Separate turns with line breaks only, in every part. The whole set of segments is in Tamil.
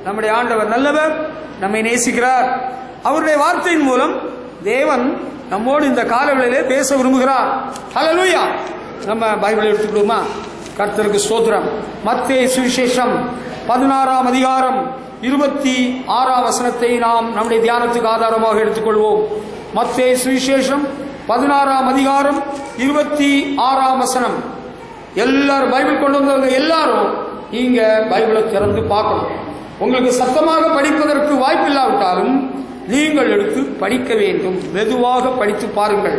நம்முடைய ஆண்டவர் நல்லவர், நம்மை நேசிக்கிறார். அவருடைய வார்த்தையின் மூலம் தேவன் நம்மோடு இந்த காலவெளியிலே பேச விரும்புகிறார். ஹல்லேலூயா. நம்ம பைபிளை எடுத்துக்கிடுவோமா? கர்த்தருக்கு ஸ்தோத்திரம். மத்தேயு சுவிசேஷம் 16ஆம் அதிகாரம் 26ஆம் வசனத்தை நாம் நம்முடைய தியானத்துக்கு ஆதாரமாக எடுத்துக்கொள்வோம். மத்தேயு சுவிசேஷம் 16ஆம் அதிகாரம் 26ஆம் வசனம். எல்லாரும் பைபிள் கொண்டு வந்தவங்க எல்லாரும் நீங்க பைபிளை திறந்து பார்க்கணும். உங்களுக்கு சத்தமாக படிப்பதற்கு வாய்ப்பில்லாவிட்டாலும் நீங்கள் எடுத்து படிக்க வேண்டும். மெதுவாக படித்து பாருங்கள்.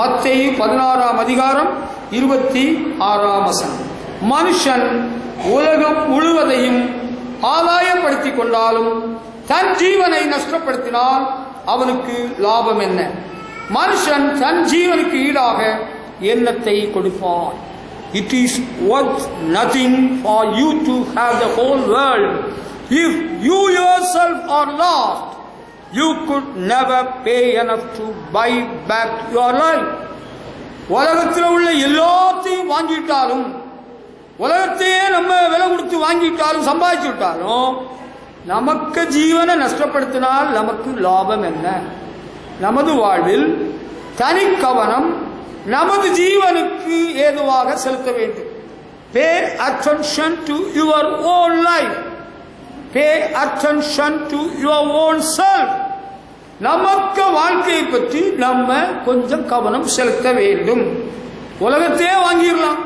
மத்தேயு 16ஆம் அதிகாரம் 26ஆம் வசனம். மனுஷன் உலகம் முழுவதையும் ஆதாயப்படுத்திக் கொண்டாலும் தன் ஜீவனை நஷ்டப்படுத்தினால் அவனுக்கு லாபம் என்ன? மனுஷன் தன் ஜீவனுக்கு ஈடாக எண்ணத்தை கொடுப்பான். It is worth nothing for you to have the whole world. If you yourself are lost, you could never pay enough to buy back your life. உலகத்தில் உள்ள எல்லாத்தையும் வாங்கிட்டாலும், உலகத்தையே நம்ம விலை கொடுத்து வாங்கிட்டாலும், சம்பாதிச்சு விட்டாலும், நமக்கு ஜீவனை நஷ்டப்படுத்தினால் நமக்கு லாபம் என்ன? நமது வாழ்வில் தனி கவனம் நமது ஜீவனுக்கு ஏதுவாக செலுத்த வேண்டும். Pay attention to your own life. Pay attention to your own self. நமக்கு வாழ்க்கையை பற்றி நம்ம கொஞ்சம் கவனம் செலுத்த வேண்டும். உலகத்தையே வாங்கிடலாம்,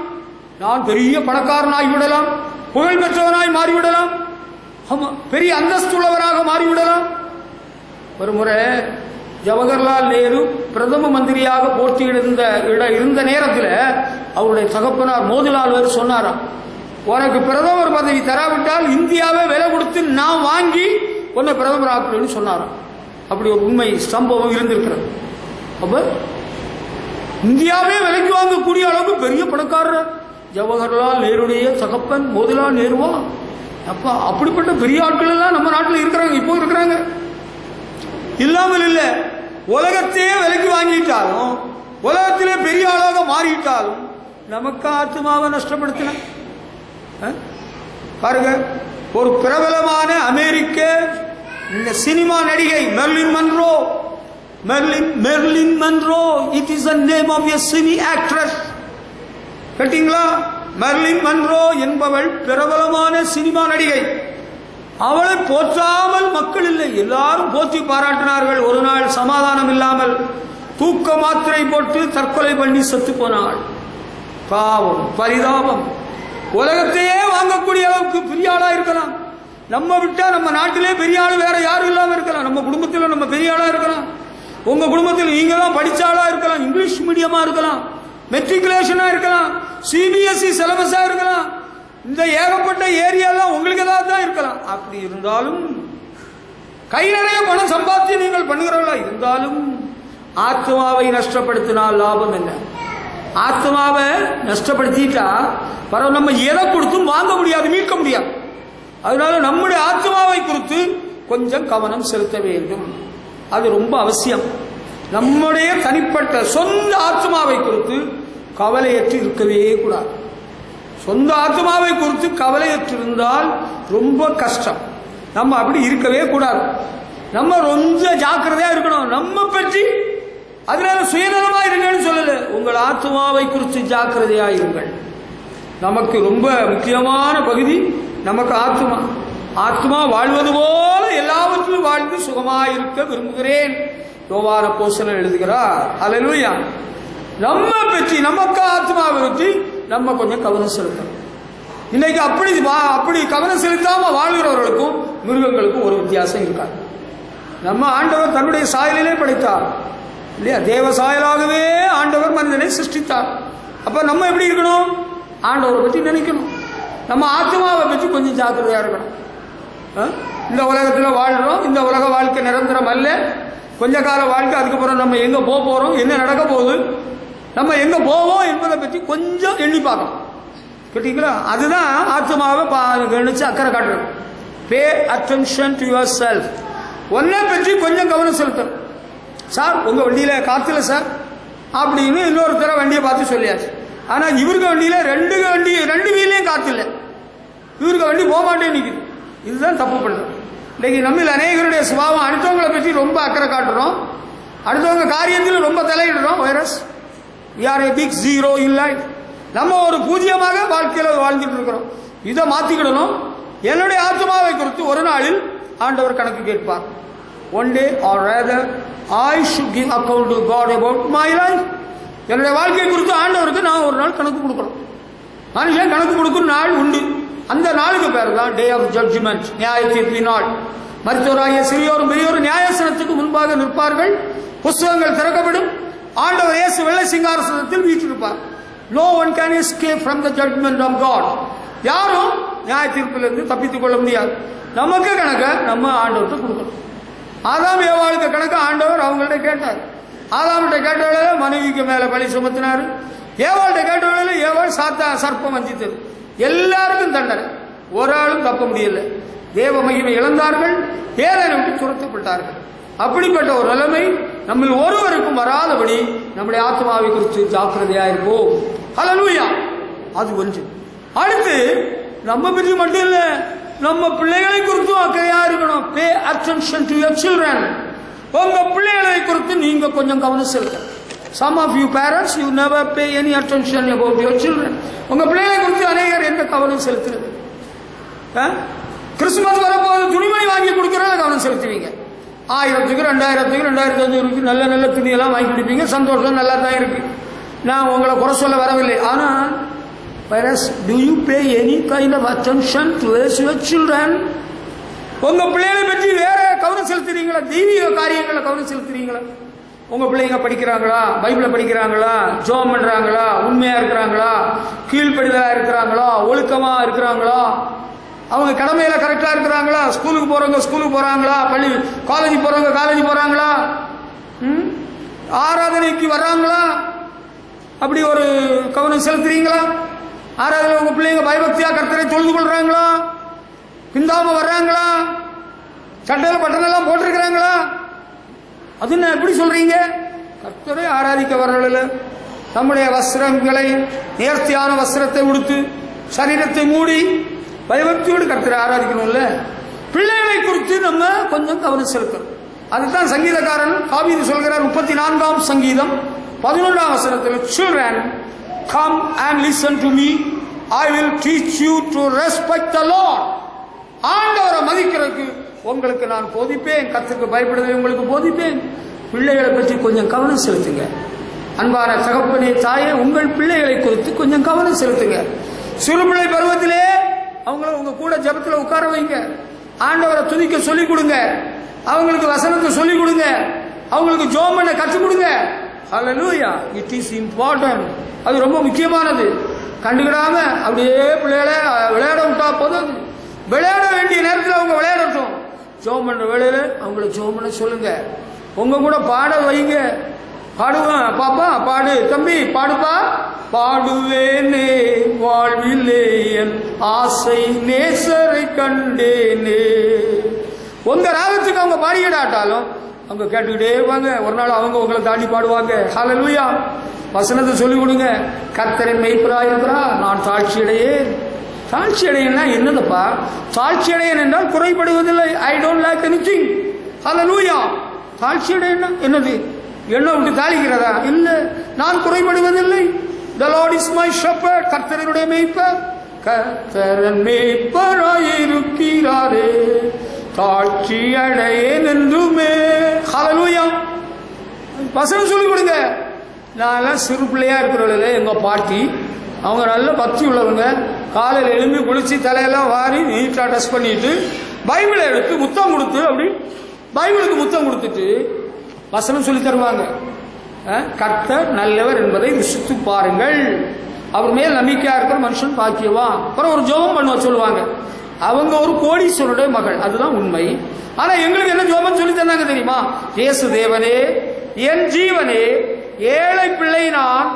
நான் பெரிய பணக்காரனாகி விடலாம், புகழ் பெற்றவனாய் மாறிவிடலாம், பெரிய அந்தஸ்துள்ளவராக மாறிவிடலாம். ஒரு முறை ஜவஹர்லால் நேரு பிரதம மந்திரியாக போட்டியிட நேரத்தில் அவருடைய தகப்பனார் மோதிலால் நேரு சொன்னாராம், உனக்கு பிரதமர் பதவி தராவிட்டால் இந்தியாவை விலை கொடுத்து நான் வாங்கி உன்னை பிரதமர் ஆக்குன்னு சொன்னாராம். அப்படி ஒரு உண்மை சம்பவம் இருந்திருக்கிறது. அப்ப இந்தியாவே விலைக்கு வாங்கக்கூடிய அளவுக்கு பெரிய பணக்காரர் ஜவஹர்லால் நேருடைய தகப்பன் மோதிலால் நேருவா. அப்ப அப்படிப்பட்ட பெரிய ஆட்கள் எல்லாம் நம்ம நாட்டில் இருக்கிறாங்க, இப்போ இருக்கிறாங்க. இல்லாமல் இல்லை, உலகத்தையே விலைக்கு வாங்கிட்டாலும், உலகத்திலே பெரிய ஆளாக மாறிட்டாலும் நமக்கு ஆத்மாவை நஷ்டப்படுத்தின பாருங்க. ஒரு பிரபலமான அமெரிக்க சினிமா நடிகை Marilyn Monroe, it is the name of a cine actress. கேட்டீங்களா? மெர்லின் மன்ரோ என்பவள் பிரபலமான சினிமா நடிகை. அவளை போற்றாமல் மக்கள் இல்லை, எல்லாரும் போற்றி பாராட்டினார்கள். ஒரு நாள் சமாதானம் இல்லாமல் தூக்க மாத்திரை போட்டு தற்கொலை பண்ணி செத்து போனாள். பாவம், பரிதாபம். உலகத்தையே வாங்கக்கூடிய அளவுக்கு பெரிய ஆளா இருக்கலாம். நம்ம விட்டா நம்ம நாட்டிலே பெரிய ஆளு வேற யாரும் இல்லாம இருக்கலாம். நம்ம குடும்பத்தில் நம்ம பெரிய ஆளா இருக்கலாம். உங்க குடும்பத்தில் நீங்க தான் படிச்ச ஆளா இருக்கலாம், இங்கிலீஷ் மீடியமா இருக்கலாம், மெட்ரிகுலேஷனா இருக்கலாம், சிபிஎஸ்இ சிலபஸா இருக்கலாம். இந்த ஏகப்பட்ட ஏரியாலாம் உங்களுக்கு ஏதாவது தான் இருக்கலாம். அப்படி இருந்தாலும் கை நிறைய பணம் சம்பாதித்து நீங்கள் பண்ணுகிறவர்களா இருந்தாலும் ஆத்மாவை நஷ்டப்படுத்தினால் லாபம் என்ன? ஆத்மாவை நஷ்டப்படுத்திட்டா பரவாயில்ல, நம்ம எதை கொடுத்தும் வாங்க முடியாது, மீட்க முடியாது. அதனால நம்முடைய ஆத்மாவை குறித்து கொஞ்சம் கவனம் செலுத்த வேண்டும். அது ரொம்ப அவசியம். நம்முடைய தனிப்பட்ட சொந்த ஆத்மாவை குறித்து கவலையற்று இருக்கவே கூடாது. சொந்த ஆத்மாவை குறித்து கவலையற்றிருந்தால் ரொம்ப கஷ்டம். நம்ம அப்படி இருக்கவே கூடாது. நம்ம ரொம்ப ஜாக்கிரதையா இருக்கணும். நம்ம பற்றி அதனால சுயநலமா இருங்கன்னு சொல்லல, உங்கள் ஆத்மாவை குறித்து ஜாக்கிரதையா இருங்கள். நமக்கு ரொம்ப முக்கியமான பகுதி நமக்கு ஆத்மா. ஆத்மா வாழ்வது போல எல்லாவற்றிலும் வாழ்ந்து சுகமாயிருக்க விரும்புகிறேன் யோவான் அப்போஸ்தலன் எழுதுகிறார். அல்லேலூயா. நம்ம பற்றி, நமக்கு ஆத்மாவை பற்றி நம்ம கொஞ்சம் கவனம் செலுத்தணும். இன்னைக்கு அப்படி கவனம் செலுத்தாம வாழ்கிறவர்களுக்கும் மிருகங்களுக்கும் ஒரு வித்தியாசம் இருக்காது. நம்ம ஆண்டவர் தன்னுடைய சாயலிலே படைத்தார் இல்லையா? தேவ சாயலாகவே ஆண்டவர் மனிதனை சிருஷ்டித்தார். அப்ப நம்ம எப்படி இருக்கணும்? ஆண்டவரை பற்றி நினைக்கணும். நம்ம ஆத்மாவை பற்றி கொஞ்சம் ஜாக்கிரதையா இருக்கணும். இந்த உலகத்தில் வாழ்றோம், இந்த உலக வாழ்க்கை நிரந்தரம் அல்ல, கொஞ்ச கால வாழ்க்கை. அதுக்கப்புறம் நம்ம எங்க போறோம், என்ன நடக்க போகுது, நம்ம எங்க போவோம் என்பதை பற்றி கொஞ்சம் எண்ணி பார்க்கணும். கேட்டீங்களா? அதுதான் ஆத்மாவை கவனிச்சு அக்கறை காட்டுறது. Pay attention to your self. ஒன்னை பற்றி கொஞ்சம் கவனம் செலுத்தணும். சார் உங்க வண்டியில காத்துல சார் அப்படின்னு இன்னொருத்தர வண்டியை பார்த்து சொல்லியாச்சு. ஆனா இவருக்கு வண்டியில ரெண்டு வீலையும் காத்து இல்லை, இவருக்கு வண்டி போக மாட்டேன்னு நிற்குது. இதுதான் தப்பு பண்ணுறது. இன்னைக்கு நம்மில் அநேகருடைய சுபாவம் அடுத்தவங்களை பற்றி ரொம்ப அக்கறை காட்டுறோம், அடுத்தவங்க காரியத்தில் ரொம்ப தலையிடுறோம். வைரஸ் யார் பிக் ஜீரோ இல்லை, நம்ம ஒரு பூஜ்யமாக வாழ்க்கையில் வாழ்ந்துட்டு இருக்கிறோம். இதை மாற்றிக்கிடணும். என்னுடைய ஆத்மாவை குறித்து ஒரு நாளில் ஆண்டவர் கணக்கு கேட்பார். One day or rather I should give account to God about my life. என்னுடைய வாழ்க்கை குறித்து ஆண்டவருக்கு நான் ஒரு நாள் கணக்கு கொடுக்கணும். மனுஷன் கணக்கு கொடுக்கும் நாள் உண்டு. அந்த நாளுக்கு பேர் தான் டே ஆஃப் ஜட்ஜ்மெண்ட், நியாய தீர்ப்பின் நாள். மருத்துவராகிய சிறியோரும் பெரியோரும் நியாயசனத்துக்கு முன்பாக நிற்பார்கள். புஸ்தகங்கள் திறக்கப்படும். ஆண்டவர் இயேசு வெள்ளை சிங்காசனத்தில் வீற்றிருப்பார். No one can escape from the judgment of God. யாரும் நியாய தீர்ப்பிலிருந்து தப்பித்துக் கொள்ள முடியாது. நமக்கு கணக்க நம்ம ஆண்டவர்கிட்ட கொடுக்கணும். ஆதாம் ஏவாளுக்கு கணக்கு ஆண்டவர் அவங்கள்ட்ட கேட்டார். ஆதாம்கிட்ட கேட்டவள மனைவிக்கு மேல பழி சுமத்தினார். ஏவாள்கிட்ட கேட்டவள ஏவாள் சர்ப்பம் வஞ்சித்தது. எல்லாருக்கும் தண்டனை, ஒரு ஆளும் தப்ப முடியல. தேவ மகிமை இழந்தார்கள், ஏதனை விட்டு துரத்தப்பட்டார்கள். அப்படிப்பட்ட ஒரு நிலைமை நம்ம ஒருவருக்கும் வராதபடி நம்முடைய ஆத்மாவை குறித்து ஜாக்கிரதையாயிருப்போம். ஹல்லேலூயா. அது ஒன்று. அடுத்து நம்ம பற்றி மட்டும் இல்ல, நம்ம பிள்ளைகளை குறித்தும் அக்கறையா இருக்கணும். Pay attention to your children. உங்க பிள்ளைகளை குறித்து நீங்க கொஞ்சம் கவனம் செலுத்தணும். Some of you parents, you never pay any attention about your children. உங்க பிள்ளைகளை குறித்து அநேகர் எந்த கவனம் செலுத்துறது? கிறிஸ்துமஸ் வரப்போது துணிமணி வாங்கி கொடுக்கறதுல கவனம் செலுத்துவீங்க. 1000க்கு 2000க்கு 2500க்கு நல்ல நல்ல துணியெல்லாம் வாங்கி கொடுப்பீங்க. சந்தோஷம், நல்லா தான் இருக்கு. நான் உங்களை குறை சொல்ல வரவில்லை. ஆனால் do you pay any kind of attention to your children? உங்க பிள்ளைகளை பற்றி வேற கவனம் செலுத்துறீங்களா? தெய்வீக காரியங்களை கவனம் செலுத்துறீங்களா? உங்க பிள்ளைங்க படிக்கிறாங்களா? பைபிளை படிக்கிறாங்களா? ஜோம் பண்றாங்களா? உண்மையா இருக்கிறாங்களா? கீழ்ப்படிதலா இருக்கிறாங்களா? ஒழுக்கமா இருக்கிறாங்களா? அவங்க கடமையில கரெக்டா இருக்கிறாங்களா? ஸ்கூலுக்கு போறவங்க ஸ்கூலுக்கு போறாங்களா? பள்ளி காலேஜ் போறவங்க காலேஜ் போறாங்களா? ஆராதனைக்கு வர்றாங்களா? அப்படி ஒரு கவனம் செலுத்துறீங்களா? ஆராதனை உங்க பிள்ளைங்க பயபக்தியா கர்த்தரை தொழுது கொள்றாங்களா? பிந்தாம வர்றாங்களா? சட்டையில பட்டனெல்லாம் போட்டிருக்கிறாங்களா? அது என்ன எப்படி சொல்றீங்க? கர்த்தரை ஆராதிக்க வர்றவர்கள் நம்முடைய வஸ்திரங்களை நேர்த்தியான வஸ்திரத்தை உடுத்து சரீரத்தை மூடி பயபக்தியோடு கர்த்தரை ஆராதிக்கணும்ல. பிள்ளைகளை குறித்து நம்ம கொஞ்சம் கவனம் செலுத்தணும். அதுதான் சங்கீதக்காரன் தாவீது சொல்கிறார். 34ஆம் சங்கீதம் 11ஆம் வசனத்தில், children come and listen to me, I will teach you to respect the Lord. ஆண்டவரை மதிக்கிறதுக்கு உங்களுக்கு நான் போதிப்பேன், கர்த்தருக்கு பயப்படுவதை உங்களுக்கு போதிப்பேன். பிள்ளைகளை பற்றி கொஞ்சம் கவனம் செலுத்துங்க. அன்பான தகப்பனே தாயே, உங்கள் பிள்ளைகளை குறித்து கொஞ்சம் கவனம் செலுத்துங்க. சிறுபிள்ளை பருவத்திலே அவங்கள உங்க கூட ஜபத்தில் உட்கார வைங்க. ஆண்டவரை துதிக்க சொல்லிக் கொடுங்க. அவங்களுக்கு வசனத்தை சொல்லிக் கொடுங்க. அவங்களுக்கு ஜெபம் பண்ண கற்றுக் கொடுங்க. ஹல்லேலூயா. It is important. அது ரொம்ப முக்கியமானது. கண்டுக்கிடாம அப்படியே பிள்ளைகளை விளையாட விட்டா போதும். விளையாட வேண்டிய நேரத்தில் அவங்க விளையாடட்டும். ஜெபம் பண்ற வேளையில அவங்கள ஜெபம் பண்ண சொல்லுங்க. உங்க கூட பாட வைங்க. பாடுவேன் பாப்பா, பாடு தம்பி, பாடுப்பா. பாடுவேனே வாழ்விலே என் ஆசை நேசரை கண்டேனே. உங்க ராகத்துக்கு அவங்க பாடிக்கிடாட்டாலும் அவங்க கேட்டுக்கிட்டே வாங்க. ஒரு நாள் அவங்க உங்களை தாண்டி பாடுவாங்க. ஹல்லேலூயா. வசனத்தை சொல்லிக் கொடுங்க. கர்த்தரின் மெய்ப்பராயிருக்கிறார், நான் தாழ்ச்சி அடையேன். தாழ்ச்சி அடையன்னா என்னதுப்பா? தாழ்ச்சி அடையன் என்றால் குறைபடுவதில்லை. I don't like anything. Hallelujah. தாழ்ச்சி அடையன்னா என்னது? என்ன விட்டு தாளிக்கிறதா? இல்ல, நான் குறைபடுவதில்லை. The Lord is my shepherd. கர்த்தருடைய மேய்ப்பர். கர்த்தரன் மேய்ப்பராயிருக்கிறாரே, தாழ்ச்சி அடையேன் என்றுமே. ஹல்லேலூயா. வசனம் சொல்லிக் கொடுங்க. நான் சிறு பிள்ளையா இருக்கிறவங்கள எங்க பாட்டி அவங்க நல்ல பக்தி உள்ளவங்க. காலையில் எழும்பி குளிச்சு தலையெல்லாம் வாரி நீட்டா டச் பண்ணிட்டு பைபிளை எடுத்து முத்தம் கொடுத்து அப்படி பைபிளுக்கு முத்தம் கொடுத்துட்டு வசனம் சொல்லி தருவாங்க. கர்த்தர் நல்லவர் என்பதை விசுத்து பாருங்கள், அவர் மேல் நம்பிக்கையா இருக்கிற மனுஷன் பாக்கியவான். அப்புறம் ஒரு ஜெபம் பண்ணுவ சொல்லுவாங்க. அவங்க ஒரு கோடீஸ்வரனுடைய மகள், அதுதான் உண்மை. ஆனா எங்களுக்கு என்ன ஜெபம் சொல்லி தந்தாங்க தெரியுமா? இயேசு தேவனே, என் ஜீவனே, ஏழை பிள்ளை நான்,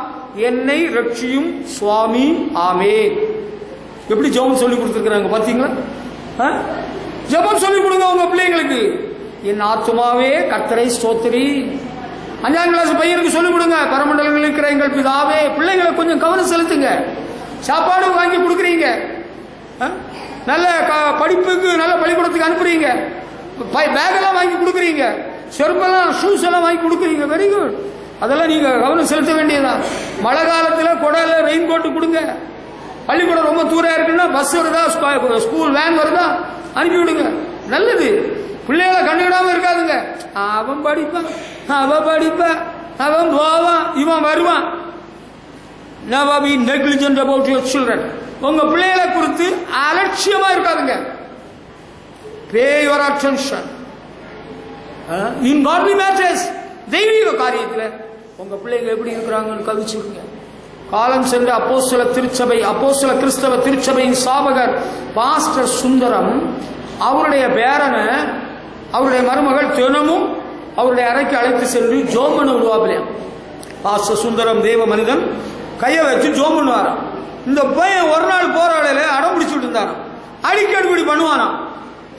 என்னை ரட்சியும் சுவாமி, ஆமென். எப்படி ஜெபம் சொல்லி கொடுத்துருக்காங்க பாத்தீங்களா? ஜெபம் சொல்லி கொடுங்க உங்க பிள்ளைங்களுக்கு. என் ஆத்துமாவே கர்த்தரை ஸ்தோத்திரி. 5ஆம் கிளாஸ் பையனுக்கு சொல்லிக் கொடுங்க. பரமண்டலங்களில் இருக்கிற எங்கள் பிதாவே. பிள்ளைங்களை கொஞ்சம் கவனம் செலுத்துங்க. சாப்பாடு வாங்கி கொடுக்குறீங்க, நல்ல படிப்புக்கு நல்ல பள்ளிக்கூடத்துக்கு அனுப்புறீங்க, பேக்கெல்லாம் வாங்கி கொடுக்குறீங்க, செருப்பெல்லாம் ஷூஸ் எல்லாம் வாங்கி கொடுக்குறீங்க, வெரி குட். அதெல்லாம் நீங்க கவனம் செலுத்த வேண்டியதுதான். மழை காலத்தில் கொடையில ரெயின் கோட்டு கொடுங்க. பள்ளிக்கூடம் ரொம்ப தூரம் இருக்குன்னா பஸ் வருதா, ஸ்கூல் வேன் வருதா, அனுப்பி விடுங்க. நல்லது. பிள்ளைகளை கண்டுவிடாம இருக்காதுங்க. அவன் படிப்பான், அவன் படிப்பான், அவன் போவான், இவன் வருவான். Never be negligent about your children. உங்க பிள்ளைகளை குறித்து அலட்சியமா இருக்காதுங்க. Pay your attention in godly matters. தெய்வீக காரியத்தில் உங்க பிள்ளைங்க எப்படி இருக்கிறாங்கன்னு கவிச்சிருங்க. காலம் சென்ற அப்போஸ்தல திருச்சபை, அப்போஸ்தல கிறிஸ்தவ திருச்சபையின் சாபகர் பாஸ்டர் சுந்தரம் அவருடைய பேரனை அவருடைய மருமகள் தினமும் அவருடைய அறைக்கு அழைத்து சென்று ஜோம் பண்ண விடுவாப்பிலையாம். பாஸ்டர் சுந்தரம் தேவ மனிதன் கையை வச்சு ஜோம் பண்ணுவாராம். இந்த பையன் ஒரு நாள் போற வேளையில அடம் பிடிச்சுட்டு இருந்தாராம். அடிக்கடி பண்ணுவானா.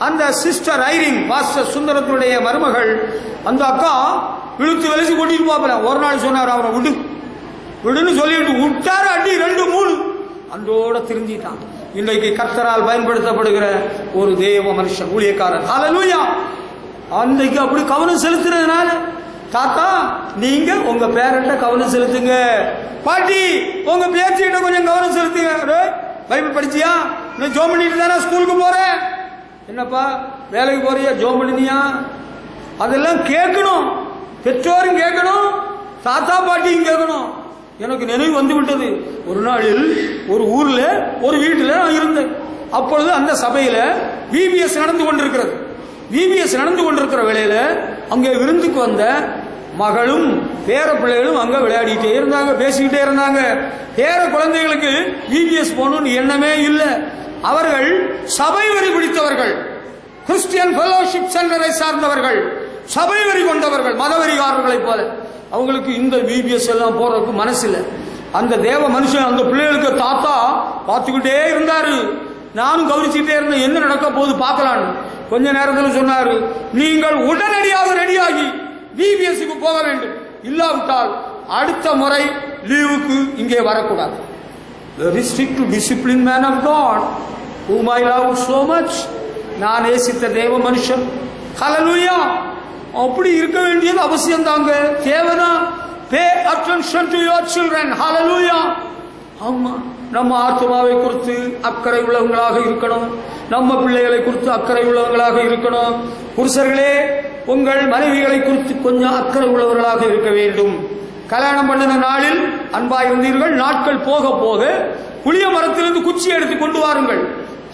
அந்த சிஸ்டர் ஐரின் பாஸ்டர் சுந்தரத்துடைய மருமகள், அந்த அக்கா இழுத்து வெளிச்சு கொட்டிட்டு போப்பல. ஒரு நாள் சொன்னார், அவரை விடு விடுன்னு சொல்லிட்டு விட்டாரு. அடி 2-3 அந்தோட திருந்திட்டான். இன்றைக்கு கர்த்தரால் பயன்படுத்தப்படுகிற ஒரு தேவ மனுஷன், ஊழியக்காரன். ஹல்லேலூயா. அன்றைக்கு அப்படி கவனம் செலுத்துறதுனால, தாத்தா நீங்க உங்க பேரண்ட கவனம் செலுத்துங்க, பாட்டி உங்க பேச்சிட்ட கொஞ்சம் கவனம் செலுத்துங்க. பைபிள் படிச்சியா? நான் ஜோம் பண்ணிட்டு தானே ஸ்கூலுக்கு போறேன். என்னப்பா வேலைக்கு போறியா, ஜோம் பண்ணினியா? அதெல்லாம் கேட்கணும். பெற்றோரும் கேட்கணும், தாத்தா பாட்டியும் கேட்கணும். எனக்கு நினைவு வந்து விட்டது. ஒரு நாளில் ஒரு ஊர்ல ஒரு வீட்டில் நான் இருந்தேன். அப்பொழுது அந்த சபையில விபிஎஸ் நடந்து கொண்டிருக்கிறது. விபிஎஸ் நடந்து கொண்டிருக்கிற வேளையில அங்கே விருந்துக்கு வந்த மகளும் பேர பிள்ளைகளும் அங்க விளையாடிட்டே இருந்தாங்க, பேசிக்கிட்டே இருந்தாங்க. பேர குழந்தைகளுக்கு விபிஎஸ் போகணும்னு எண்ணமே இல்லை. அவர்கள் சபை வரி பிடித்தவர்கள், கிறிஸ்டியன் ஃபெலோஷிப் சென்டரை சார்ந்தவர்கள், சபை வரி கொண்டவர்கள், மதவெறிகாரர்களை போல. அவங்களுக்கு இந்த விபிஎஸ் எல்லாம் போறதுக்கு மனசு இல்லை. அந்த தேவ மனுஷன் அந்த பிள்ளைகளுக்கு தாத்தா பார்த்துக்கிட்டே இருந்தாரு. நானும் கவனிச்சுட்டே இருந்தேன், என்ன நடக்க போகுது பார்க்கலான்னு. கொஞ்ச நேரத்தில் சொன்னாரு, நீங்கள் உடனடியாக ரெடியாகி விபிஎஸ்க்கு போக வேண்டும், இல்லாவிட்டால் அடுத்த முறை லீவுக்கு இங்கே வரக்கூடாது. Very strict disciplined man of God whom I love so much. நான் நேசித்த தேவ மனுஷன். ஹல்லேலூயா. அப்படி இருக்க வேண்டியது அவசியம் தாங்க, தேவைதான். Pay attention to your children. ஹல்லேலூயா. ஆமா, நம்ம ஆத்மாவை குறித்து அக்கறை உள்ளவங்களாக இருக்கணும், நம்ம பிள்ளைகளை குறித்து அக்கறை உள்ளவங்களாக இருக்கணும். புருஷர்களே உங்கள் மனைவிகளை குறித்து கொஞ்சம் அக்கறை உள்ளவர்களாக இருக்க வேண்டும். கல்யாணம் பண்ணின நாளில் அன்பா இருந்தீர்கள், நாட்கள் போக போக புளிய மரத்திலிருந்து குச்சி எடுத்து கொண்டு வாருங்கள்,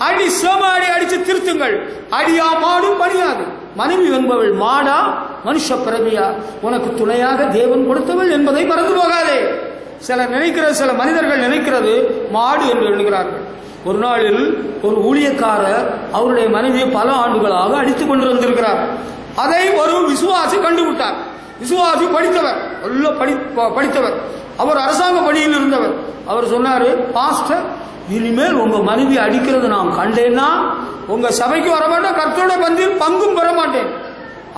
அடி சம அடி அடிச்சு திருத்துங்கள். அடியா மாடும் பணியாது. மனைவி என்பவள் மாடா மனுஷ பிறவியா உனக்கு துணையாக தேவன் கொடுத்தவள் என்பதை மறந்து போகாதே. சில மனிதர்கள் நினைக்கிறது மாடு என்று எண்ணுகிறார்கள். ஒரு நாளில் ஒரு ஊழியக்காரர் அவருடைய மனைவியை பல ஆண்டுகளாக அடித்துக் கொண்டு வந்திருக்கிறார். அதை ஒரு விசுவாசி கண்டுவிட்டார். விசுவாசி படித்தவர், நல்ல படித்தவர். அவர் அரசாங்க பணியில் இருந்தவர். அவர் சொன்னாரு, பாஸ்டர் இனிமேல் உங்க மனைவி அடிக்கிறது நான் கண்டேன்னா உங்க சபைக்கு வரமாட்டேன், கர்த்தருடைய பந்தியில் பங்கும் பெற மாட்டேன்.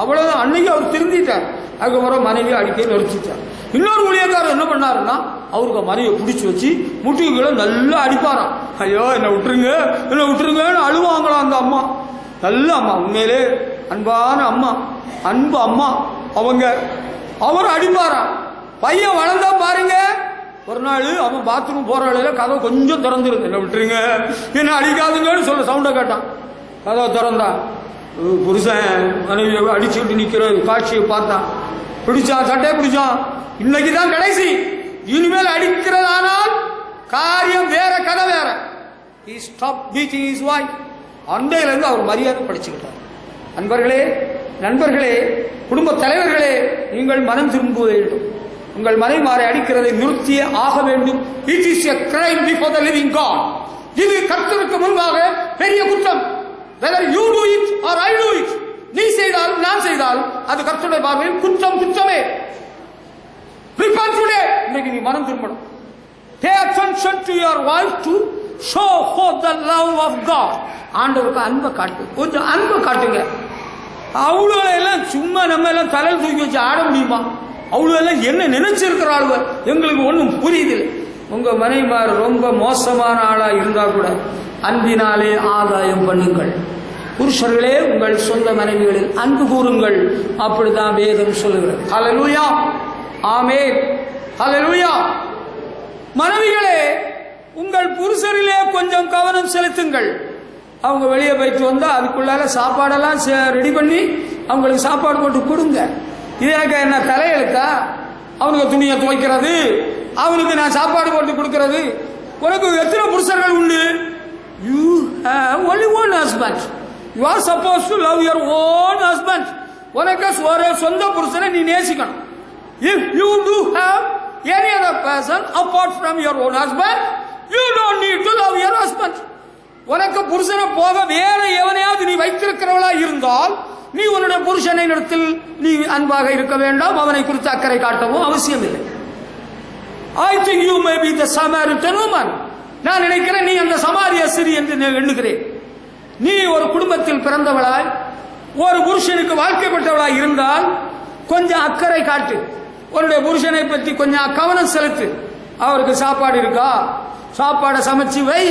அவ்வளவுதான். அன்னைக்கு அவர் திருந்திட்டார். அதுக்கப்புறம் மனைவி அடிக்க நிறுத்திட்டார். இன்னொரு ஊழியக்காரர் என்ன பண்ணாருன்னா, அவருக்கு மனைவியை பிடிச்சி வச்சு முட்டுகளை நல்லா அடிப்பாராம். ஐயோ என்ன விட்டுருங்க, என்ன விட்டுருங்கன்னு அழுவாங்களாம் அந்த அம்மா. நல்ல அம்மா, உண்மையிலே அன்பான அம்மா, அன்பு அம்மா அவங்க. அவர் அடிப்பாராம். பையன் வளர்ந்தா பாருங்க, ஒரு நாள் அவன் பாத்ரூம் போற வேளையில கதவை கொஞ்சம் திறந்துருக்கு. என்ன விட்டுருங்க, என்ன அடிக்காதுங்கன்னு சொல்ல சவுண்ட கேட்டான். கதவை திறந்தா புருஷன் மனைவியை அடிச்சுக்கிட்டு நிக்கிற காட்சியை பார்த்தான். பிடிச்சான், சட்டையை பிடிச்சான். இன்னைக்குதான் கடைசி, இனிமேல் அடிக்கிறதானால் காரியம் வேற, கதை வேற. He stopped beating his wife. அண்டையிலிருந்து அவர் மரியாதை படிச்சுக்கிட்டார். அன்பர்களே, நண்பர்களே, குடும்ப தலைவர்களே, நீங்கள் மனம் திரும்ப வேண்டும். உங்கள் மனைவிமாரை அடிக்கிறதை நிறுத்தியே ஆக வேண்டும். It is a crime before the living God. இது கர்த்தருக்கு முன்பாக பெரிய குற்றம். whether you do it or I do it, நீ செய்தாலும் நான் செய்தாலும் அது கர்த்தருடைய பார்வையில் குற்றம், குற்றமே. repent today. இன்னைக்கு நீ மனம் திரும்பணும். pay attention to your wife to show forth the love of God. ஆண்டவருக்கு அன்பை காட்டு, கொஞ்சம் அன்பை காட்டுங்க. அவ்வளோ எல்லாம் சும்மா நம்ம எல்லாம் தலையில் தூக்கி வச்சு ஆட முடியுமா? அவ்வளோ எல்லாம் என்ன நினைச்சிருக்கிற ஆளுவ எங்களுக்கு ஒன்றும் புரியுது. உங்க மனைவிமார் ரொம்ப மோசமான ஆளா இருந்தா கூட அன்பினாலே ஆதாயம் பண்ணுங்கள். புருஷர்களே, உங்கள் சொந்த மனைவிகளில் அன்பு கூறுங்கள். அப்படிதான் வேதம் சொல்லுகிறது. ஹல்லேலூயா, ஆமென், ஹல்லேலூயா. மனைவிகளே, உங்கள் புருஷரிலே கொஞ்சம் கவனம் செலுத்துங்கள். அவங்க வெளியே போயிட்டு வந்தா அதுக்குள்ளால சாப்பாடெல்லாம் ரெடி பண்ணி அவங்களுக்கு சாப்பாடு போட்டு கொடுங்க. இது எனக்கு என்ன தலையெழுத்தா? அவனுக்கு துணியை துவைக்கிறது, அவனுக்கு நான் சாப்பாடு போட்டு கொடுக்கிறது. உனக்கு எத்தனை புருஷர்கள் உண்டு? You have only one husband. You are suppose to love your own husband. உனக்கு ஒரு சொந்த புருஷனை நீ நேசிக்கணும். If you to have any other person apart from your own husband, you don't need to love your husband. உனக்கு புருஷனை போக வேற எவனையாவது நீ வைத்திருக்கிறவளா இருந்தால் நீ உன்னுடைய புருஷனை இடத்தில் நீ அன்பாக இருக்க வேண்டாம். அவனை குறித்து அக்கறை காட்டவும் அவசியம் இல்லை. I think you may be the Samaritan woman. நான் நினைக்கிறேன் நீ அந்த சமாரிய ஸ்திரீ என்று எண்ணுகிறேன். நீ ஒரு குடும்பத்தில் பிறந்தவளாய் ஒரு புருஷனுக்கு வாழ்க்கைப்பட்டவளாய் இருந்தால் கொஞ்சம் அக்கறை காட்டு. உன்னுடைய புருஷனை பற்றி கொஞ்சம் கவனம் செலுத்து. அவருக்கு சாப்பாடு இருக்கா? சாப்பாடை சமைச்சு வை.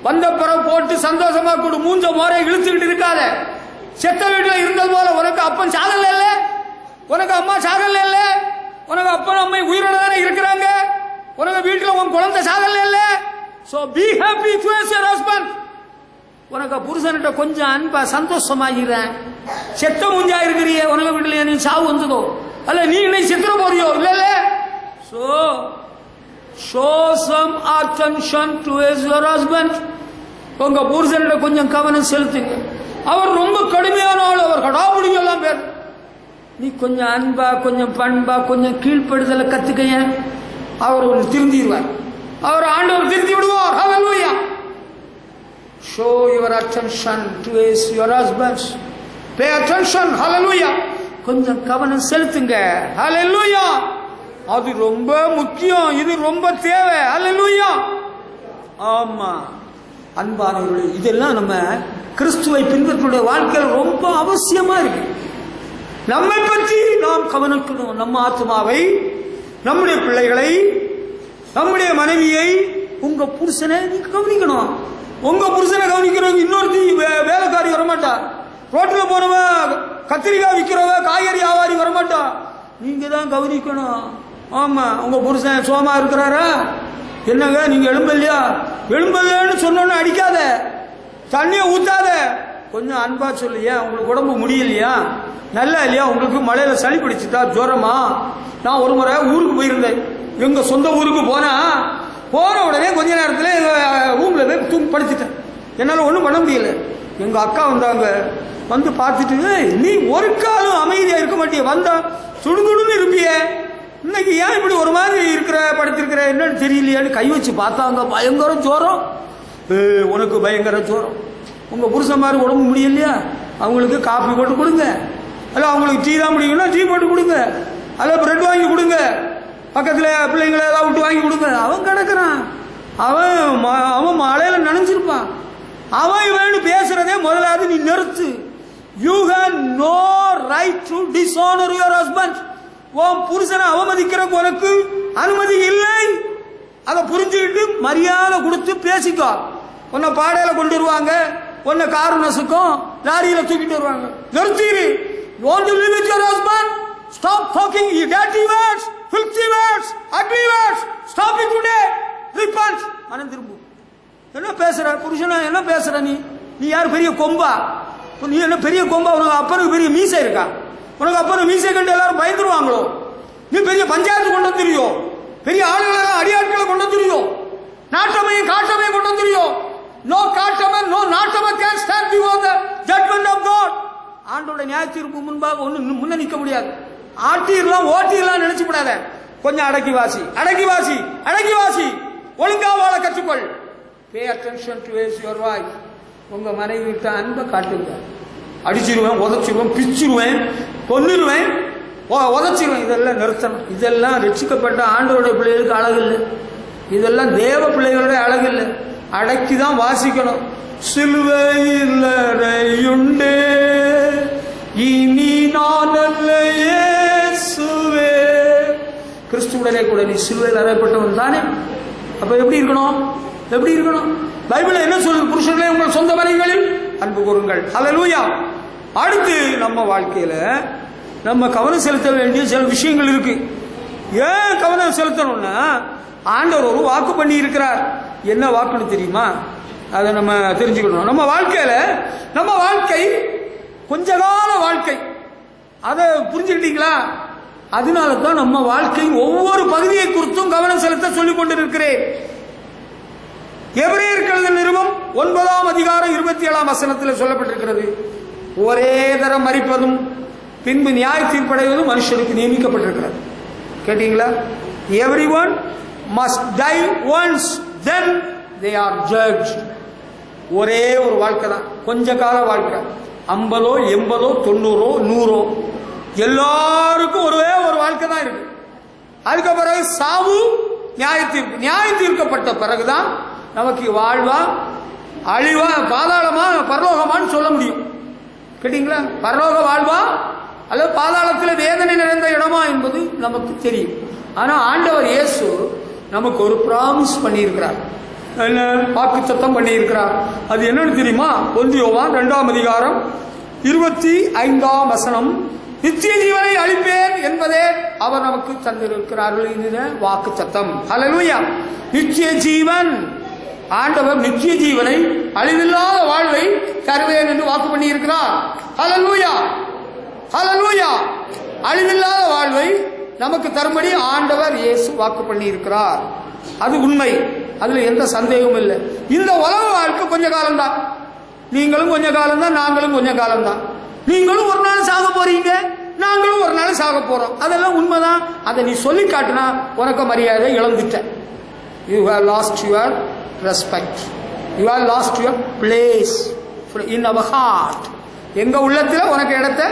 வந்த பிறகு போட்டு சந்தோஷமா கொடு. மூஞ்ச மோரை இழுத்துக்கிட்டு இருக்காத. செத்த வீட்டுல இருந்தது போல உனக்கு அப்பன் சாகல இல்ல, உனக்கு அம்மா சாகல இல்ல, உனக்கு அப்பன் அம்மை உயிரோட தானே இருக்கிறாங்க. உனக்கு வீட்டுல உன் குழந்தை சாகல இல்ல. So be happy to your husband. உனக்கு புருஷன்கிட்ட கொஞ்சம் அன்பா சந்தோஷமாகிறேன். செத்த மூஞ்சா இருக்கிறிய உனக்கு வீட்டுல நீ சாவு வந்ததோ அல்ல நீ இன்னைக்கு செத்துற போறியோ இல்ல இல்ல. So show some attention to your husband. உங்க புருஷன்கிட்ட கொஞ்சம் கவனம் செலுத்துங்க. அவர் ரொம்ப கடுமையான ஆள், அவர் கடாபுடிங்க எல்லாம் பேர். நீ கொஞ்சம் அன்பா கொஞ்சம் பண்பா கொஞ்சம் கீழ்ப்படுதலை கத்துக்கைய. அவர் ஒன்று திருந்திடுவார். அவர் ஆண்டவர் திருத்தி விடுவார். ஹல்லேலூயா. Show your attention to your husbands. Pay attention. ஹல்லேலூயா. கொஞ்சம் கவனம் செலுத்துங்க. ஹல்லேலூயா. அது ரொம்ப முக்கியம். இது ரொம்ப தேவை. ஹல்லேலூயா. ஆமா அன்பானவர்களே, இதெல்லாம் நம்ம கிறிஸ்துவை பின்பற்றுடைய வாழ்க்கையில் ரொம்ப அவசியமா இருக்கு. நம்மை பற்றி நாம் கவனிக்கணும். நம்ம ஆத்மாவை, நம்முடைய பிள்ளைகளை, நம்முடைய மனைவியை, உங்க புருஷனை நீங்க கவனிக்கணும். உங்க புருஷனை கவனிக்கிறவங்க இன்னொருத்தி வேலைக்காரி வரமாட்டா. ரோட்ல போனவ கத்திரிக்காய் விற்கிறவ காய்கறி வியாபாரி வரமாட்டா. நீங்க தான் கவனிக்கணும். ஆமா, உங்க புருஷன் சோமா இருக்கிறாரா? என்னங்க நீங்க எழும்பலையா? எழும்பலன்னு சொன்னோன்னு அடிக்காத, தண்ணியை ஊத்தாத, கொஞ்சம் அன்பா சொல்லியா. உங்களுக்கு உடம்பு முடியலையா? நல்லா இல்லையா? உங்களுக்கு மழையில சளி பிடிச்சிட்டா, ஜுரமா? நான் ஒரு முறை ஊருக்கு போயிருந்தேன். எங்க சொந்த ஊருக்கு போன உடனே கொஞ்ச நேரத்தில் எங்க ரூம்ல போய் தூங்கி படுத்துட்டேன். என்னால ஒன்றும் பண்ண முடியல. எங்க அக்கா வந்தாங்க. வந்து பார்த்துட்டு, நீ ஒரு காலம் அமைதியா இருக்க மாட்டிய, வந்தா சுடுதுடுன்னு இருப்பிய, இன்னைக்கு ஏன் இப்படி ஒரு மாதிரி இருக்கிற படுத்திருக்கிற என்னன்னு தெரியலையான்னு கை வச்சு பார்த்தாங்க. பயங்கர ஜோரம். உனக்கு பயங்கர ஜோரம். உங்க புருஷன் மாதிரி உடம்பு முடியலையா? அவங்களுக்கு காஃபி போட்டு கொடுங்க. அல்ல அவங்களுக்கு டீ தான் முடியும்னா டீ போட்டு கொடுங்க. அல்ல பிரெட் வாங்கி கொடுங்க. பக்கத்துல பிள்ளைங்களை ஏதாவது விட்டு வாங்கி கொடுங்க. அவன் கிடக்குறான். அவன் மழையில நனைஞ்சிருப்பான். அவன் வேணும் பேசுறதே முதலாவது நீ நிறுத்து. You have no right to dishonour your husband. உன் புருஷனை அவமதிக்கிறதுக்கு உனக்கு அனுமதி இல்லை. அதை புரிஞ்சுக்கிட்டு மரியாதை கொடுத்து பேசிக்கோ. உன்னை பாடையில கொண்டு வருவாங்க, உன்னை காரு நசுக்கும், லாரியில தூக்கிட்டு வருவாங்க. நிறுத்திடு. You want to live with your husband? Stop talking dirty words, filthy words, ugly words. Stop it today. Repent. மனம் திரும்பு. என்ன பேசுற புருஷனா? என்ன பேசுற நீ? நீ யார் பெரிய கொம்பா? நீ என்ன பெரிய கொம்பா? உனக்கு அப்பனுக்கு பெரிய மீசை இருக்கா? உனக்கு அப்பனுக்கு மீசை கண்டு எல்லாரும் பயந்துருவாங்களோ? நீ பெரிய பஞ்சாயத்து கொண்டு வந்துருயோ? பெரிய ஆளுகளை அடியாட்களை கொண்டு வந்துருயோ? நாட்டமையும் காட்டமையும் கொண்டு வந்துருயோ? நோ காட்டமன், நோ நாட்டமன் can stand before the judgement of God. ஆண்டோட நியாய தீர்ப்பு முன்பாக ஒண்ணு முன்ன நிக்க முடியாது. ஆட்டிரலாம் ஓட்டிரலாம் நினைச்சு விடாத. கொஞ்சம் அடக்கி வாசி, அடக்கி வாசி, அடக்கி வாசி. ஒழுங்கா வாழ கற்றுக்கொள். Pay attention to your wife. உங்க மனைவி கிட்ட அன்பை காட்டுங்க. அடிச்சிருவேன், உதச்சிருவேன், பிச்சிருவேன், கொன்னிருவேன், உதச்சிருவேன். இதெல்லாம் நிறுத்தணும். இதெல்லாம் ரட்சிக்கப்பட்ட ஆண்டவருடைய பிள்ளைகளுக்கு அழகு இல்லை. இதெல்லாம் தேவ பிள்ளைகளுடைய அழகு இல்லை. அடக்கிதான் வாசிக்கணும். சிலுவையில் அறையுண்டே இனி நான் அல்ல இயேசுவே. கிறிஸ்துவுடனே கூட நீ சிலுவையில் அறையப்பட்டவன் தானே? அப்ப எப்படி இருக்கணும்? எப்படி இருக்கணும்? பைபிள் என்ன சொல்லுது? புருஷர்களே உங்கள் சொந்த மனைவிகளில் அன்பு கூறுங்கள். ஹல்லேலூயா. அடுத்து நம்ம வாழ்க்கையில நம்ம கவனம் செலுத்த வேண்டிய சில விஷயங்கள் இருக்கு. ஏன் கவனம் செலுத்தணும்னா, ஆண்டவர் ஒரு வாக்கு பண்ணி இருக்கிறார். என்ன வாக்குன்னு தெரியுமா? அதை நம்ம தெரிஞ்சுக்கணும். நம்ம வாழ்க்கை கொஞ்ச கால வாழ்க்கை. அதை புரிஞ்சுக்கிட்டீங்களா? அதனால தான் நம்ம வாழ்க்கை ஒவ்வொரு பகுதியை குறித்தும் கவனம் செலுத்த சொல்லிக் கொண்டிருக்கிறேன். எபிரேயர் நிருபம் 9ஆம் அதிகாரம் 27ஆம் வசனத்தில் சொல்லப்பட்டிருக்கிறது, ஒரே தரம் மரிப்பதும் பின்பு நியாய தீர்ப்படைவதும் மனுஷனுக்கு நியமிக்கப்பட்டிருக்கிறது. கேட்டீங்களா? Everyone must die once, then they are judged. ஒரே ஒரு வாழ்க்கை தான், கொஞ்ச கால வாழ்க்கை. 50, 80, 90, 100 எல்லாருக்கும் ஒரே ஒரு வாழ்க்கை தான் இருக்கு. அதுக்கு பிறகு சாவு, நியாயம் தீர்க்கப்பட்ட பிறகுதான் நமக்கு வாழ்வா அழிவா பாதாளமா பரலோகமான்னு சொல்ல முடியும். கேட்டீங்களா? பரலோக வாழ்வா அல்லது பாதாளத்தில் வேதனை நிறைந்த இடமா என்பது நமக்கு தெரியும். ஆனா ஆண்டவர் இயேசு நமக்கு ஒரு பிராமிஸ் பண்ணியிருக்கிறார். என்ன வாக்குத்தத்தம் பண்ணியிருக்கிறார்? அது என்னன்னு தெரியுமா? 1 யோவான் 2ஆம் அதிகாரம் 25ஆம் வசனம், நித்திய ஜீவனை அளிப்பேன் என்பதே அவர் நமக்கு தந்திருக்கிறார்கள். இது வாக்குத்தத்தம். ஹல்லேலூயா. நித்திய ஜீவன், ஆண்டவர் நித்திய ஜீவனை, அழிவில்லாத வாழ்வை தருவேன் என்று வாக்கு பண்ணி இருக்கிறார். ஹல்லேலூயா. ஹல்லேலூயா. அழிவில்லாத வாழ்வை நமக்கு தரும்படி ஆண்டவர் இயேசு வாக்கு பண்ணி இருக்கிறார். அது உண்மை, அதுல எந்த சந்தேகமும் இல்லை. இந்த உலக வாழ்க்கை கொஞ்ச காலம்தான். நீங்களும் கொஞ்ச காலம்தான், நாங்களும் கொஞ்ச காலம்தான். நீங்களும் ஒரு நாள் சாக போறீங்க, நாங்களும் ஒரு நாள் சாக போறோம். அதெல்லாம் உண்மைதான். அதை நீ சொல்லி காட்டினா உனக்கு மரியாதை இழந்துட்ட. You have lost your respect, you have lost your place in our heart. எங்க உள்ளத்துல உனக்கு இடத்த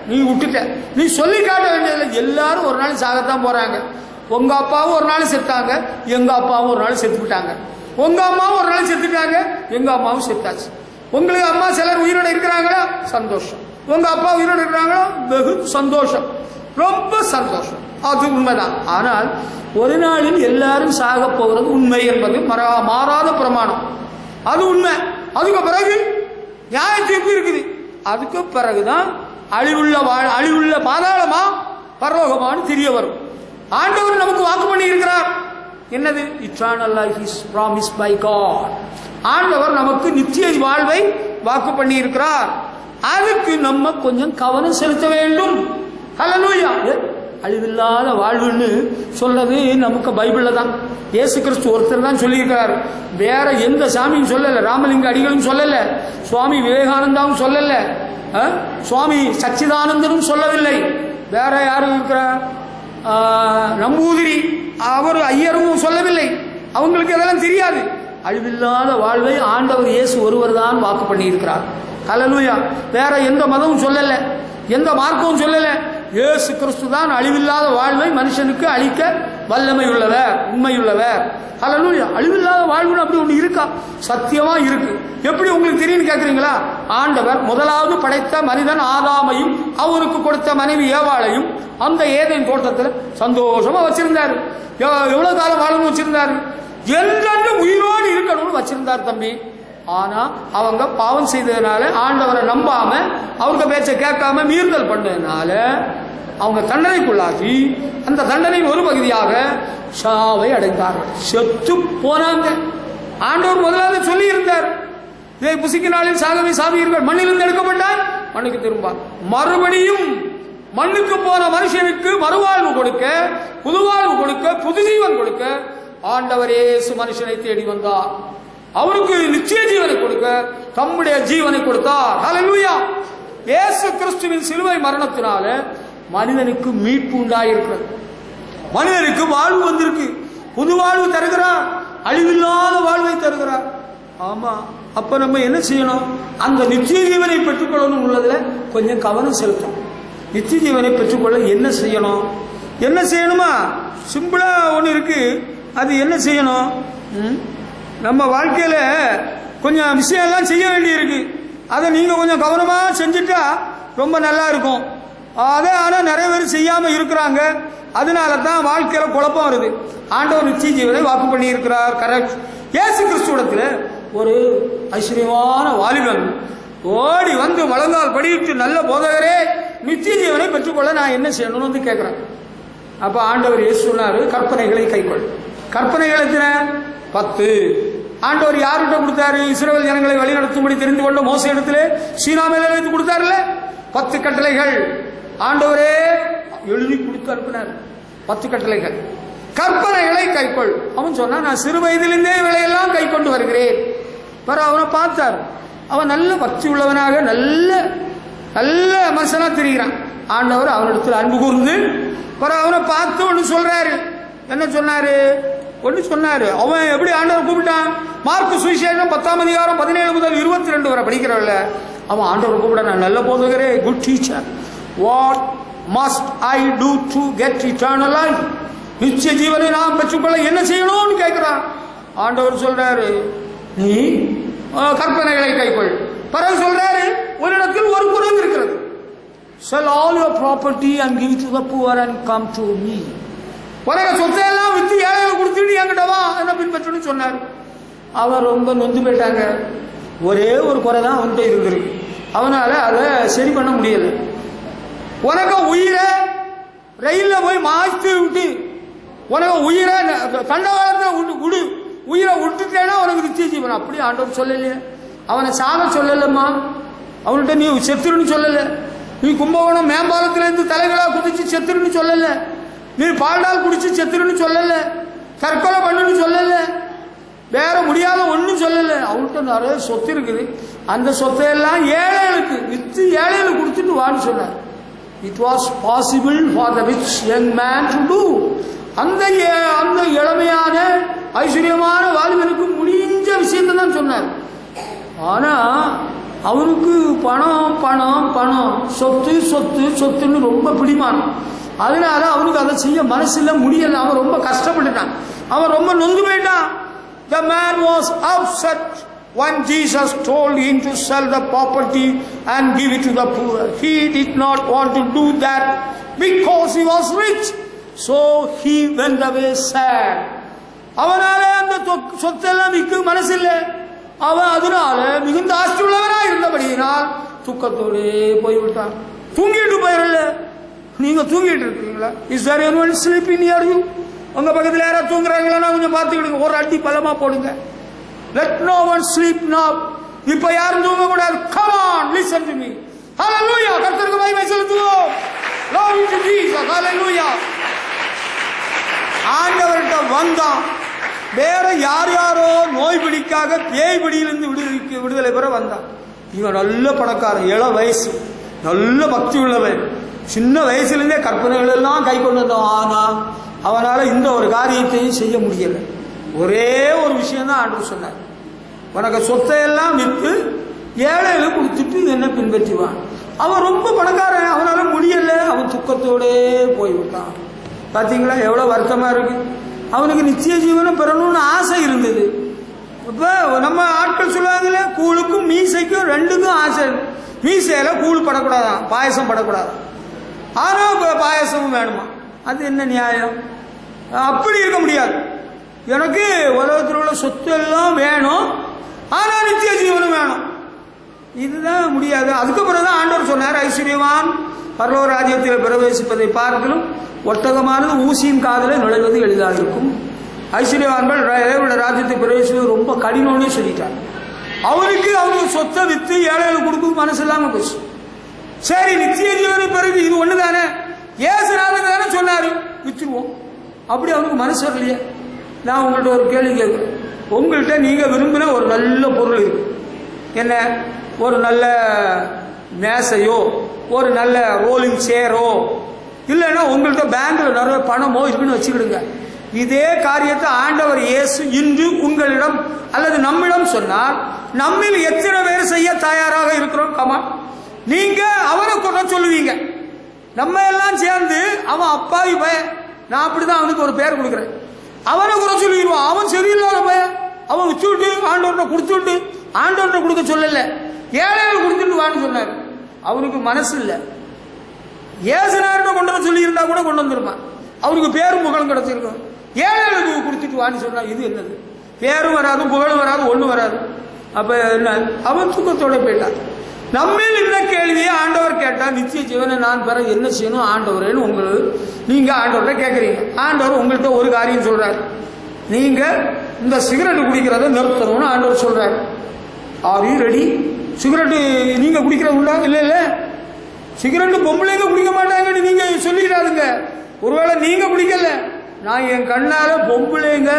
நீ விட்டுட்ட. நீ சொல்லி காட்ட வேண்டியதில்லை. எல்லாரும் ஒரு நாள் சாகத்தான் போறாங்க. உங்க அப்பாவும் ஒரு நாள் செத்தாங்க, எங்க அப்பாவும் ஒரு நாள் செத்துக்கிட்டாங்க. உங்க அம்மாவும் ஒரு நாள் செத்துட்டாங்க, எங்க அம்மாவும் செத்தாச்சு. உங்களுக்கு அம்மா சிலர் உயிரோட இருக்கிறாங்களா? சந்தோஷம். உங்க அப்பா உயிரோட இருக்கிறாங்களா? வெகு சந்தோஷம், ரொம்ப சந்தோஷம். அது உண்மைதான். ஆனால் ஒரு நாளில் எல்லாரும் சாக போகிறது உண்மை என்பது மாறாத பிரமாணம். அது உண்மை. அதுக்கு பிறகு நியாய தீர்ப்பு இருக்குது. அதுக்கு பிறகுதான் அழிவுள்ள பாதாளமா பரலோகமானு தெரிய வரும். ஆண்டவர் நமக்கு வாக்கு பண்ணி இருக்கிறார். என்னது? Eternal life is promised by God. ஆண்டவர் நமக்கு நித்திய வாழ்வை வாக்கு பண்ணி இருக்கிறார். அதுக்கு நம்ம கொஞ்சம் கவனம் செலுத்த வேண்டும். ஹல்லேலூயா. அழிவில்லாத வாழ்வுன்னு சொல்றது நமக்கு பைபிள்ல தான். இயேசு கிறிஸ்து ஒருத்தர் தான் சொல்லியிருக்கிறார். வேற எந்த சாமியும் சொல்லல. ராமலிங்க அடிகளும் சொல்லல, சுவாமி விவேகானந்தாவும் சொல்லல, சுவாமி சச்சிதானந்தனும் சொல்லவில்லை. வேற யாரும் இருக்கிறார்? நம்பூதிரி அவர் ஐயரும் சொல்லவில்லை. அவங்களுக்கு அதெல்லாம் தெரியாது. அழிவில்லாத வாழ்வை ஆண்டவர் இயேசு ஒருவர் தான் வாக்கு பண்ணி இருக்கிறார். ஹல்லேலூயா. வேற எந்த மதமும் சொல்லல, எந்த மார்க்கமும் சொல்லல. இயேசு கிறிஸ்து தான் அழிவில்லாத வாழ்வை மனுஷனுக்கு அளிக்க வல்லமை உள்ளவர், உண்மையுள்ளவர். ஹல்லேலூயா. அழிவில்லாத வாழ்வுன்னு அப்படி ஒன்று இருக்கா? சத்தியமா இருக்கு. எப்படி உங்களுக்கு தெரியும்னு கேட்குறீங்களா? ஆண்டவர் முதலாவது படைத்த மனிதன் ஆதாமையும் அவருக்கு கொடுத்த மனைவி ஏவாளையும் அந்த ஏதேன் தோட்டத்தில் சந்தோஷமா வச்சிருந்தாரு. எவ்வளவு காலம் வாழணும்னு வச்சிருந்தாரு? என்றென்றும் உயிரோடு இருக்கணும்னு வச்சிருந்தார் தம்பி. ஆனா அவங்க பாவம் செய்ததுனால, ஆண்டவரை நம்பாம, அவங்க பேச்சை கேட்காம மீறுதல் பண்ணதுனால அவங்க தண்டனைக்குள்ளாகி அந்த தண்டனையின் ஒரு பகுதியாக சாவை அடைந்தார்கள், செத்து போனாங்க. ஆண்டவர் முதலாவது சொல்லி இருந்தார், இதை புசிக்க நாளில் சாகவே சாவீர்கள், மண்ணிலிருந்து எடுக்கப்பட்டால் மண்ணுக்கு திரும்ப. மறுபடியும் மண்ணுக்கு போன மனுஷனுக்கு மறுவாழ்வு கொடுக்க, புதுவாழ்வு கொடுக்க, புது ஜீவன் கொடுக்க ஆண்டவர் இயேசு மனுஷனை தேடி வந்தார். அவருக்கு நிச்சய ஜீவனை கொடுக்க தம்முடைய ஜீவனை கொடுத்தார். ஹல்லேலூயா. இயேசு கிறிஸ்துவின் சிலுவை மரணத்தினால மனிதனுக்கு மீட்பு உண்டாயிருக்கிறது. மனிதனுக்கு வாழ்வு வந்திருக்கு, புது வாழ்வு தருகிறார், அழிவில்லாத வாழ்வை தருகிறார். ஆமா. அப்ப நம்ம என்ன செய்யணும்? அந்த நிச்சய ஜீவனை பெற்றுக்கொள்ளணும் உள்ளதுல கொஞ்சம் கவனம் செலுத்தணும். நிச்சய ஜீவனை பெற்றுக்கொள்ள என்ன செய்யணும்? என்ன செய்யணுமா? சிம்பிளா ஒன்று இருக்கு. அது என்ன செய்யணும்? நம்ம வாழ்க்கையில கொஞ்சம் விஷயம் எல்லாம் செய்ய வேண்டி இருக்கு. அதை நீங்க கொஞ்சம் கவனமா செஞ்சுட்டா ரொம்ப நல்லா இருக்கும். அதை ஆனால் நிறைய பேர் செய்யாமல் இருக்கிறாங்க. அதனால தான் வாழ்க்கையில் குழப்பம் வருது. ஆண்டவர் நித்திய ஜீவனை வாக்கு பண்ணி இருக்கிறார். கரெக்ட். இயேசு கிறிஸ்துவிடத்தில் ஒரு ஐஸ்வர்யமான வாலிபன் ஓடி வந்து முழங்கால் படியிட்டு, நல்ல போதகரே, நித்திய ஜீவனை பெற்றுக்கொள்ள நான் என்ன செய்யணும்னு வந்து கேட்குறேன். அப்போ ஆண்டவர் இயேசு சொன்னார், கற்பனைகளை கைக்கொள். கற்பனைகள் எத்தனை? 10. ஆண்டவர் யார்கிட்ட கொடுத்தாரு? இஸ்ரவேல் ஜனங்களை வழிநடத்தும்படி தெரிந்து கொண்ட மோசே இடத்துல சீனா மேல வைத்து கொடுத்தாருல்ல 10 கட்டளைகள். ஆண்டவரே எழுதி கொடுத்து அனுப்பினார். 10 கட்டளைகள். கற்பனைகளை கைக்கொள். அவன் சொன்னான், நான் சிறு வயதிலிருந்தே இவையெல்லாம் கை கொண்டு வருகிறேன். அவனை பார்த்தார். அவன் நல்ல பக்தி உள்ளவனாக நல்ல நல்ல மனுஷனா தெரிகிறான். ஆண்டவர் அவனிடத்தில் அன்பு கூர்ந்து அவனை பார்த்து ஒன்று சொல்றாரு. என்ன சொன்னாரு? ஒன்று சொன்னாரு. அவன் எப்படி ஆண்டவர் கூப்பிட்டான்? மார்க்கு சுவிசேஷம் 10ஆம் அதிகாரம் 17 முதல் 22 வரை படிக்கிறவல்ல, அவன் ஆண்டவர் கூப்பிட, நான் நல்ல போதகரே, good teacher, what must I do to get eternal life? நித்திய ஜீவனை நாம் பெற்றுக்கொள்ள என்ன செய்யணும்னு கேட்கிறான். ஆண்டவர் சொல்றாரு, நீ கற்பனைகளை கைக்கொள். பிறகு சொல்றாரு, உன்னிடத்தில் ஒரு குறை இருக்கிறது. Sell all your property and give it to the poor and come to me. உலக சொத்தையெல்லாம் வித்து ஏழைகளை கொடுத்துட்டு என்கிட்ட வா, என்ன பின்பற்றுன்னு சொன்னார். அவன் ரொம்ப நொந்து போயிட்டாங்க. ஒரே ஒரு குறை தான் அவன்கிட்ட இருந்திருக்கு. அவனால அதை சரி பண்ண முடியல. உனக்கு உயிரை ரயில்ல போய் மாய்த்து விட்டு, உனக்கு உயிரை தண்டவாளத்தை விடு, உயிரை விட்டுட்டேன்னா உனக்கு நித்திய ஜீவன். அப்படி ஆண்டவர் சொல்லலையே. அவனை சாக சொல்லலம்மா. அவன்கிட்ட நீ செத்துருன்னு சொல்லல. நீ கும்பகோணம் மேம்பாலத்திலிருந்து தலைகளா குதிச்சு செத்துருன்னு சொல்லல. நீ பால்டால் குடிச்சு செத்துருன்னு சொல்லல. தற்கொலை பண்ணுன்னு சொல்லல. வேற முடியாத ஒன்றும் சொல்லல. அவன்கிட்ட நிறைய சொத்து இருக்குது. அந்த சொத்தையெல்லாம் ஏழைகளுக்கு வித்து ஏழைகளுக்கு கொடுத்துட்டு வான்னு சொன்னார். It was possible for the rich young man to do. அந்த இளமையான ஐஸ்வர்யமான வாலிபனுக்கு முடிஞ்ச விஷயத்தை தான் சொன்னார். ஆனா அவனுக்கு பணம் பணம் பணம், சொத்து சொத்து சொத்துன்னு ரொம்ப பிடிமானம். அதனால அவனுக்கு அதை செய்ய மனசுல முடியல. அவன் ரொம்ப கஷ்டப்பட்டுட்டான். அவன் ரொம்ப நொந்து போயிட்டான். The man was upset when Jesus told him to sell the property and give it to the poor. He did not want to do that because he was rich. So he went away sad. அவனால அந்த சொத்தெல்லாம் விற்க மனசில்ல. அவன் அதனால மிகுந்த ஆஸ்தி உள்ளவனா இருந்தபடியினால் துக்கத்தோடு போய்விட்டான். தூங்கிட்டு போயிடல. நீங்க தூங்கிட்டு இருக்கீங்களா? Is there anyone sleeping near you? உங்க பக்கத்தில் யாராவது தூங்குறாங்களா கொஞ்சம் பார்த்துக்கிடுங்க. ஒரு அடி பலமா போடுங்க. லெட் நோ ஒன் ஸ்லீப் நவ. இப்ப யாரும் தூங்க கூடாது. Come on, listen to me. Hallelujah. கர்த்தருக்கு மகிமை செலுத்துவோம். glory to Jesus. ஹalleluya. ஆண்டவர்கிட்ட வந்தான். வேற யார் யாரோ நோய் பிடிக்காக பேய் பிடியிலிருந்து விடுதலை பெற வந்தான். இவன் நல்ல பணக்காரன், இள வயசு, நல்ல பக்தி உள்ளவன். சின்ன வயசுலேருந்தே கற்பனைகள் எல்லாம் கை கொண்டு வந்தான். ஆனா அவனால இந்த ஒரு காரியத்தையும் செய்ய முடியல. ஒரே ஒரு விஷயம் தான் ஆண்டவர் சொன்னார், உனக்கு சொத்தையெல்லாம் விற்று ஏழைகளுக்கு கொடுத்துட்டு என்ன பின்பற்றுவான். அவன் ரொம்ப பணக்காரன், அவனால முடியல. அவன் துக்கத்தோடே போய்விட்டான். பார்த்தீங்களா எவ்வளோ வருத்தமா இருக்கு. அவனுக்கு நித்திய ஜீவனம் பெறணும்னு ஆசை இருந்தது. இப்போ நம்ம ஆட்கள் சொல்லுவாங்களே, கூழுக்கும் மீசைக்கும் ரெண்டுக்கும் ஆசை. மீசையில கூழ் படக்கூடாதான், பாயசம் படக்கூடாதான். ஆனால் இப்போ பாயசமும் வேணுமா? அது என்ன நியாயம்? அப்படி இருக்க முடியாது. எனக்கு உலகத்தில் உள்ள சொத்து எல்லாம் வேணும், ஆனால் நித்திய ஜீவனம் வேணும். இதுதான் முடியாது. அதுக்கப்புறம் தான் ஆண்டவர் சொன்னார், ஐஸ்வர்யவான் பரலோக ராஜ்யத்தில் பிரவேசிப்பதை பார்க்கலும் ஒட்டகமானது ஊசியின் காதலை நுழைவது எளிதாக இருக்கும். ஐஸ்வர்யவான்கள் ராஜ்யத்தை பிரவேசிப்பது ரொம்ப கடினம்னு சொல்லிட்டாங்க. அவனுக்கு சொத்தை வித்து ஏழைகளுக்கு கொடுக்கும் மனசு இல்லாம போச்சு. சரி, நித்திய ஜீவனை பிறகு இது ஒண்ணு தானே, ஏசுநாதன் தானே சொன்னாரு, வித்துருவோம். அப்படி அவனுக்கு மனசு வரலையே. நான் உங்கள்கிட்ட ஒரு கேள்வி கேட்கிறேன். உங்கள்கிட்ட நீங்க விரும்பின ஒரு நல்ல பொருள் இருக்கு. என்ன? ஒரு நல்ல மேசையோ, ஒரு நல்ல ரோலிங் சேரோ, இல்லைன்னா உங்கள்கிட்ட பேங்க்ல நிறைய பணமோ இருக்குன்னு வச்சுக்கிடுங்க. இதே காரியத்தை ஆண்டவர் இயேசு இன்று உங்களிடம் அல்லது நம்மிடம் சொன்னார். நம்மில் எத்தனை பேர் செய்ய தயாராக இருக்கிறோம்? கமா, நீங்க அவனை குறை சொல்லுவீங்க. நம்ம எல்லாம் சேர்ந்து அவன் அப்பாவி பையன், நான் அப்படிதான் அவனுக்கு ஒரு பேர் கொடுக்குறேன், அவனை குறை சொல்லிடுவான். அவன் சரியில்லாத பையன், அவன் வச்சுட்டு ஆண்டவர்கிட்ட கொடுத்துட்டு ஆண்டவர்கிட்ட கொடுக்க சொல்லல, ஏழைகள் கொடுத்துட்டு வான்னு சொன்னார். அவனுக்கு மனசு இல்லை. ஏசுனார்கிட்ட கொண்டு வர சொல்லி இருந்தா கூட கொண்டு வந்திருப்பான், அவருக்கு பேரும் புகழும் கிடைச்சிருக்கும். ஏழைகளுக்கு கொடுத்துட்டு வான்னு சொன்னா இது என்னது? பேரும் வராது, புகழும் வராது, ஒண்ணும் வராது. அப்ப என்ன, அவன் தூக்கத்தோட போயிட்டான். நம்மில் இந்த கேள்வியை ஆண்டவர் கேட்டா, நித்திய ஜீவனை நான் பெற என்ன செய்யணும் ஆண்டவரேன்னு உங்களுக்கு நீங்க ஆண்டவர்கிட்ட கேட்கறீங்க. ஆண்டவர் உங்கள்கிட்ட ஒரு காரியம் சொல்றாரு, நீங்க இந்த சிகரெட் குடிக்கிறத நிறுத்தணும்னு ஆண்டவர் சொல்றாரு. Are you ready? சிகரெட்டு நீங்க குடிக்கிறது உண்டா? இல்ல இல்ல, சிகரெட்டு பொம்பளைங்க குடிக்க மாட்டாங்கன்னு நீங்க சொல்லிடாதுங்க. ஒருவேளை நீங்க குடிக்கல, நான் என் கண்ணால பொம்பளைங்க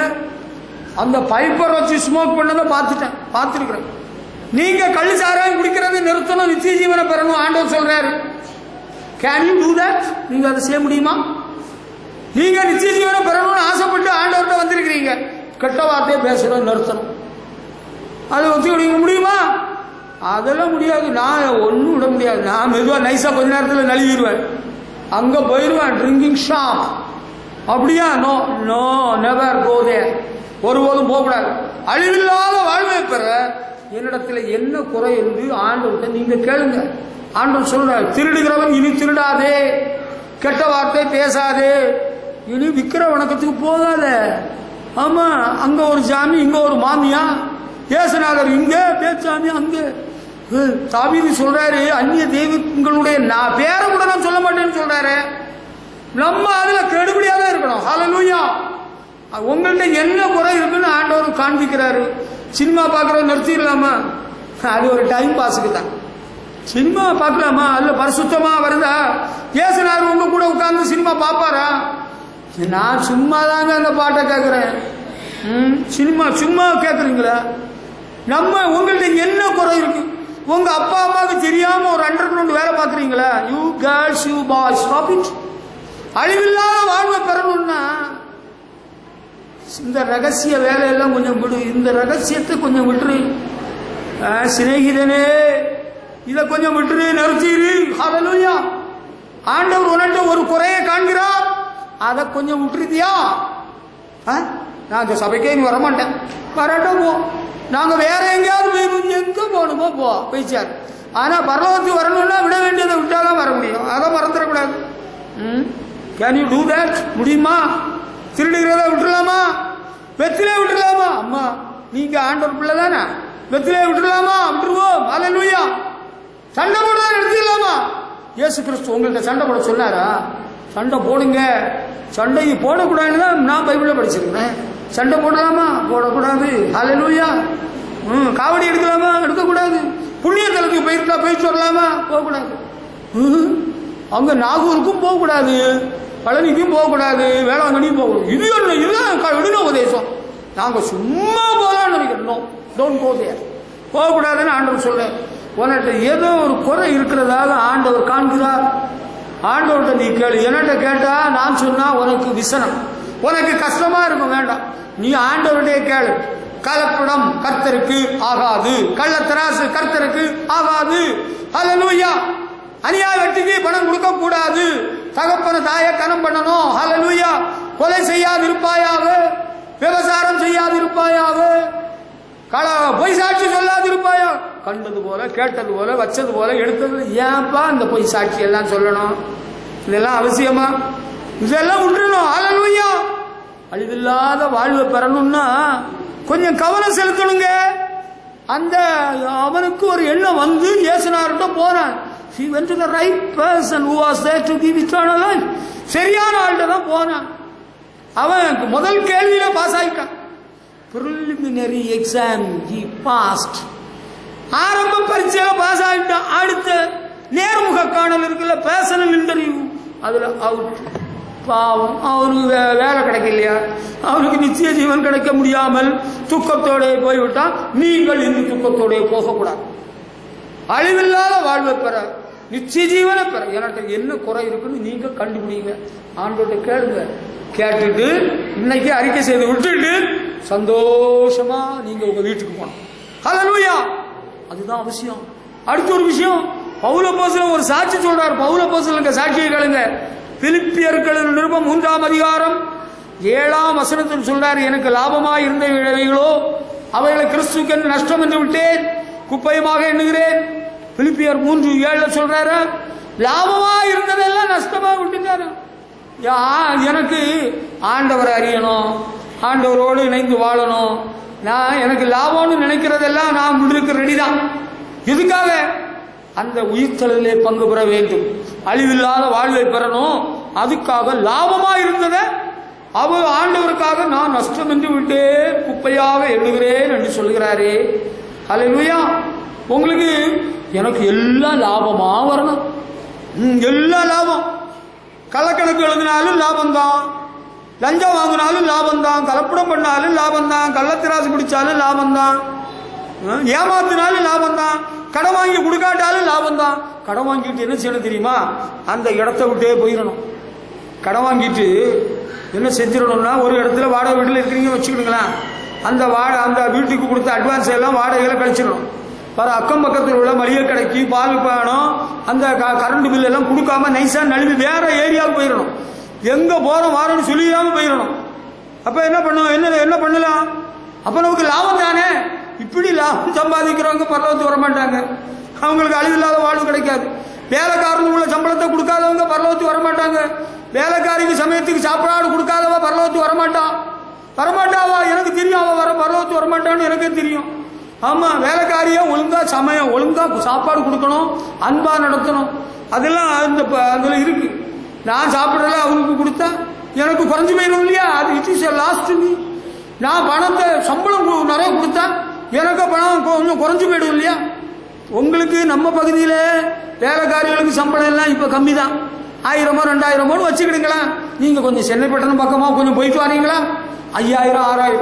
அந்த பைப்பர் வச்சு ஸ்மோக் பண்ணதை பார்த்துருக்கிறேன். நீங்க கள்ளு சாராயம் குடிக்கிறத நிறுத்தணும், நித்திய ஜீவனை பெறணும் ஆண்டவர் சொல்றாரு. Can you do that? நீங்க அதை செய்ய முடியுமா? நீங்க நித்திய ஜீவனை பெறணும்னு ஆசைப்பட்டு ஆண்டவர்கிட்ட வந்திருக்கிறீங்க, கெட்ட வார்த்தையை பேசுறோம் நிறுத்தணும், அதை ஒத்துக்கிட முடியுமா? அதெல்லாம் முடியாது. நான் ஒன்றும் விட முடியாது. நான் மெதுவாக நைஸா கொஞ்ச நேரத்தில் நழுவிடுவேன், அங்க போயிடுவேன். ட்ரிங்கிங் ஷாப் அப்படியா? நோ நோ, நெவர் கோ தேர். ஒருபோதும் போகக்கூடாது. அழிவில்லாத வாழ்வை பெற என்னிடத்துல என்ன குறை என்று ஆண்டவர்கிட்ட நீங்க கேளுங்க. ஆண்டவர் சொல்றார், திருடுகிறவன் இனி திருடாதே, கெட்ட வார்த்தை பேசாதே, இனி விக்கிர வணக்கத்துக்கு போகாத. ஆமா, அங்க ஒரு சாமி இங்க ஒரு மாமியா, ஏசுநாதர் இங்க, பேச்சாமி அங்க. தாவீது சொல்றாரு, அந்நிய தெய்வங்களுடைய நான் பேரை கூட நான் சொல்ல மாட்டேன்னு சொல்றாரு. நம்ம அதுல கெடுபடியா தான் இருக்கணும். ஹல்லேலூயா. உங்கள்கிட்ட என்ன குறை இருக்குன்னு ஆண்டவர் காண்பிக்கிறாரு. சினிமா பார்க்கறத நிறுத்திடலாமா? அது ஒரு டைம் பாஸுக்கு தான். சினிமா பார்க்கலாமா? அதுல பரிசுத்தமா வருதா? ஏசுநாதர் உங்க கூட உட்கார்ந்து சினிமா பார்ப்பாரா? நான் சும்மா தாங்க அந்த பாட்டை கேட்கிறேன். சினிமா சும்மா கேட்குறீங்களா? நம்ம உங்கள்கிட்ட என்ன குறை இருக்கு? உங்க அப்பா அம்மாவுக்கு தெரியாம ஒரு அண்டர்கிரவுண்ட் வேலை பார்க்குறீங்களா? You girls, you boys, stop it. அழிவில்லாத வாழ்வை பெறணும்னா இந்த ரகசிய வேலையெல்லாம் கொஞ்சம் விடு, இந்த ரகசியத்தை கொஞ்சம் விட்டுரு. சிநேகிதனே, இதை கொஞ்சம் விட்டுரு, நிறுத்திரு. ஹல்லேலூயா. ஆண்டவர் உன்னிட்ட ஒரு குறையை காண்கிறார், அதை கொஞ்சம் விட்டுருதியா? நான் இந்த சபைக்கே நீ வரமாட்டேன், வரட்டும் போ, நாங்க வேற எங்கேயாவது போயிடும், எங்க போகணுமோ போயிச்சார். ஆனா பரலோகத்துக்கு வரணும்னா விட வேண்டியதை விட்டாதான் வர முடியும், அதை மறந்துடக்கூடாது. Can you do that? முடியுமா? திருடுகிறத விட்டுலாமா? வெத்திலே விட்டுலாமா? அம்மா நீங்க ஆண்டவர் பிள்ளை தானே, வெத்திலே விட்டுலாமா? விட்டுருவோம். ஹல்லேலூயா. சண்டை போடுறத நிறுத்திடலாமா? இயேசு கிறிஸ்து உங்கள்கிட்ட சண்டை போட சொன்னாரா? சண்டை போடுங்க, சண்டையை போடக்கூடாதுன்னு தான் நான் பைபிளில் படிச்சிருக்கிறேன். சண்டை போடலாமா? போடக்கூடாது. ஹல்லேலூயா. காவடி எடுக்கலாமா? எடுக்கக்கூடாது. புண்ணிய தலத்துக்கு போயிட்டு வரலாமா? போகக்கூடாது. அங்க நாகூருக்கும் போகக்கூடாது, பழனிக்கும் போகக்கூடாது, வேளாங்கண்ணியும் போகக்கூடாது. இது ஒன்று, இதுதான் விடுன உபதேசம். நாங்க சும்மா போகலான்னு நினைக்கிறோம். டோன்ட் கோ தேர். போகக்கூடாதுன்னு ஆண்டவர் சொல்ல. உன்கிட்ட ஏதோ ஒரு குறை இருக்கிறதாக ஆண்டவர் காண்கிறார். ஆண்டவர்கிட்ட நீ கேளு. என்கிட்ட கேட்டா நான் சொன்னா உனக்கு விசனம், உனக்கு கஷ்டமா இருக்கும். வேண்டாம், நீ ஆண்டவருடைய கேளு. கலப்படம் கர்த்தருக்கு ஆகாது, கள்ளத்தராசு கர்த்தருக்கு ஆகாது. ஹல்லேலூயா. அநியாய வெட்டிக்கு பணம் கொடுக்க கூடாது, தகப்பன தாயை கனம் பண்ணணும். ஹல்லேலூயா. கொலை செய்யாதிருப்பாயாக, விபசாரம் செய்யாதிருப்பாயாக, பொய் சாட்சி சொல்லாதிருப்பாயா. கண்டது போல, கேட்டது போல, வச்சது போல, எடுத்தது. ஏன்பா இந்த பொய் சாட்சி எல்லாம் சொல்லணும்? இதெல்லாம் அவசியமா? இதெல்லாம் விட்டுறணும். ஹல்லேலூயா. அழிவில்லாத வாழ்வை பெறணும்னா கொஞ்சம் கவனம் செலுத்தணுங்க. அந்த அவனுக்கு ஒரு எண்ணம் வந்து இயேசுநாதர்கிட்ட போறான். He went to the right person who was there to give eternal life. சரியான ஆள்கிட்ட தான் போனான். அவன் முதல் கேள்வியில பாஸ் ஆயிட்டான். preliminary exam he passed. ஆரம்ப பரீட்சையில பாஸ் ஆயிட்டான். அடுத்த நேர்முக காணல் இருக்குல்ல, பர்சனல் இன்டர்வியூ, அதுல அவுட். பாவம், அவருக்கு வேலை கிடைக்கலையா, அவருக்கு நித்திய ஜீவன் கிடைக்க முடியாமல் துக்கத்தோட போய்விட்டான். நீங்கள் இந்த துக்கத்தோட போகக்கூடாது. அழிவில்லாத வாழ்வை பெற, நித்திய ஜீவனை பெற எனக்கு என்ன குறை இருக்குன்னு நீங்க கண்டுபிடிங்க. ஆண்டோட கேளுங்க. கேட்டுட்டு இன்னைக்கு அறிக்கை செய்து விட்டுட்டு சந்தோஷமா நீங்க உங்க வீட்டுக்கு போனோம். ஹல்லேலூயா. அதுதான் அவசியம். அடுத்த ஒரு விஷயம், பவுல் அப்போஸ்தலன் ஒரு சாட்சி சொல்றார். பவுல் அப்போஸ்தலனுக்கு சாட்சியை கேளுங்க. பிலிப்பியர்கள் நிருபம் 3ஆம் அதிகாரம் 7ஆம் வசனத்தில் சொல்றார், எனக்கு லாபமாய் இருந்த இவைகளோ அவைகளை கிறிஸ்துவுக்கு நஷ்டம் என்று விட்டேன், குப்பையமாக எண்ணுகிறேன். பிலிப்பியர் 3:7 சொல்றாரு, லாபமா இருந்ததெல்லாம் நஷ்டமா விட்டுட்டாரு. எனக்கு ஆண்டவரை அறியணும், ஆண்டவரோடு இணைந்து வாழணும், நான் எனக்கு லாபம்னு நினைக்கிறதெல்லாம் நான் விடுறதுக்கு ரெடி தான். எதுக்காக? அந்த உயிர்த்தலிலே பங்கு பெற வேண்டும், அழிவில்லாத வாழ்வை பெறணும். அதுக்காக லாபமா இருந்ததை அவர் ஆண்டவருக்காக நான் நஷ்டம் என்று விட்டே குப்பையாக எண்ணுகிறேன் என்று சொல்கிறாரே. அல்லேலூயா. உங்களுக்கு எனக்கு எல்லாம் லாபமா வரணும், எல்லாம் லாபம். கள்ளக்கணக்கு எழுதினாலும் லாபம்தான், லஞ்சம் வாங்கினாலும் லாபம்தான், கலப்படம் பண்ணாலும் லாபம்தான், கள்ளத்திராசு பிடிச்சாலும் லாபம்தான், ஏமாத்தினாலும் லாபம்தான், கடன் வாங்கி கொடுக்காட்டாலும் லாபம்தான். கடன் வாங்கிட்டு என்ன செய்யணும் தெரியுமா? அந்த இடத்த விட்டே போயிடணும். கடன் வாங்கிட்டு என்ன செஞ்சிடணும்னா, ஒரு இடத்துல வாடகை வீட்டில் இருக்கிறீங்க வச்சுக்கிடுங்களேன், அந்த வீட்டுக்கு கொடுத்த அட்வான்ஸ் எல்லாம் வாடகைகளை கழிச்சிடணும். வர அக்கம் பக்கத்தில் உள்ள மளிகை கடைக்கு, பால் பணம், அந்த கரண்ட் பில் எல்லாம் கொடுக்காம நைஸா நழுவி வேற ஏரியாவுக்கு போயிடணும். எங்க போறோம் வாரம்னு சொல்லிடாம போயிடணும். அப்ப என்ன பண்ணும், என்ன பண்ணலாம்? அப்ப நமக்கு லாபம் தானே. இப்படி லாபம் சம்பாதிக்கிறவங்க பரலோகத்துக்கு வரமாட்டாங்க, அவங்களுக்கு அழிவில்லாத வாழ்வு கிடைக்காது. வேலைக்காரங்க உள்ள சம்பளத்தை கொடுக்காதவங்க பரலோகத்துக்கு வரமாட்டாங்க. வேலைக்காரிக்கு சமயத்துக்கு சாப்பாடு கொடுக்காதவா பரலோகத்துக்கு வரமாட்டாவா? எனக்கு தெரியும், அவ பரலோகத்துக்கு வரமாட்டான்னு எனக்கே தெரியும். ஆமா, வேலைக்காரியா ஒழுங்கா சமயம் ஒழுங்கா சாப்பாடு கொடுக்கணும், அன்பா நடத்தணும். அதெல்லாம் அதுல இருக்கு. நான் சாப்பிடல, அவங்களுக்கு கொடுத்தா எனக்கு குறைஞ்சு போயிடும் இல்லையா? அது இட் இஸ் லாஸ்ட் மீ. நான் பணத்தை சம்பளம் நிறைய கொடுத்தா எனக்கு பணம் கொஞ்சம் குறைஞ்சு போயிடும் இல்லையா? உங்களுக்கு நம்ம பகுதியில் வேலைக்காரிகளுக்கு சம்பளம் எல்லாம் இப்ப கம்மி தான், 1000 2000 வச்சுக்கிடுங்களா. நீங்க கொஞ்சம் சென்னை பட்டணம் பக்கமா கொஞ்சம் போயிட்டு வரீங்களா? 5000 6000.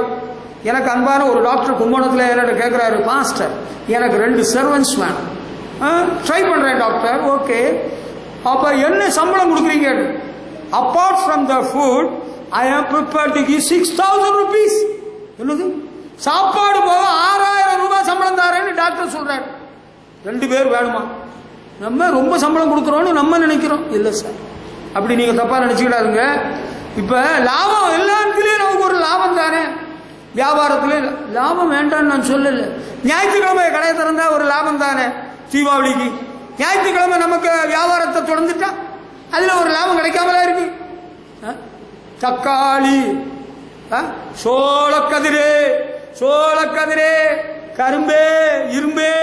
எனக்கு அன்பான ஒரு டாக்டர் கும்பகோணத்தில் என்னோட கேட்குறாரு, பாஸ்டர் எனக்கு 2 சர்வன்ஸ் வேணும், ட்ரை பண்ணுறேன் டாக்டர். ஓகே, அப்போ என்ன சம்பளம் கொடுக்குறீங்க? Apart from the food I ஆம் ப்ரிப்பேர்ட் டு கிவ் 6000 rupees. என்னது? சாப்பாடு போக 6000 ரூபாய் சம்பளம் தாரேன்னு டாக்டர் சொல்றாரு. 2 பேர் வேணுமா? நம்ம ரொம்ப சம்பளம் கொடுக்குறோன்னு நம்ம நினைக்கிறோம். இல்லை சார், அப்படி நீங்க தப்பா நினைச்சுக்கிடாதுங்க. இப்ப லாபம் எல்லாத்துலயும் நமக்கு ஒரு லாபம் தானே. வியாபாரத்திலே லாபம் வேண்டான்னு நான் சொல்லல. ஞாயிற்றுக்கிழமை கடையை திறந்தா ஒரு லாபம் தானே. தீபாவளிக்கு ஞாயிற்றுக்கிழமை நமக்கு வியாபாரத்தை தொடர்ந்துட்டா அதுல ஒரு லாபம் கிடைக்காமல இருக்கு. தக்காளி, சோளக்கதிரே, கரும்பே, இரும்பே,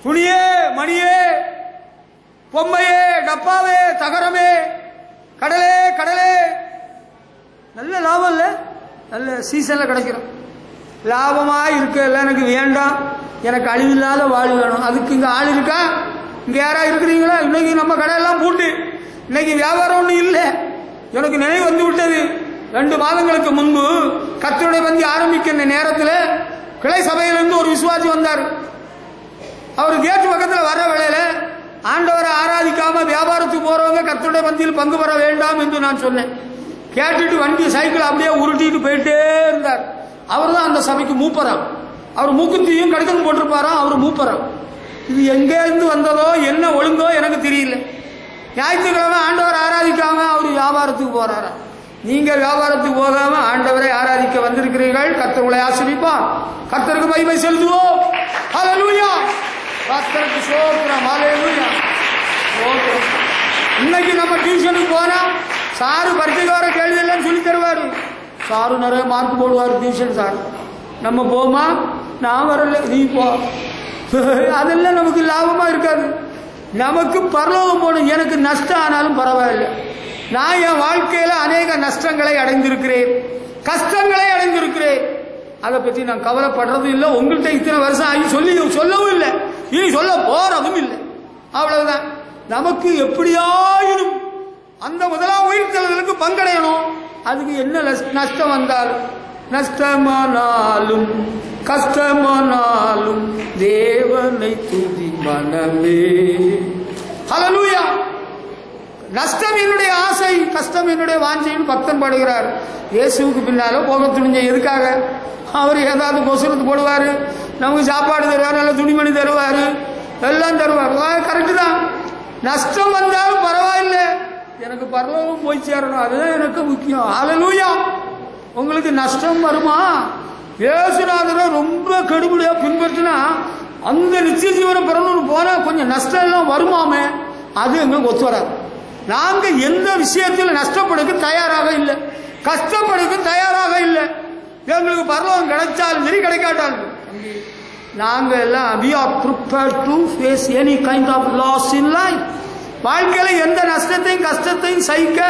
துணியே, மணியே, பொம்மையே, டப்பாவே, தகரமே, கடலே, நல்ல லாபம் இல்லை? நல்ல சீசன்ல கிடைக்கிறோம். லாபமா இருக்கல எனக்கு வேண்டாம், எனக்கு அழிவில்லாத வாழ்வு வேணும். அதுக்கு இங்க ஆள் இருக்கா? இங்க யாரா இருக்கிறீங்களா? இன்னைக்கு நம்ம கடையெல்லாம் பூட்டு, இன்னைக்கு வியாபாரம் ஒன்றும் இல்லை. எனக்கு நினைவு வந்து விட்டது. 2 மாதங்களுக்கு முன்பு கர்த்தருடைய பந்தி ஆரம்பிக்கிற நேரத்தில் கிளை சபையிலிருந்து ஒரு விசுவாசி வந்தார். அவர் கேட்டு பக்கத்தில் வர்ற வேளையில ஆண்டவரை ஆராதிக்காம வியாபாரத்துக்கு போறவங்க கர்த்தருடைய பந்தியில் பங்கு பெற வேண்டாம் என்று நான் சொன்னேன். கேட்டுட்டு வண்டி சைக்கிள் அப்படியே உருட்டிட்டு போயிட்டே இருந்தார். அவர் தான் அந்த சபைக்கு மூப்பராம். அவர் மூக்குத்தியும் கடுக்கன் போட்டிருப்பாராம், அவர் மூப்பராம். இது எங்கே இருந்து வந்ததோ என்ன ஒழுங்கோ எனக்கு தெரியல. ஞாயிற்றுக்கிழமை ஆண்டவரை ஆராதிக்காம அவர் வியாபாரத்துக்கு போறாரா? நீங்க வியாபாரத்துக்கு போகாம ஆண்டவரை ஆராதிக்க வந்திருக்கிறீர்கள். கர்த்தர் உங்களை ஆசீர்வதிப்பார். கர்த்தருக்கு மகிமை செலுத்துவோம். ஹல்லேலூயா. கர்த்தருக்கு ஸ்தோத்திரம். ஹல்லேலூயா. இன்னைக்கு நம்ம டியூஷனுக்கு போனா சாரு பரீட்சைக்கு வர கேள்வி எல்லாம் சொல்லி தருவாரு. சாரு நிறைய மார்க் போடுவார் டியூஷன் சார். நம்ம போமா? நான் வரல, நீ போ. அதெல்லாம் நமக்கு லாபமா இருக்காது. நமக்கு பரலோகம் போகணும். எனக்கு நஷ்டம் ஆனாலும் பரவாயில்லை. நான் என் வாழ்க்கையில அநேக நஷ்டங்களை அடைந்திருக்கிறேன், கஷ்டங்களை அடைந்திருக்கிறேன். அதை பற்றி நான் கவலைப்படுறதும் இல்லை. உங்கள்கிட்ட இத்தனை வருஷம் ஆகி சொல்லவும் இல்லை, இனி சொல்ல போறதும் இல்லை. அவ்வளவுதான். நமக்கு எப்படியாயிடும் அந்த முதலாம் உயிர்த்தெழுதலுக்கு பங்கடையணும். அதுக்கு என்ன நஷ்டம் வந்தாலும், நஷ்டமானாலும் கஷ்டமானாலும் தேவனை துதி மனமே. ஹல்லேலூயா. நஷ்டம் என்னுடைய ஆசை, கஷ்டம் என்னுடைய வாஞ்சைன்னு பக்தன் பாடுகிறார். இயேசுவுக்கு பின்னால போக துணிஞ்ச எதுக்காக? அவர் ஏதாவது கொசுரத்து போடுவார், நமக்கு சாப்பாடு தருவார், நல்ல துணிமணி தருவார், எல்லாம் தருவார். கரெக்டு தான். நஷ்டம் வந்தாலும் பரவாயில்லை, எனக்கு பரலோகம் போய் சேரணும், அதுதான் எனக்கு முக்கியம். ஹல்லேலூயா. உங்களுக்கு நஷ்டம் வருமா? இயேசுநாதரை ரொம்ப கடுபடியா பின்பற்றினா அந்த நித்திய ஜீவனை பெறணும்னு போனா கொஞ்சம் நஷ்டம் எல்லாம் வருமாமே, அது எங்களுக்கு ஒத்து வராது. நாங்க எந்த விஷயத்தில் நஷ்டப்படுக்க தயாராக இல்லை, கஷ்டப்படுக்க தயாராக இல்லை. எங்களுக்கு பரலோகம் கிடைச்சாலும் சரி கிடைக்காட்டாலும் நாங்க எல்லாம் we are prepared to face any kind of loss in life. வாழ்க்கையில எந்த நஷ்டத்தையும் கஷ்டத்தையும் சகிக்க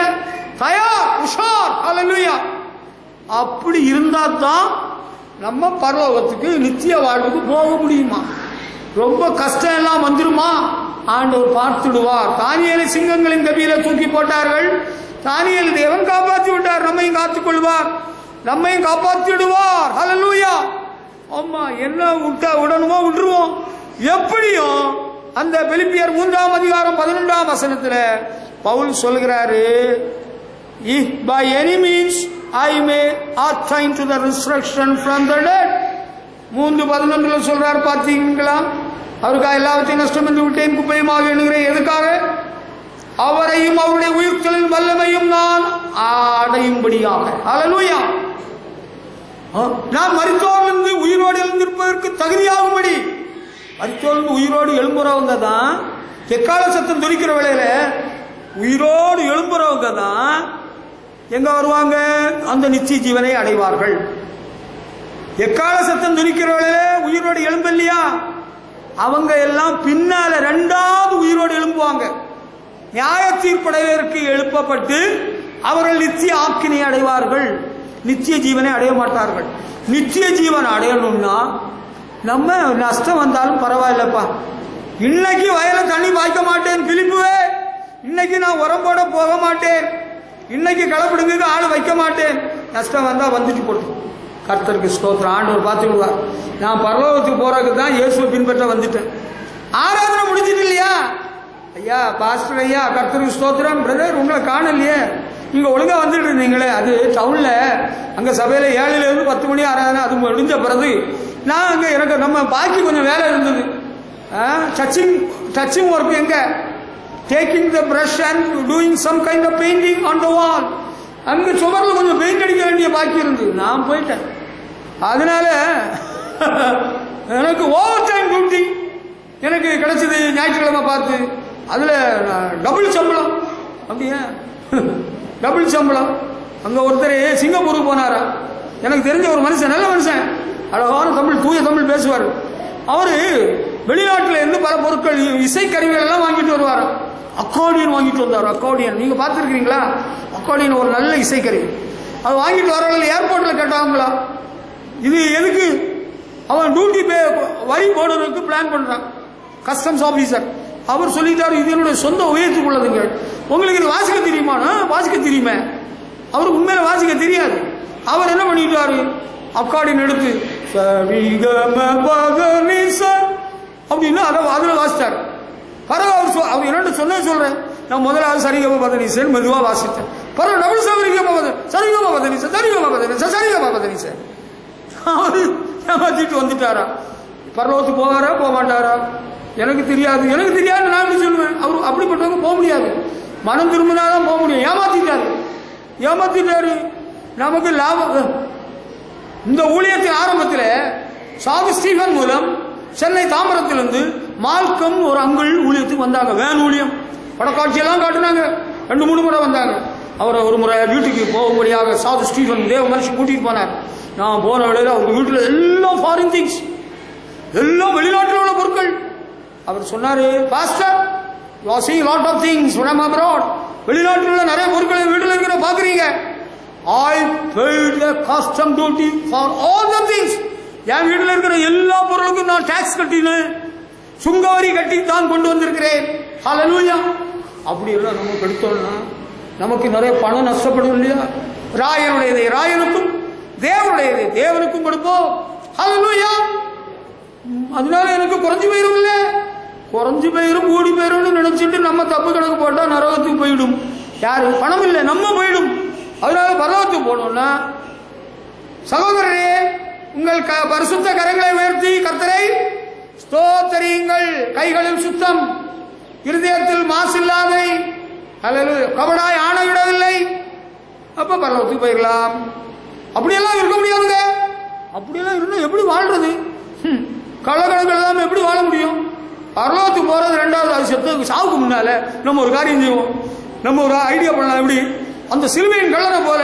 தயார், உஷார். ஹல்லேலூயா. அப்படி இருந்தா தான் நம்ம பரலோகத்துக்கு நித்திய வாழ்வுக்கு போக முடியுமா? ரொம்ப கஷ்டம் எல்லாம் வந்துருமா? ஆண்டவர் பார்த்துடுவார். தானியேலை சிங்கங்களின் கபியில தூக்கி போட்டார்கள், தானியேல் தேவன் காப்பாற்றி விட்டார். நம்மையும் காத்துக் கொள்வார், நம்மையும் காப்பாற்றிடுவார். ஹல்லேலூயா. ஆமா, என்ன விடணுமோ விட்டுருவோம். எப்படியும் அந்த பிலிப்பியர் 3ஆம் அதிகாரம் 11ஆம் வசனத்துல பவுல் சொல்கிறாரு, if by any means I may attain to the resurrection from the dead. 3:11 சொல்றார். பார்த்தீங்களா? அவருக்காக எல்லாவற்றையும் நஷ்டம் என்று விட்டேன், குப்பையுமாக எண்ணுகிறேன். எதுக்காக? அவரையும் அவருடைய உயிர்த்தலின் வல்லமையும் நான் அடையும்படியாக. ஹல்லேலூயா. நான் மரித்தோரிலிருந்து உயிரோடு எழுந்திருப்பதற்கு தகுதியாகும்படி. மரித்தோரிலிருந்து உயிரோடு எழும்புறவங்க தான், எக்கால சத்தம் துடிக்கிற வேளையில உயிரோடு எழும்புறவங்க தான் எங்க வருவாங்க? அந்த நித்திய ஜீவனை அடைவார்கள். எக்கால சத்தம் துடிக்கிற வேளையில உயிரோடு எழும்பலையா, அவங்க எல்லாம் பின்னால 2வது உயிரோடு எழும்புவாங்க. நியாய தீர்ப்படைவதற்கு எழுப்பப்பட்டு அவர்கள் நித்திய ஆக்கினை அடைவார்கள், நித்திய ஜீவனை அடைய மாட்டார்கள். நித்திய ஜீவனை அடையணும்னா நம்ம நஷ்டம் வந்தாலும் பரவாயில்லப்பா, இன்னைக்கு வயல தண்ணி பாய்க்க மாட்டேன் பிலிப்புவே, இன்னைக்கு நான் உரம் போட போக மாட்டேன், இன்னைக்கு களப்பிடுங்க ஆள் வைக்க மாட்டேன், நஷ்டம் வந்தா வந்துட்டு போட்டு கர்த்தருக்கு ஸ்தோத்திரம். ஆண்டவர் பார்த்துடுவார். நான் பரலோகத்துக்கு போறதுக்கு தான் இயேசுவை பின்பற்ற வந்துட்டேன். ஆராதனை முடிஞ்சிட்டு இல்லையா? ஐயா பாஸ்டர் ஐயா கர்த்தருக்கு ஸ்தோத்திரம். பிரதர் உங்களை காணலையே, நீங்க ஒழுங்கா வந்துட்டு இருந்தீங்களே. அது டவுன்ல அங்க சபையில 7 to 10 மணி ஆராதனை. அது முடிஞ்ச பிறகு நான் அங்க எனக்கு நம்ம பாக்கி கொஞ்சம் வேலை இருந்தது. டச்சிங் ஒர்க் எங்க, taking the brush and doing some kind of painting on the wall. அங்க சுவர்ல கொஞ்சம் பெயிண்ட் அடிக்க வேண்டிய பாக்கி இருந்தது, நான் போயிட்டேன். அதனால எனக்கு ஓவர் டைம் டியூட்டி எனக்கு கிடைச்சது ஞாயிற்றுக்கிழமை பார்த்து. அதுல டபுள் சம்பளம். அப்படியா? டபுள் சம்பளம். அங்க ஒருத்தர் சிங்கப்பூருக்கு போனாரா, எனக்கு தெரிஞ்ச ஒரு மனுஷன், நல்ல மனுஷன், அழகான தமிழ், தூய தமிழ் பேசுவார். அவரு வெளிநாட்டில் இருந்து பல பொருட்கள், இசைக்கருவிகள் எல்லாம் வாங்கிட்டு வருவார். அக்கார்டியன் வாங்கிட்டு வந்தார். அக்கார்டியன் நீங்க பார்த்துருக்கீங்களா? அக்கார்டியன் ஒரு நல்ல இசைக்கருவி. அது வாங்கிட்டு வரவங்க ஏர்போர்ட்ல கேட்டாங்களா, இது எதுக்கு? அவன் டியூட்டி வரி போடுறதுக்கு பிளான் பண்றான். கஸ்டம்ஸ் ஆபீசர் அவர் சொல்லிட்டாரு, இது என்னுடைய சொந்த உயரத்துக்கு உள்ளதுங்க, உங்களுக்கு இது வாசிக்க தெரியுமா? வாசிக்க தெரியுமே. அவருக்கு உண்மையில வாசிக்க தெரியாது. அவர் என்ன பண்ணிட்டாரு, அக்கார்டியன் எடுத்து அப்படின்னா அதுல வாசித்தார். பரவ அவர் என்னட்டு சொல்றேன், நான் முதலாவது சரிகம பதனிசன் மெதுவா வாசித்தேன். பரவ டபுள் சரிகம பதனிச சரிகம பதனிச அவரு ஏமாத்திட்டு வந்துட்டாரா? பரலோகத்துக்கு போவாரா போக மாட்டாரா? எனக்கு தெரியாது நான் எப்படி சொல்லுவேன்? அவரு அப்படிப்பட்டவங்க போக முடியாது. மனம் திரும்பினாதான் போக முடியும். ஏமாத்திட்டாரு. நமக்கு லாபம். இந்த ஊழியத்தின் ஆரம்பத்தில் சாது ஸ்டீபன் மூலம் சென்னை தாம்பரத்திலிருந்து மால்கம் ஒரு அங்குள் ஊழியத்துக்கு வந்தாங்க. வேன் ஊழியம் படக்காட்சியெல்லாம் காட்டுனாங்க. 2-3 முறை வந்தாங்க. அவரை ஒரு முறை வீட்டுக்கு போகும்படியாக சாது ஸ்டீபன் தேவ மனுஷன் கூட்டிட்டு போனார். நான் போன வேளையில் அவங்க வீட்டில் எல்லாம் ஃபாரின் திங்ஸ், எல்லாம் வெளிநாட்டில் உள்ள பொருட்கள். அவர் சொன்னாரு, pastor you are seeing lot of things from abroad. வெளிநாட்டில் உள்ள நிறைய பொருட்களை வீட்டில் இருக்கிற பாக்குறீங்க. I paid the custom duty for all the things. என் வீட்டில் இருக்கிற எல்லா பொருளுக்கும் நான் டாக்ஸ் கட்டினேன், சுங்கவரி கட்டி தான் கொண்டு வந்திருக்கிறேன். ஹல்லேலூயா. அப்படி எல்லாம் நமக்கு எடுத்தோம்னா நமக்கு நிறைய பணம் நஷ்டப்படும் இல்லையா? ராயனுடையதை ராயனுக்கும் தேவனுடையதை தேவனுக்கும் கொடுப்போம். ஹல்லேலூயா. அதனால எனக்கு குறைஞ்சு போயிரும் இல்ல, குறைஞ்சு போயிரும் கூடி போயிரும் நினைச்சிட்டு நம்ம தப்பு கணக்கு போட்டா நரகத்துக்கு போயிடும். யாரு? பணம் இல்லை, நம்ம போயிடும். அதனால பரலோகத்துக்கு போனோம்னா சகோதரரே, உங்கள் பரிசுத்த கரங்களை உயர்த்தி கர்த்தரை ஸ்தோத்திரியுங்கள். கைகளில் சுத்தம், இருதயத்தில் மாசில்லாதை, கபடாய் ஆணையிடவில்லை. அப்ப பரலோகத்துக்கு போயிடலாம். அப்படியெல்லாம் இருக்க முடியாதுங்க. அப்படியெல்லாம் இருந்தா எப்படி வாழ்றது? கள்ளக்கணக்கு எழுதாமல் எப்படி வாழ முடியும்? பரலோகத்துக்கு போகிறது ரெண்டாவது, அது செத்து சாவுக்கு முன்னால நம்ம ஒரு காரியம் செய்வோம், நம்ம ஒரு ஐடியா பண்ணலாம். எப்படி அந்த சிலுவையின் கள்ளனை போல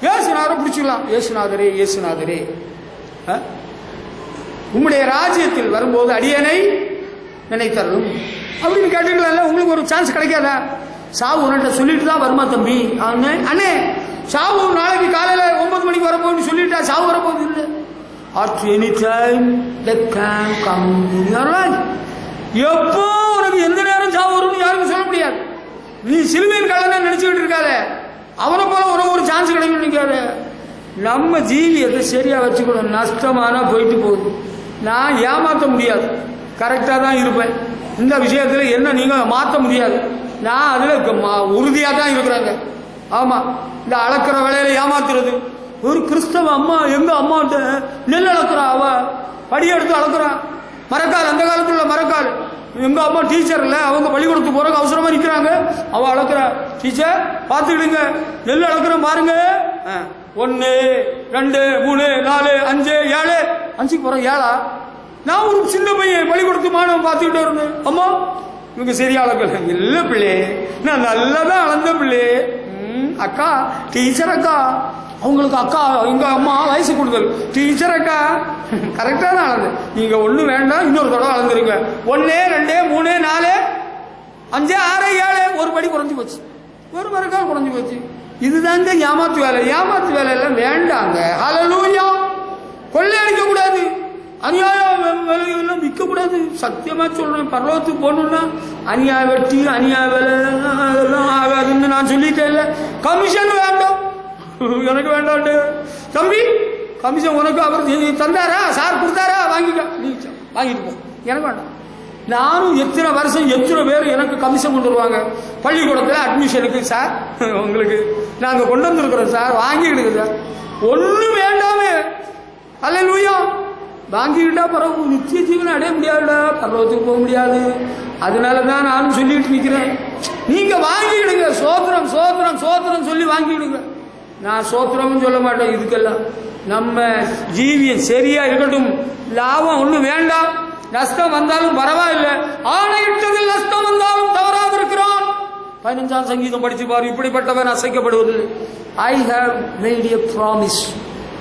இயேசுநாதரை பிடிச்சிடலாம். இயேசுநாதரே, இயேசுநாதரே, உம்முடைய ராஜ்யத்தில் வரும்போது அடியனை நினைத்தரலும் அப்படின்னு கேட்டுக்கலாம்ல. உங்களுக்கு ஒரு சான்ஸ் கிடைக்காதா? சாவு உன்கிட்ட சொல்லிட்டு தான் வருமா தம்பி? அண்ணே சாவு நாளைக்கு காலையில் 9 மணிக்கு வரப்போகுதுன்னு சொல்லிட்டா சாவு வரப்போகுது இல்லை. At any time that can come in your life. எப்போ உனக்கு எந்த நேரம் சாவு வரும்னு யாருக்கும் சொல்ல முடியாது. நீ சிலுவையின் கள்ளனை நினைச்சுக்கிட்டு இருக்காத, அவனை போல உனக்கு ஒரு சான்ஸ் கிடைக்கும் நினைக்காத. நம்ம ஜீவியத்தை சரியா வச்சுக்கணும். நஷ்டமானா போயிட்டு போகுது. நான் ஏமாற்ற முடியாது, கரெக்டாக தான் இருப்பேன். இந்த விஷயத்தில் என்ன நீங்கள் மாற்ற முடியாது. நான் அதில் உறுதியாக தான் இருக்கிறேங்க. ஆமாம், இந்த அளக்கிற வேலையில ஏமாத்துறது. ஒரு கிறிஸ்தவ அம்மா எங்க அம்மாட்ட நெல் அளக்குறா, அவ படி எடுத்து அளக்குறான். மரக்கால், அந்த காலத்துல மரக்கால். எங்க அம்மா டீச்சர் இல்லை, அவங்க பள்ளிக்கூடத்துக்கு போறதுக்கு அவசரமா நிற்கிறாங்க. அவ அளக்குறா. டீச்சர் பார்த்துக்கிடுங்க, நெல் அளக்குறேன் பாருங்க. 1 2 3 4 5 7 5க்கு போறேன் 7ஆ? நான் ஒரு சின்ன பையன் பள்ளிக்கூடத்து மாணவன் பார்த்துக்கிட்டே இருந்தேன். அம்மா இவங்க சரியா அளக்கல. இல்லை பிள்ளை, நான் நல்லதான் அளந்த பிள்ளை. அக்கா, டீச்சர் அக்கா. அவங்களுக்கு அக்கா, எங்க அம்மா வயசு கூடுதல். டீச்சர் அக்கா கரெக்டா தான் அளந்து. நீங்க ஒண்ணு வேண்டாம், இன்னொரு தடவை அளந்துருங்க. 1 2 3 4 5 6 7 ஒரு படி குறைஞ்சு போச்சு, ஒரு மரக்கால் குறைஞ்சு போச்சு. இதுதாங்க ஏமாத்து வேலை. ஏமாத்து வேலை எல்லாம் வேண்டாங்க. ஹல்லேலூயா. கொள்ளையடிக்க கூடாது, அநியாய விலையெல்லாம் விற்க கூடாது. சத்தியமா சொல்றேன், பரலோகத்துக்கு போகணும்னா அநியாய வெட்டி அநியாய விலை அதெல்லாம் ஆகாதுன்னு நான் சொல்லிட்டேன். இல்லை, கமிஷன் வேண்டாம், எனக்கு வேண்டாம் தம்பி. கமிஷன் உனக்கு அவர் தந்தாரா, சார் கொடுத்தாரா, வாங்கிக்க, நீ வாங்கிட்டு போ, எனக்கு வேண்டாம். நானும் எத்தனை வருஷம் எத்தனை பேர் எனக்கு கமிஷன் கொண்டு வருவாங்க பள்ளிக்கூடத்தில் அட்மிஷனுக்கு. சார் உங்களுக்கு நாங்கள் கொண்டு வந்துருக்குறோம் சார், வாங்கிக்கிடுங்க சார். ஒன்றும் வேண்டாமே. அல்லேலூயா. வாங்கிக்கிட்டா பிறகு நித்திய ஜீவனை அடைய முடியாதுடா, பரலோகத்துக்கு போக முடியாது. அதனால தான் நானும் சொல்லிட்டு நிற்கிறேன், நீங்க வாங்கிக்கிடுங்க. சோத்திரம் சோத்திரம் சோத்திரம் சொல்லி வாங்கிக்கிடுங்க. நான் சோத்திரம்னு சொல்ல மாட்டேன். இதுக்கெல்லாம் நம்ம ஜீவியம் சரியா இருக்கட்டும். லாபம் ஒன்றும் வேண்டாம், நஷ்டம் வந்தாலும் பரவாயில்லை. ஆணையிட்டதில் நஷ்டம் வந்தாலும் தவறாக இருக்கிறான். 15ஆம் சங்கீதம் படிச்சு பாரு. இப்படிப்பட்டவன் அசைக்கப்படுவதில்லை. I have made a promise,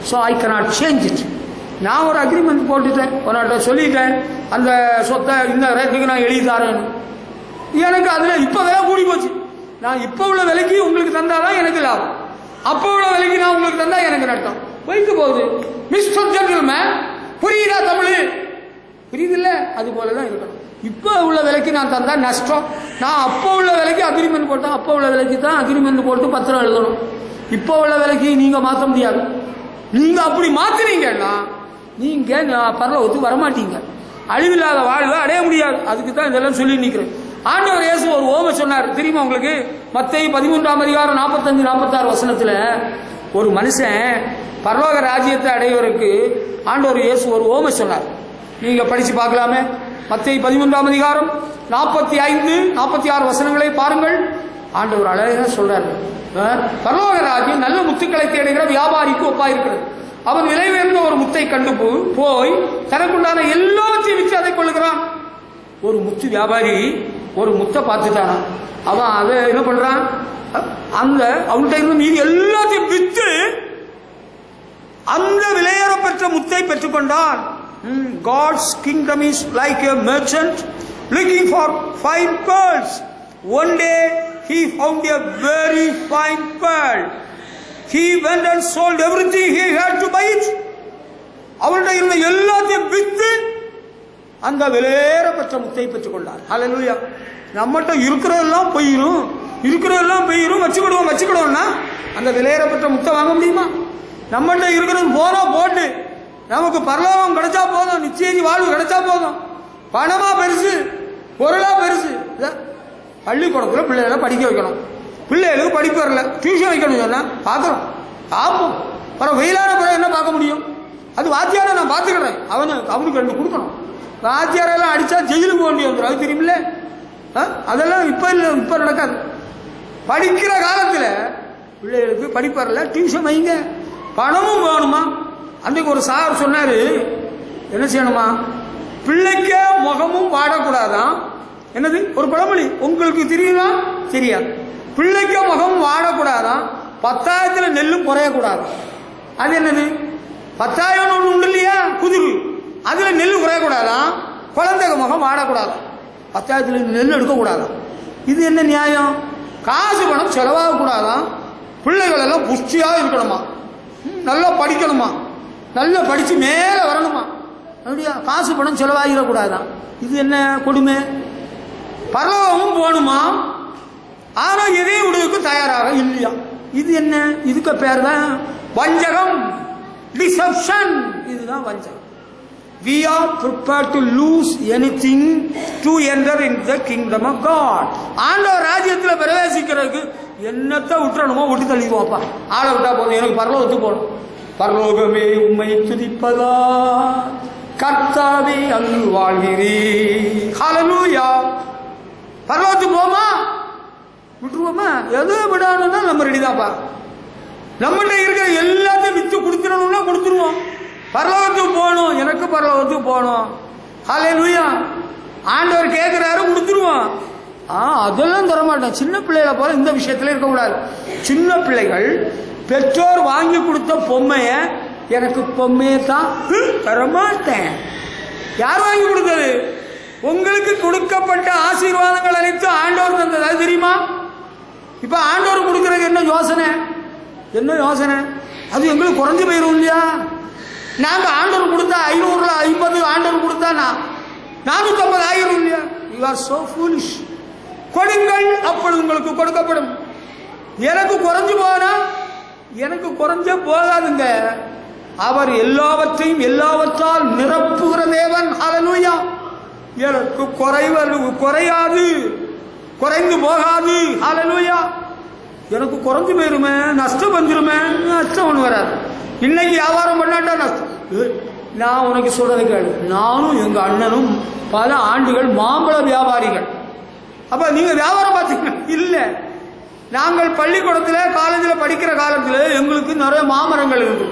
so I cannot change it. நான் ஒரு அக்ரிமெண்ட் போட்டுட்டேன், உன்கிட்ட சொல்லிட்டேன், அந்த சொத்தை இந்த ரேட்டுக்கு நான் எழுதி தரேன். எனக்கு அதில் இப்போ விலை கூடி போச்சு. நான் இப்போ உள்ள விலைக்கு உங்களுக்கு தந்தாதான் எனக்கு லாபம், அப்போ உள்ள விலைக்கு நான் உங்களுக்கு தந்தா எனக்கு நட்டம். போய்க்கு போகுது. மிஸ்டர் ஜென்டில்மேன், புரியுதா தமிழ்? புரியுதில்ல? அது போல தான் இருக்கணும். இப்போ உள்ள விலைக்கு நான் தந்தா நஷ்டம். நான் அப்போ உள்ள விலைக்கு அக்ரிமெண்ட் போட்டேன், அப்போ உள்ள விலைக்கு தான் அக்ரிமெண்ட் போட்டு பத்திரம் எழுதணும். இப்போ உள்ள விலைக்கு நீங்க மாற்ற முடியாது. நீங்க அப்படி மாத்தினீங்கன்னா நீங்க பரலோகத்துக்கு வரமாட்டீங்க, அழிவில்லாத வாழ்வை அடைய முடியாது. அதுக்கு தான் இதெல்லாம் சொல்லி நிற்கிறேன். ஆண்டவர் இயேசு ஒரு ஓமை சொன்னார், தெரியுமா உங்களுக்கு? மத்தேயு 13ஆம் அதிகாரம் 45 46 வசனத்துல ஒரு மனுஷன் பரலோக ராஜ்யத்தை அடைவதற்கு ஆண்டவர் இயேசு ஒரு ஓமை சொன்னார். நீங்க படிச்சு பார்க்கலாமே. மத்தேயு 13ஆம் அதிகாரம் 45 46 வசனங்களை பாருங்கள். ஆண்டவர் அழகாக சொல்றாரு, பரலோக ராஜ்யம் நல்ல முத்துக்களை தேடுகிற வியாபாரிக்கு ஒப்பாயிருக்கிறது. அவன் விலை உயர்ந்த ஒரு முத்தை கண்டு போய் தனக்குண்டான எல்லாவற்றையும் விற்று அதை கொள்ளுகிறான். ஒரு முத்து வியாபாரி ஒரு முத்தை பார்த்துட்டானா, அவன் அதை என்ன பண்றான், அந்த அவன்கிட்ட இருந்த மீதி எல்லாத்தையும் விற்று அந்த விலையேறப்பெற்ற முத்தை பெற்றுக்கொண்டான். God's kingdom is like a merchant looking for fine pearls. One day he found a very fine pearl. He went and sold everything he had to buy it. அவன்கிட்ட இருந்த எல்லாத்தையும் விற்று அந்த விலையேறப்பெற்ற முத்தை பெற்றுக்கொண்டார். ஹல்லேலூயா. நம்மகிட்ட இருக்கிறதெல்லாம் போயிரும், இருக்கிறதெல்லாம் போயிரும், வச்சுக்கிடுவோம்னா அந்த விலையேறப்பெற்ற முத்தை வாங்க முடியுமா? நம்மகிட்ட இருக்கிறது போனா போட்டு, நமக்கு பரலோகம் கிடைச்சா போதும், நிச்சய வாழ்வு கிடைச்சா போதும். பணமா பெருசு, பொருளா பெருசு. பள்ளிக்கூடத்தில் பிள்ளைகளை படிக்க வைக்கணும், பிள்ளைகளுக்கு படிப்பு வரல, டியூஷன் வைக்கணும் சொன்னா பார்க்குறோம், பார்ப்போம். அப்புறம் வெயிலான பிறகு என்ன பார்க்க முடியும்? அது வாத்தியாரை நான் பார்த்துக்கிறேன், அவனுக்கு 2 கொடுக்கணும். வாத்தியாரெல்லாம் அடித்தா ஜெயிலுக்கு போக வேண்டிய வந்துடும், அது தெரியுமில்ல? அதெல்லாம் இப்போ இல்லை, இப்போ நடக்காது. படிக்கிற காலத்தில் பிள்ளைகளுக்கு படிப்பு வரல, டியூஷன் வைங்க. பணமும் வேணுமா? அன்றைக்கு ஒரு சார் சொன்னார், என்ன செய்யணுமா, பிள்ளைக்க முகமும் வாடக்கூடாதான். என்னது ஒரு பழமொழி உங்களுக்கு தெரியுதா? தெரியாது. பிள்ளைக்க முகமும் வாடக்கூடாதான், 10,000 நெல்லும் குறையக்கூடாது. அது என்னது? 10,000 ஒன்று உண்டு இல்லையா, குதிரு, அதுல நெல் குறையக்கூடாதான், குழந்தைங்க முகம் வாடக்கூடாதான், 10,000 நெல் எடுக்கக்கூடாதான். இது என்ன நியாயம்? காசு பணம் செலவாகக்கூடாதான், பிள்ளைகள் எல்லாம் புஷ்டியாக இருக்கணுமா, நல்லா படிக்கணுமா, நல்லா படிச்சு மேல வரணுமா, அப்படியா? காசு பணம் செலவாகிடக்கூடாதான். இது என்ன கொடுமை? பரலோகமும் போகணுமா, ஆனா எதையும் விடுவதற்கு தயாராக இல்லையா? இது என்ன? இதுக்கு பேர் தான் வஞ்சகம், டிசெப்ஷன். இதுதான் வஞ்சகம். We are prepared to lose anything to enter into the kingdom of God. ஆண்டவர் ராஜ்யத்தில் பிரவேசிக்கிறதுக்கு என்னத்தை விட்டுறணுமோ விட்டு தள்ளிடுவோம்ப்பா. ஆளை விட்டா போதும், எனக்கு பரலோகத்துக்கு போகணும். பரலோகமே உம்மை துதிப்பதா, கர்த்தாவே அங்கு வாழ்கிறீர். ஹல்லேலூயா. பரலோகத்துக்கு போமா விட்டுருவோமா? எது விடணும்னா நம்ம ரெடி தான்ப்பா. நம்மகிட்ட இருக்கிற எல்லாத்தையும் வித்து கொடுத்துடணும்னா கொடுத்துருவோம். பரலோகத்துக்கு போகணும், எனக்கு பரலோகத்துக்கு போகணும். ஹல்லேலூயா. ஆண்டவர் கேட்கிறாரு, கொடுத்துருவோம். அதெல்லாம் தரமாட்டேன். சின்ன பிள்ளைகளை போல இந்த விஷயத்துல இருக்கக்கூடாது. சின்ன பிள்ளைகள் பெற்றோர் வாங்கி கொடுத்த பொம்மைய, எனக்கு பொம்மையை தான் தரமாட்டேன். யார் வாங்கி கொடுத்தது? உங்களுக்கு கொடுக்கப்பட்ட ஆசீர்வாதங்கள் அனைத்தும் ஆண்டவர் தந்தது. அது தெரியுமா? இப்ப ஆண்டவர் கொடுக்கறது என்ன யோசனை? என்ன யோசனை? அது எங்களுக்கு குறைஞ்சு போயிடும் இல்லையா? நாங்க ஆண்டவர் கொடுத்தா 550 ஆண்டவர் கொடுத்தா 450 ஆயிரம் இல்லையா? You are so foolish. கொடுங்கள், அப்பொழுது உங்களுக்கு கொடுக்கப்படும். எனக்கு குறைஞ்சு போனா, எனக்கு குறைஞ்ச போகாதுங்க. அவர் எல்லாவற்றையும் எல்லாவற்றால் நிரப்புகிற தேவன். ஹல்லேலூயா. எனக்கு குறையாது, குறைந்து போகாது. ஹல்லேலூயா. எனக்கு குறைஞ்சு போயிருமே, நஷ்டம் வந்துருமே, நஷ்டம் ஒன்று வராது. இன்னைக்கு வியாபாரம் பண்ணாட்டா நஷ்டம். நான் உனக்கு சொல்றது கேளு. நானும் எங்க அண்ணனும் பல ஆண்டுகள் மாம்பழ வியாபாரிகள். அப்ப நீங்க வியாபாரம் பார்த்தீங்க இல்ல? நாங்கள் பள்ளிக்கூடத்தில் காலேஜில் படிக்கிற காலத்தில் எங்களுக்கு நிறைய மாமரங்கள் இருக்கு.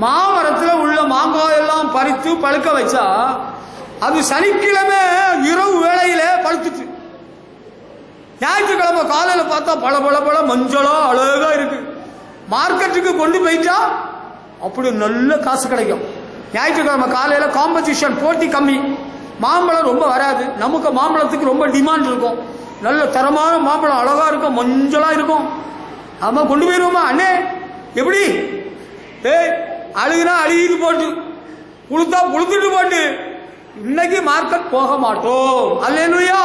மாமரத்தில் உள்ள மாங்காய் எல்லாம் பறித்து பழுக்க வச்சா அது சனிக்கிழமை இரவு வேளையில பழுத்துச்சு. ஞாயிற்றுக்கிழமை காலையில பார்த்தா பல பல பல மஞ்சளா அழகா இருக்கு. மார்க்கெட்டுக்கு கொண்டு போயிட்டா அப்படி நல்ல காசு கிடைக்கும். ஞாயிற்றுக்கிழமை காலையில காம்படிஷன், போட்டி கம்மி, மாம்பழம் ரொம்ப வராது. நமக்கு மாம்பழத்துக்கு ரொம்ப டிமாண்ட் இருக்கும். நல்ல தரமான மாம்பழம், அழகா இருக்கும், மஞ்சளா இருக்கும். ஆமா, கொண்டு போயிருவோமா? அண்ணே எப்படி? அழுகுனா அழுகிட்டு போட்டு, புழுத்தா புழுத்துட்டு போட்டு. இன்னைக்கு மார்க்கெட் போக மாட்டோம். அல்லேலூயா.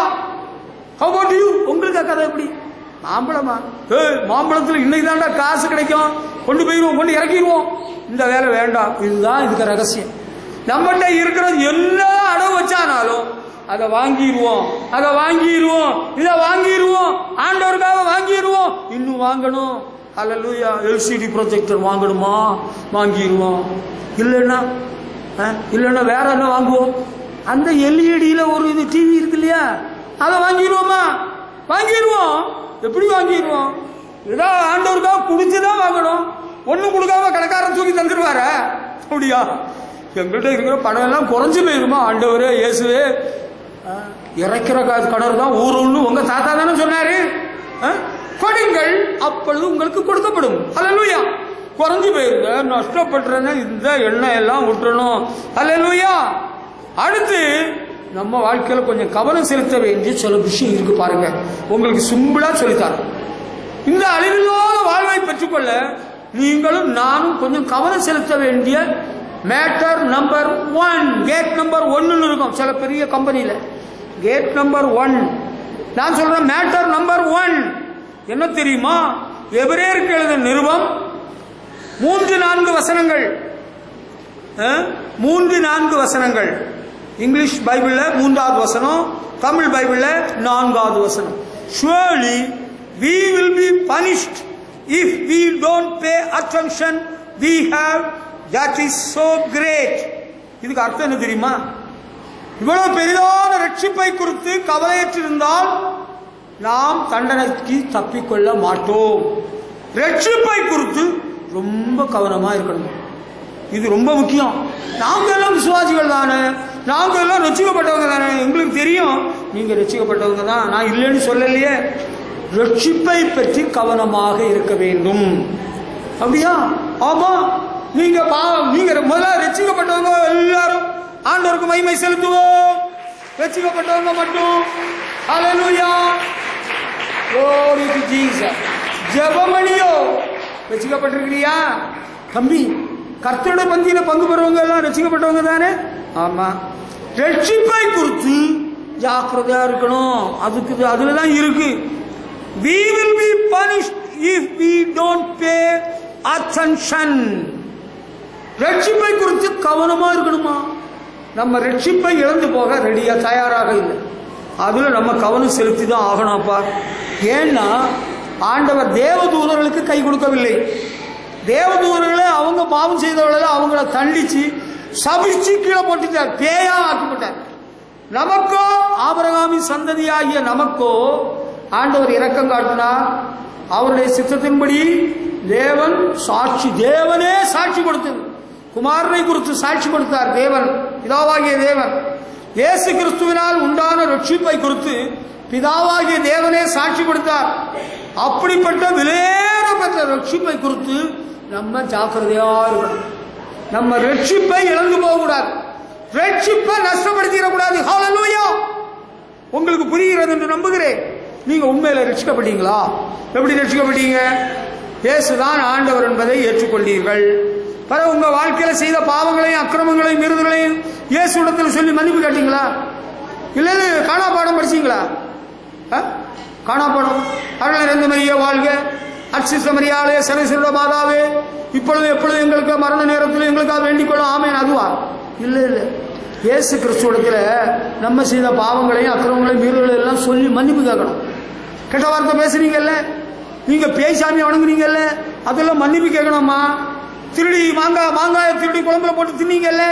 How about you? உங்களுக்கு கதை எப்படி? மாம்பழமா? மாம்பழத்துல இன்னைக்கு தாண்டா காசு கிடைக்கும், கொண்டு போயிருவோம், கொண்டு இறக்கிடுவோம். இந்த வேலை வேண்டாம். இதுதான் இதுக்கு ரகசியம். நம்மகிட்ட இருக்கிறது எல்லாம் அடவு வச்சானாலும் அதை வாங்கிடுவோம், அதை வாங்கிடுவோம், இதை வாங்கிடுவோம், ஆண்டவருக்காக வாங்கிடுவோம், இன்னும் வாங்கணும். ஹல்லேலூயா. எல்சிடி ப்ரொஜெக்டர் வாங்கணுமா? வாங்கிடுவோம். இல்லைன்னா வேற என்ன வாங்குவோம்? அந்த எல்இடியில ஒரு இது டிவி இருக்கு இல்லையா, அதை வாங்கிடுவோமா? வாங்கிடுவோம். எப்படி வாங்கிடுவோம்? ஏதாவது ஆண்டவருக்காக குடிச்சுதான் வாங்கணும். ஒன்னும் கொடுக்காம கடைக்காரன் தூக்கி தந்துடுவார அப்படியா? எங்கள்கிட்ட இருக்கிற பணம் எல்லாம் குறைஞ்சு போயிருமா? ஆண்டவரே, இயேசுவே, இறைக்கிற கடவுள் தான் ஊருன்னு உங்க தாத்தா தானே சொன்னாரு. கொடுங்கள், அப்பொழுது உங்களுக்கு கொடுக்கப்படும். அல்லேலூயா. குறைஞ்சு போயிருங்க, நஷ்டப்படுறேன்னு இந்த எண்ணெய் எல்லாம் விட்டுறணும். அல்லேலூயா. அடுத்து நம்ம வாழ்க்கையில கொஞ்சம் கவனம் செலுத்த வேண்டிய சில விஷயம் இருக்கு பாருங்க. உங்களுக்கு சிம்பிளா சொல்லித்தாரு. இந்த அழிவில்லாத வாழ்வை பெற்றுக்கொள்ள நீங்களும் நானும் கொஞ்சம் கவனம் செலுத்த வேண்டிய மேட்டர் நம்பர் 1, கேட் நம்பர் 1 இருக்கும் சில பெரிய கம்பெனியில. கேட் நம்பர் 1 நான் சொல்றேன். மேட்டர் நம்பர் 1 என்ன தெரியுமா? எபிரேயருக்கு எழுதின நிருபம் 3-4 வசனங்கள். 3-4 வசனங்கள். இங்கிலீஷ் பைபிள்ல 3வது வசனம், தமிழ் பைபிள்ல 4வது வசனம். Surely we will be punished if we don't pay attention we have that is so great. இதுக்கு அர்த்தம் என்ன தெரியுமா? இவ்வளவு பெரிதான ரட்சிப்பை குறித்து கவலையற்றிருந்தால் நாம் தண்டனைக்கு தப்பிக்கொள்ள மாட்டோம். ரட்சிப்பை குறித்து ரொம்ப கவனமா இருக்கணும். இது ரொம்ப முக்கியம். நாம எல்லாம் விசுவாசிகள் தானே, நாங்கள் எல்லாம் ரட்சிக்கப்பட்டவங்க தானே, எங்களுக்கு தெரியும் நீங்க ரட்சிக்கப்பட்டவங்க தான், நான் இல்லைன்னு சொல்லலையே. ரட்சிப்பை பற்றி கவனமாக இருக்க வேண்டும். அப்படியா? ஆமா. நீங்க முதல்ல ரட்சிக்கப்பட்டவங்க எல்லாரும் ஆண்டவருக்கு மகிமை செலுத்துவோம். ரட்சிக்கப்பட்டவங்க மட்டும் ஹல்லேலூயா, glory to Jesus. ஜெபமணியோ ரட்சிக்கப்பட்டிருக்கிறியா தம்பி? கர்த்தருடைய பந்தியில பங்கு பெறுவங்க எல்லாம் ரட்சிக்கப்பட்டவங்க தானே? ஆமா. ரட்சிப்பை குறித்து ஜாக்கிரதையா இருக்கணும். அதுலதான் இருக்கு. We will be punished if we don't pay attention. ரட்சிப்பை குறித்து கவனமா இருக்கணுமா? நம்ம ரட்சிப்பை இழந்து போக ரெடியா தயாராக இல்லை. அதுல நம்ம கவனம் செலுத்தி தான் ஆகணும்ப்பா. ஏன்னா ஆண்டவர் தேவதூதர்களுக்கு கை கொடுக்கவில்லை. தேவதூதர்களை அவங்க பாவம் செய்தவர்களை அவங்கள தண்டிச்சு சபிச்சு கீழே போட்டுட்டார், பேயா ஆக்கிவிட்டார். நமக்கோ ஆபிரகாமின் சந்ததியாகிய நமக்கோ ஆண்டவர் இரக்கம் காட்டினார். அவருடைய சித்தத்தின்படி தேவனே சாட்சி கொடுத்தது. குமாரனை குறித்து சாட்சி கொடுத்தார் தேவன், பிதாவாகிய தேவன். இயேசு கிறிஸ்துவினால் உண்டான ரட்சிப்பை குறித்து பிதாவாகிய தேவனே சாட்சி கொடுத்தார். அப்படிப்பட்ட விலையேறப்பட்ட ரட்சிப்பை குறித்து நம்ம ஜாக்கிரதையா இருக்கணும். நம்ம ரட்சிப்பை இழந்து போக கூடாது, ரட்சிப்பை நஷ்டப்படுத்திடக்கூடாது. ஹல்லேலூயா. உங்களுக்கு புரிகிறது என்று நம்புகிறேன். நீங்க உண்மையில ரட்சிக்கப்பட்டீங்களா? எப்படி ரட்சிக்கப்பட்டீங்க? இயேசுதான் ஆண்டவர் என்பதை ஏற்றுக்கொண்டீர்கள். பிறகு உங்க வாழ்க்கையில செய்த பாவங்களையும் அக்கிரமங்களையும் மீறுதலையும் இயேசுவிடத்தில் சொல்லி மன்னிப்பு கேட்டீங்களா? இல்ல காணாப்பாடம் படிச்சீங்களா? காணாப்பாடம் அருள் நிறைந்த மரியே வாழ்க, அர்ச்சித்த மரியாளே, சரஸ்வர மாதாவே, இப்பொழுது எப்பொழுது எங்களுக்கு மரண நேரத்தில் எங்களுக்காக வேண்டிக் கொள்ளும் ஆமேன். அதுவா? இல்ல இல்ல. இயேசு கிறிஸ்துவிடத்துல நம்ம செய்த பாவங்களையும் அக்கிரமங்களையும் மீறுதலையும் எல்லாம் சொல்லி மன்னிப்பு கேட்கணும். கெட்ட வார்த்தை பேசுறீங்கல்ல, நீங்க பேய் சாமி வணங்குறீங்கல்ல, அதெல்லாம் மன்னிப்பு கேட்கணும்மா. திருடி மாங்காய திருடி குழம்புல போட்டு தின்னீங்கல்ல,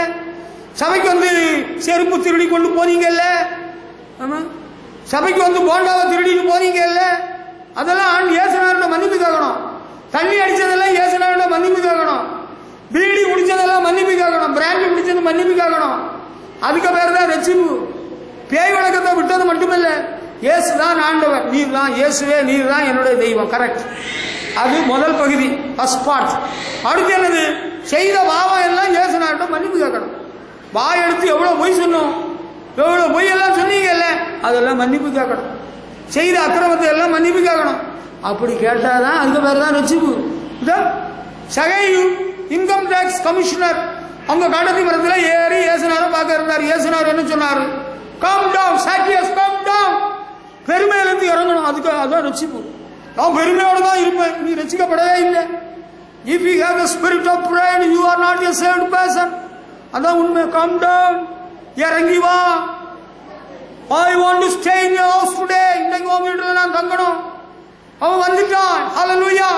சபைக்கு வந்து செருப்பு திருடி கொண்டு போனீங்கல்ல, சபைக்கு வந்து போண்டாவை திருடிட்டு போனீங்கல்ல, அதெல்லாம் இயேசுநாதர்கிட்ட மன்னிப்பு கேட்கணும். தண்ணி அடிச்சதெல்லாம் இயேசுநாதர்கிட்ட மன்னிப்பு கேட்கணும். பீடி குடிச்சதெல்லாம் மன்னிப்பு கேட்கணும். பிராண்டி குடிச்சது மன்னிப்பு கேட்கணும். அதுக்கு பேர் தான் ரட்சிப்பு. பேய் வழக்கத்தை விட்டது மட்டுமல்ல, இயேசு தான் ஆண்டவர், நீர் தான் இயேசுவே, நீர் தான் என்னுடைய தெய்வம். கரெக்ட். அது முதல் பகுதி, ஃபர்ஸ்ட் பார்ட். அடுத்து என்னது? செய்த பாவம் எல்லாம் இயேசுநாதர்கிட்ட மன்னிப்பு கேட்கணும். வாய் எடுத்து எவ்வளவு பொய் சொன்னோம், எவ்வளவு பொய் எல்லாம் சொன்னீங்கல்ல, அதெல்லாம் மன்னிப்பு கேட்கணும். செய்த அக்கிரமத்தை எல்லாம் மன்னிப்பு கேட்கணும். அப்படி கேட்டாதான் அதுக்கு பேர் தான் ரட்சிப்பு. சகையு இன்கம் டாக்ஸ் கமிஷனர் அவங்க கடத்தி மரத்தில் ஏறி இயேசுநாதரை பார்க்க இருந்தார். இயேசுநாதர் என்ன சொன்னார்? Come down Zacchaeus, come down. பெருமையிலிருந்து இறங்கணும். அதுக்கு அதான் ரட்சிப்பு. நான் பெருமையோடு தான் இருப்பேன். நீ ரட்சிக்கப்படவே இல்லை. If you have the spirit of pride you are not a saved person. அதான் உண்மை. கம் டவுன், இறங்கி வா. I want to stay in your house today. இன்னைக்கு உன் வீட்டில் நான் தங்கணும். அவன் வந்துட்டான். ஹல்லேலூயா.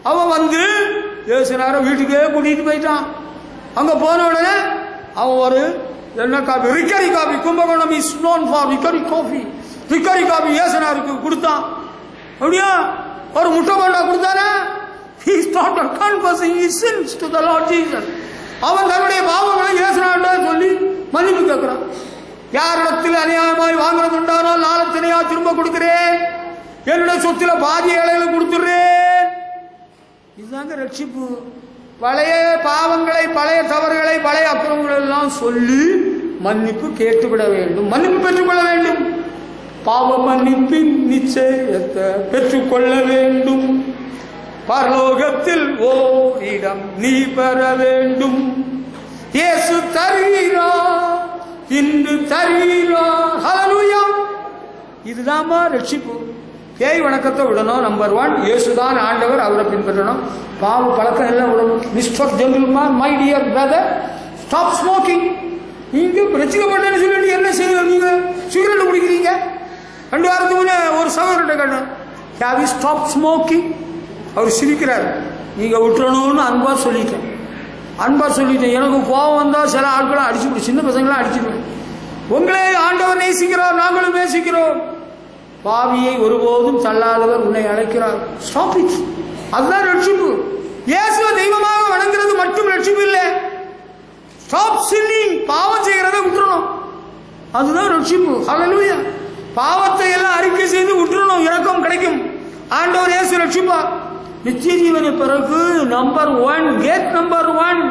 அவன் வந்து இயேசுநாதரை வீட்டுக்கே கூட்டிட்டு போயிட்டான். அங்க போன உடனே அவன் ஒரு என்ன coffee, chicory coffee, Kumbakonam is known for chicory coffee, chicory coffee இயேசுநாதருக்கு கொடுத்தான். அப்படியா? ஒரு முட்டை போண்டா கொடுத்தானே. He started confessing his sins to the Lord Jesus. அவன் தன்னுடைய பாவங்களை இயேசுநாதரிடம் சொல்லி மன்னிப்பு கேட்கிறான். யாரிடத்தில் அநியாயமாய் வாங்குறது உண்டானால் நாளத்தினையா திரும்ப கொடுக்கிறேன், என்னுடைய சொத்துல பாதி ஏழைகளை கொடுத்துடுறேன். இதுதாங்க ரட்சிப்பு. பழைய பாவங்களை, பழைய தவறுகளை, பழைய அக்கிரமங்களை எல்லாம் சொல்லி மன்னிப்பு கேட்டுவிட வேண்டும், மன்னிப்பு பெற்றுக்கொள்ள வேண்டும். பாவ மன்னிப்பின் நிச்சயத்தை பெற்றுக்கொள்ள வேண்டும். பரலோகத்தில் ஓரிடம் நீ பெற வேண்டும். இயேசு தருகிறார், இன்று தருகிறார். ஹல்லேலூயா. இதுதான்மா ரட்சிப்பு. பேய் வணக்கத்தை விடணும். நம்பர் 1 இயேசுதான் ஆண்டவர், அவரை பின்பற்றணும். பாவ பழக்கம் எல்லாம் விடணும். Mister gentleman, my dear brother, stop smoking. நீங்க ரட்சிக்கப்பட்டேன்னு சொல்லிட்டு என்ன செய்யணும்? நீங்க சிகரெட் குடிக்கிறீங்க. 2 வாரத்துக்கு முன்னே ஒரு சகோதரர்கிட்ட கேட்டேன், ஹேவ் யூ ஸ்டாப் ஸ்மோக்கிங்? அவர் சிரிக்கிறார். நீங்க விட்டுறணும்னு அன்பா சொல்லிட்டேன். எனக்கு கோபம் வந்தா சில ஆட்களை அடிச்சுட்டு, சின்ன பசங்களாம் அடிச்சுடுவேன். உங்களே ஆண்டவர் நேசிக்கிறார், நாங்களும் நேசிக்கிறோம். பாவியை ஒருபோதும் தள்ளாதவர் உன்னை அழைக்கிறார். Stop it. அதுதான் ரட்சிப்பு. இயேசுவை தெய்வமாக வணங்குறது மட்டும் ரட்சிப்பு இல்லை. Stop sinning. பாவம் செய்கிறத விட்டுறணும். அதுதான் ரட்சிப்பு. ஹல்லேலூயா. பாவத்தை எல்லாம் அறிக்கை செய்து விட்டுறணும், இரக்கம் கிடைக்கும். ஆண்டவர் இயேசு ரட்சிப்பா. நித்திய ஜீவனை பிறகு நம்பர் 1, கேட் நம்பர் 1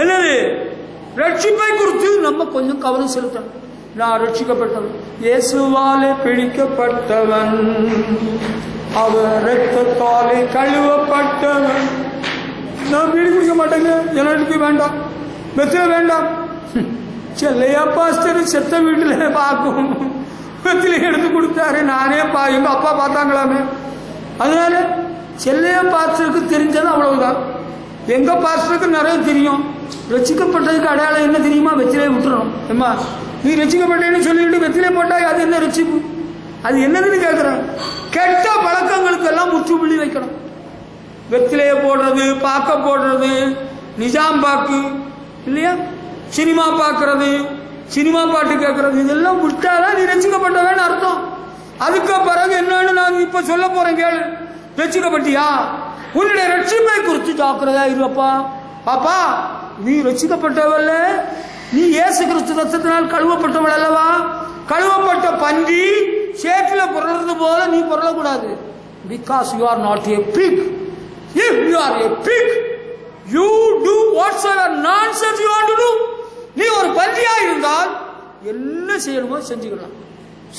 என்னது? ரட்சிப்பை குறித்து நம்ம கொஞ்சம் கவனம் செலுத்தணும். நான் ரட்சிக்கப்பட்டவன், இயேசுவாலே பிடிக்கப்பட்டவன், அவர் ரத்தத்தாலே கழுவப்பட்டவன். நான் வீடு குடிக்க மாட்டேங்க, எனக்கு வேண்டாம், வெத்தில வேண்டாம். செல்லையா பாஸ்டர் செத்த வீட்டுல பார்க்கும் வெத்தில எடுத்து கொடுத்தாரு. நானே எங்க அப்பா பார்த்தாங்களாமே. அதனால செல்லையா பாஸ்டருக்கு தெரிஞ்சது அவ்வளவுதான். எங்க பாஸ்டருக்கு நிறைய தெரியும். ரட்சிக்கப்பட்டதுக்கு அடையாளம் என்ன தெரியுமா? வெத்திலே விட்டுறணும். ஏம்மா, நீ ரட்சிக்கப்பட்டேன்னு சொல்லிட்டு வெத்திலே போட்டா அது என்ன ரட்சிப்பு? அது என்னதுன்னு கேட்கிறேன். கெட்ட பழக்கங்களுக்கு எல்லாம் முற்றுப்புள்ளி வைக்கணும். வெத்திலைய போடுறது, பாக்க போடுறது, நிஜாம் பாக்கு இல்லையா, சினிமா பார்க்கறது, சினிமா பாட்டு கேட்கறது, இதெல்லாம் விட்டாதான் நீ ரட்சிக்கப்பட்டவன்னு அர்த்தம். அதுக்கு பிறகு என்னன்னு நான் இப்ப சொல்ல போறேன் கேளு. ரட்சிக்கப்பட்டியா? உன்னுடைய ரட்சிப்பை குறித்து ஜாக்கிரதையா இருப்பா. பாப்பா, நீ ரட்சிக்கப்பட்டவல்ல, நீ இயேசு கிறிஸ்து ரத்தத்தினால் கழுவப்பட்டவள் அல்லவா? கழுவப்பட்ட பன்றி சேற்றில புரளது போல நீ புரளக்கூடாது. Because you are not a pig. If you are a pig, you do whatsoever nonsense you want to do. நீ ஒரு பன்றியா இருந்தால் என்ன செய்யணுமோ செஞ்சுக்கலாம்.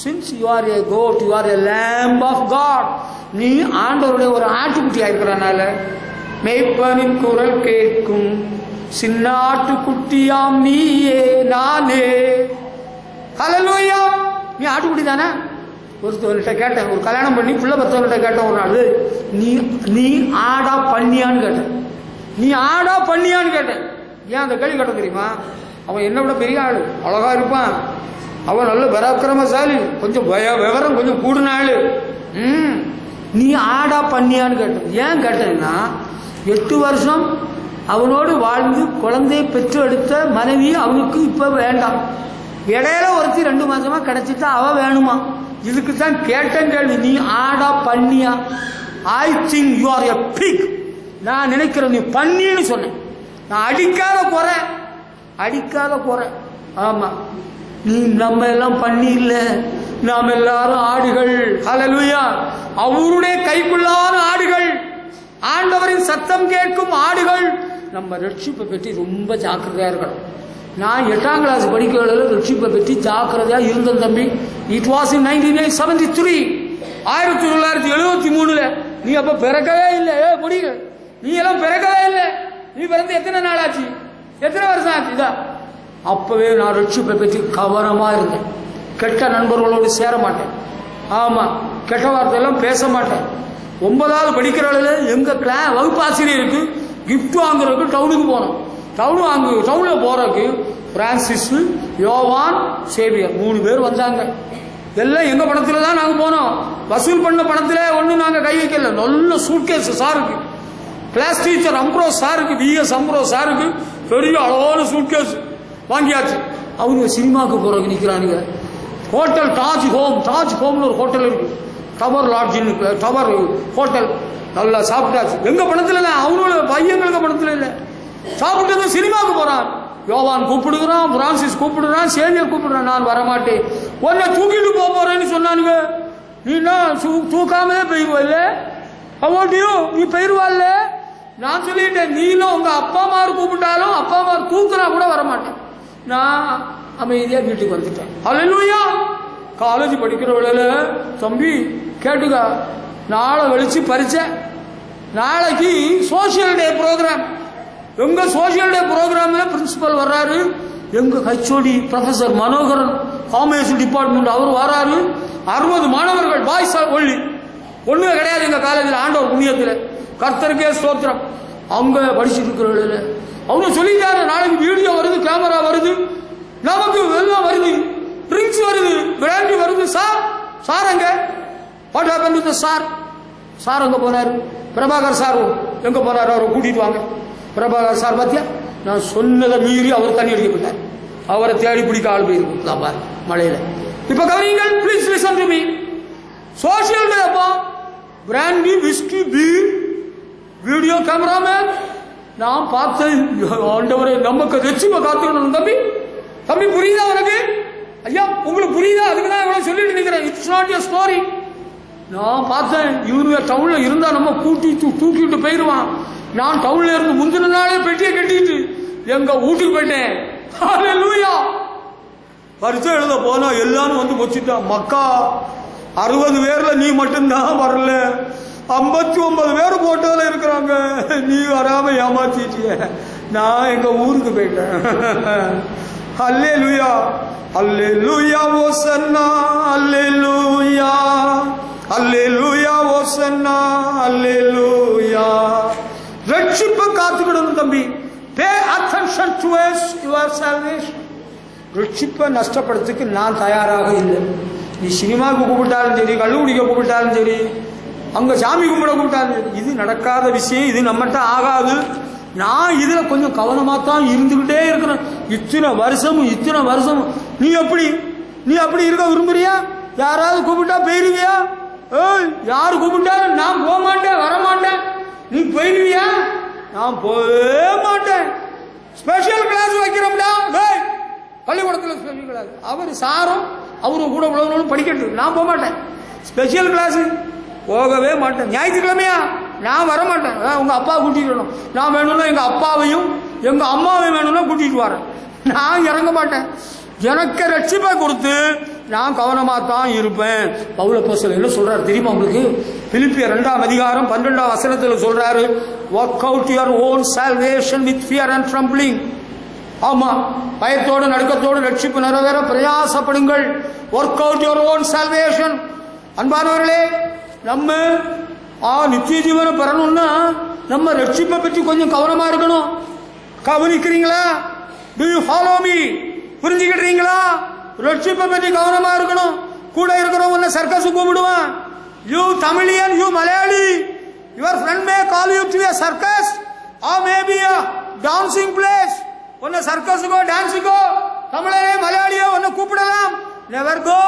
Since you are a goat, you are a lamb of God. நீ ஆண்டவருடைய ஒரு ஆட்டுக்குட்டியா இருக்கிறனால மேய்ப்பனின் குரல் கேட்கும் சின்னாட்டு குட்டியாம் நீயே நானே. ஹல்லேலூயா. நீ ஆட்டுக்குட்டி தானே? ஒருத்தவர்கிட்ட கேட்டேன், ஒரு கல்யாணம் பண்ணி பிள்ளை பத்தவர்கிட்ட கேட்டேன் ஒரு நாள், நீ ஆடா பண்ணியான்னு கேட்டேன். நீ ஆடா பண்ணியான்னு கேட்டேன். ஏன் அந்த கேள்வி கேட்ட தெரியுமா? அவன் என்னை விட பெரிய ஆளு, அழகா இருப்பான், அவன் நல்ல பராக்கிரமசாலி, கொஞ்சம் விவரம் கொஞ்சம் கூடுன ஆளு. நீ ஆடா பண்ணியான்னு கேட்டேன். ஏன் கேட்டேன்னா, 8 வருஷம் அவனோடு வாழ்ந்து குழந்தையை பெற்று எடுத்த மனைவி அவனுக்கு இப்ப வேண்டாம். இடையில ஒருத்தி 2 மாசமா கிடைச்சிட்டா அவ வேணுமா? இதுக்கு தான் கேட்டேன் கேள்வி. நீ ஆடா பண்ணியா? I think you are a pig. நான் நினைக்கிறேன் நீ பண்ணின்னு சொன்னேன். நான் அடிக்காத குறை. ஆமா, நீ நம்ம எல்லாம் பண்ணி இல்ல, நாம் எல்லாரும் ஆடுகள். ஹல்லேலூயா. அவருடைய கைக்குள்ளான ஆடுகள், ஆண்டவரின் சத்தம் கேட்கும் ஆடுகள். நம்ம ரட்சிப்பை பற்றி ரொம்ப ஜாக்கிரதையா இருக்கணும். நான் 8ஆம் கிளாஸ் படிக்கிறதுல ரட்சிப்பை பற்றி ஜாக்கிரதையா இருந்தேன் தம்பி. It was in 1973, 1973. நீ அப்ப பிறக்கவே இல்லை. முடிய நீ எல்லாம் பிறக்கவே இல்லை. நீ பிறந்து எத்தனை நாள் ஆச்சு? எத்தனை வருஷம் ஆச்சு? இதா அப்பவே நான் ரட்சிப்பை பற்றி கவனமா இருந்தேன். கெட்ட நண்பர்களோடு சேர மாட்டேன். ஆமா, கெட்ட வார்த்தையெல்லாம் பேச மாட்டேன். 9வது படிக்கிறவள எங்க வகுப்பு ஆசிரியருக்கு கிஃப்ட் வாங்குறதுக்கு டவுனுக்கு போனோம். டவுன்ல போறதுக்கு பிரான்சிஸ், யோவான், சேவியர் 3 பேர் வந்தாங்க. எல்லாம் எங்க பணத்துல தான் நாங்க போனோம். வசூல் பண்ண பணத்துல ஒண்ணு நாங்க கை வைக்கல. நல்ல சூட்கேஸ் சாருக்கு, கிளாஸ் டீச்சர் அம்ப்ரோஸ் சாருக்கு, VS அம்ப்ரோஸ் சாருக்கு பெரிய அழகான சூட்கேஸ் வாங்கியாச்சு. அவங்க சினிமாவுக்கு போறதுக்கு நிக்கிறானுங்க. ஹோட்டல் தாஜ் ஹோம்னு ஒரு ஹோட்டல் இருக்கு, டவர் லாட்ஜின்னு, டவர் ஹோட்டல். நல்லா சாப்பிட்டாச்சு. எங்க பணத்துல இல்லை, அவனோட பையங்களுக்கு பணத்துல இல்லை. சாப்பிட்டது சினிமாவுக்கு போறான். யோவான் கூப்பிடுகிறான், பிரான்சிஸ் கூப்பிடுறான், சேவியர் கூப்பிடுறான். நான் வரமாட்டேன், உன்னை தூக்கிட்டு போறேன்னு சொன்னானுங்க. நீ தூக்காமே போயிருவல்ல, நீ போயிருவாள்ல. நான் சொல்லிட்டேன், நீனும் உங்க அப்பா அம்மாரு கூப்பிட்டாலும் அப்பா அம்மா தூக்குனா கூட வரமாட்டேன். நான் அமைதியா வீட்டுக்கு வந்துட்டேன். ஹல்லேலூயா. காலேஜ் படிக்கிற வேளையில தம்பி கேட்டுக்க, நாளை வெளிச்சு பரிச்சை, நாளைக்கு சோசியல் டே ப்ரோக்ராம். எங்க சோசியல் டே ப்ரோக்ராம்ல பிரின்சிபல் வர்றாரு, எங்க HOD professor Manoharan, commerce department, அவர் வர்றாரு. 60 மாணவர்கள், பாய்ஸ் ஒன்லி, ஒண்ணுமே கிடையாது எங்க காலேஜில். ஆண்டவர் புண்ணியத்தில் கர்த்தருக்கே ஸ்தோத்திரம். அவங்க படிச்சுட்டு இருக்கிற அவங்க சொல்லிட்டாரு, நாளைக்கு வீடியோ வருது, கேமரா வருது, நமக்கு எல்லாம் வருது, ட்ரிங்க்ஸ் வருது, பிராண்டி வருது. சார் அங்க what happen to the sir அங்க போனாரு. பிரபாகர் சார் எங்க போனாரு? அவரை கூட்டிட்டு வாங்க. பிரபாகர் சார் பாத்தியா, நான் சொன்னதை மீறி அவர் தண்ணி அடிக்கப்பட்டார். அவரை தேடி பிடிக்க ஆள் போயிருக்கும் பாரு மழையில. இப்ப கவனிங்கள், please listen to me. Social day அப்போ brandy, whisky, beer, video cameraman நான் பார்த்தேன், ஆண்டவரே நமக்கு ரட்சிப்பை காத்துக்கணும். தம்பி தம்பி புரியுதா உனக்கு? ஐயா உங்களுக்கு புரியுதா? அதுக்கு தான் இவ்வளவு சொல்லிட்டு நிற்கிறேன். It's not your story. நான் பார்த்தேன், இவரு டவுன்ல இருந்தா நம்ம தூக்கிட்டு போயிடுவான். நான் டவுன்ல இருந்து முந்தின நாளே பெட்டியை கட்டிட்டு எங்க வீட்டுக்கு போயிட்டேன். ஹல்லேலூயா. பரிசை எழுத போனா எல்லாரும் வந்து வச்சுட்டான். மக்கா 60 பேர்ல நீ மட்டும்தான் வரல, 59 பேர் போட்டோல இருக்கிறாங்க, நீ வராம ஏமாத்திட்டிய. நான் எங்க ஊருக்கு போயிட்டேன். ஹல்லேலூயா ஹல்லேலூயா ஓசன்னா ஹல்லேலூயா ஹல்லேலூயா ஓசன்னா ஹல்லேலூயா. ரட்சிப்பை காத்துக்கிடணும் தம்பி. Pay attention towards your salvation. ரட்சிப்பை நஷ்டப்படுறதுக்கு நான் தயாராக இல்லை. நீ சினிமாவுக்கு கூப்பிட்டாலும் சரி, கள்ளு குடிக்க கூப்பிட்டாலும் சரி, அங்க சாமி கும்பிட கூப்பிட்டாலும் சரி, இது நடக்காத விஷயம், இது நம்மகிட்ட ஆகாது. நான் இதுல கொஞ்சம் கவனமா தான் இருந்துகிட்டே இருக்கிறேன். இத்தனை வருஷமும் நீ அப்படி இருக்க விரும்புறியா? யாராவது கூப்பிட்டா போயிருவியா? யாரு கூப்பிட்டாலும் நான் போக மாட்டேன், வரமாட்டேன். நீ போயிடுவியா? நான் போக மாட்டேன். ஸ்பெஷல் கிளாஸ் வைக்கிறோம்டா, பள்ளிக்கூடத்தில் ஸ்பெஷல் கிளாஸ். அவர் சாரும் அவரு கூட உழவனும் படிக்கட்டும், நான் போக மாட்டேன். ஸ்பெஷல் கிளாஸ் போகவே மாட்டேன். ஞாயிற்றுக்கிழமையா? நான் வரமாட்டேன். உங்க அப்பா கூட்டிட்டு வரணும். நான் வேணும்னா எங்க அப்பாவையும் எங்க அம்மாவையும் வேணும்னா கூட்டிட்டு வரேன். நான் இறங்க மாட்டேன். எனக்கு ரட்சிப்பை கொடுத்து நான் கவனமா தான் இருப்பேன். பவுல் அப்போஸ்தலன் என்ன சொல்றாரு தெரியுமா உங்களுக்கு? பிலிப்பியர் 2ஆம் அதிகாரம் 12ஆம் வசனத்தில் சொல்றாரு, work out your own salvation with fear and trembling. ஆமா, பயத்தோடு நடுக்கத்தோடு ரட்சிப்பு நிறைவேற பிரயாசப்படுங்கள். Work out your own salvation. அன்பானவர்களே, நம்ம நித்திய ஜீவனை பெறணும்னா நம்ம ரட்சிப்பை பற்றி கொஞ்சம் கவனமா இருக்கணும். கவனிக்கிறீங்களா? Do you follow me? புரிஞ்சுக்கிட்டீங்களா? ரட்சிப்பை பற்றி கவனமா இருக்கணும். கூட இருக்கிறவங்க சர்க்கஸ் கூப்பிடுவான். You Tamilian, you Malayali, your friend may call you to a circus or maybe a dancing place. உன்னை சர்க்கஸுக்கோ டான்ஸுக்கோ தமிழரே மலையாளியோ உன்னை கூப்பிடலாம். Never go.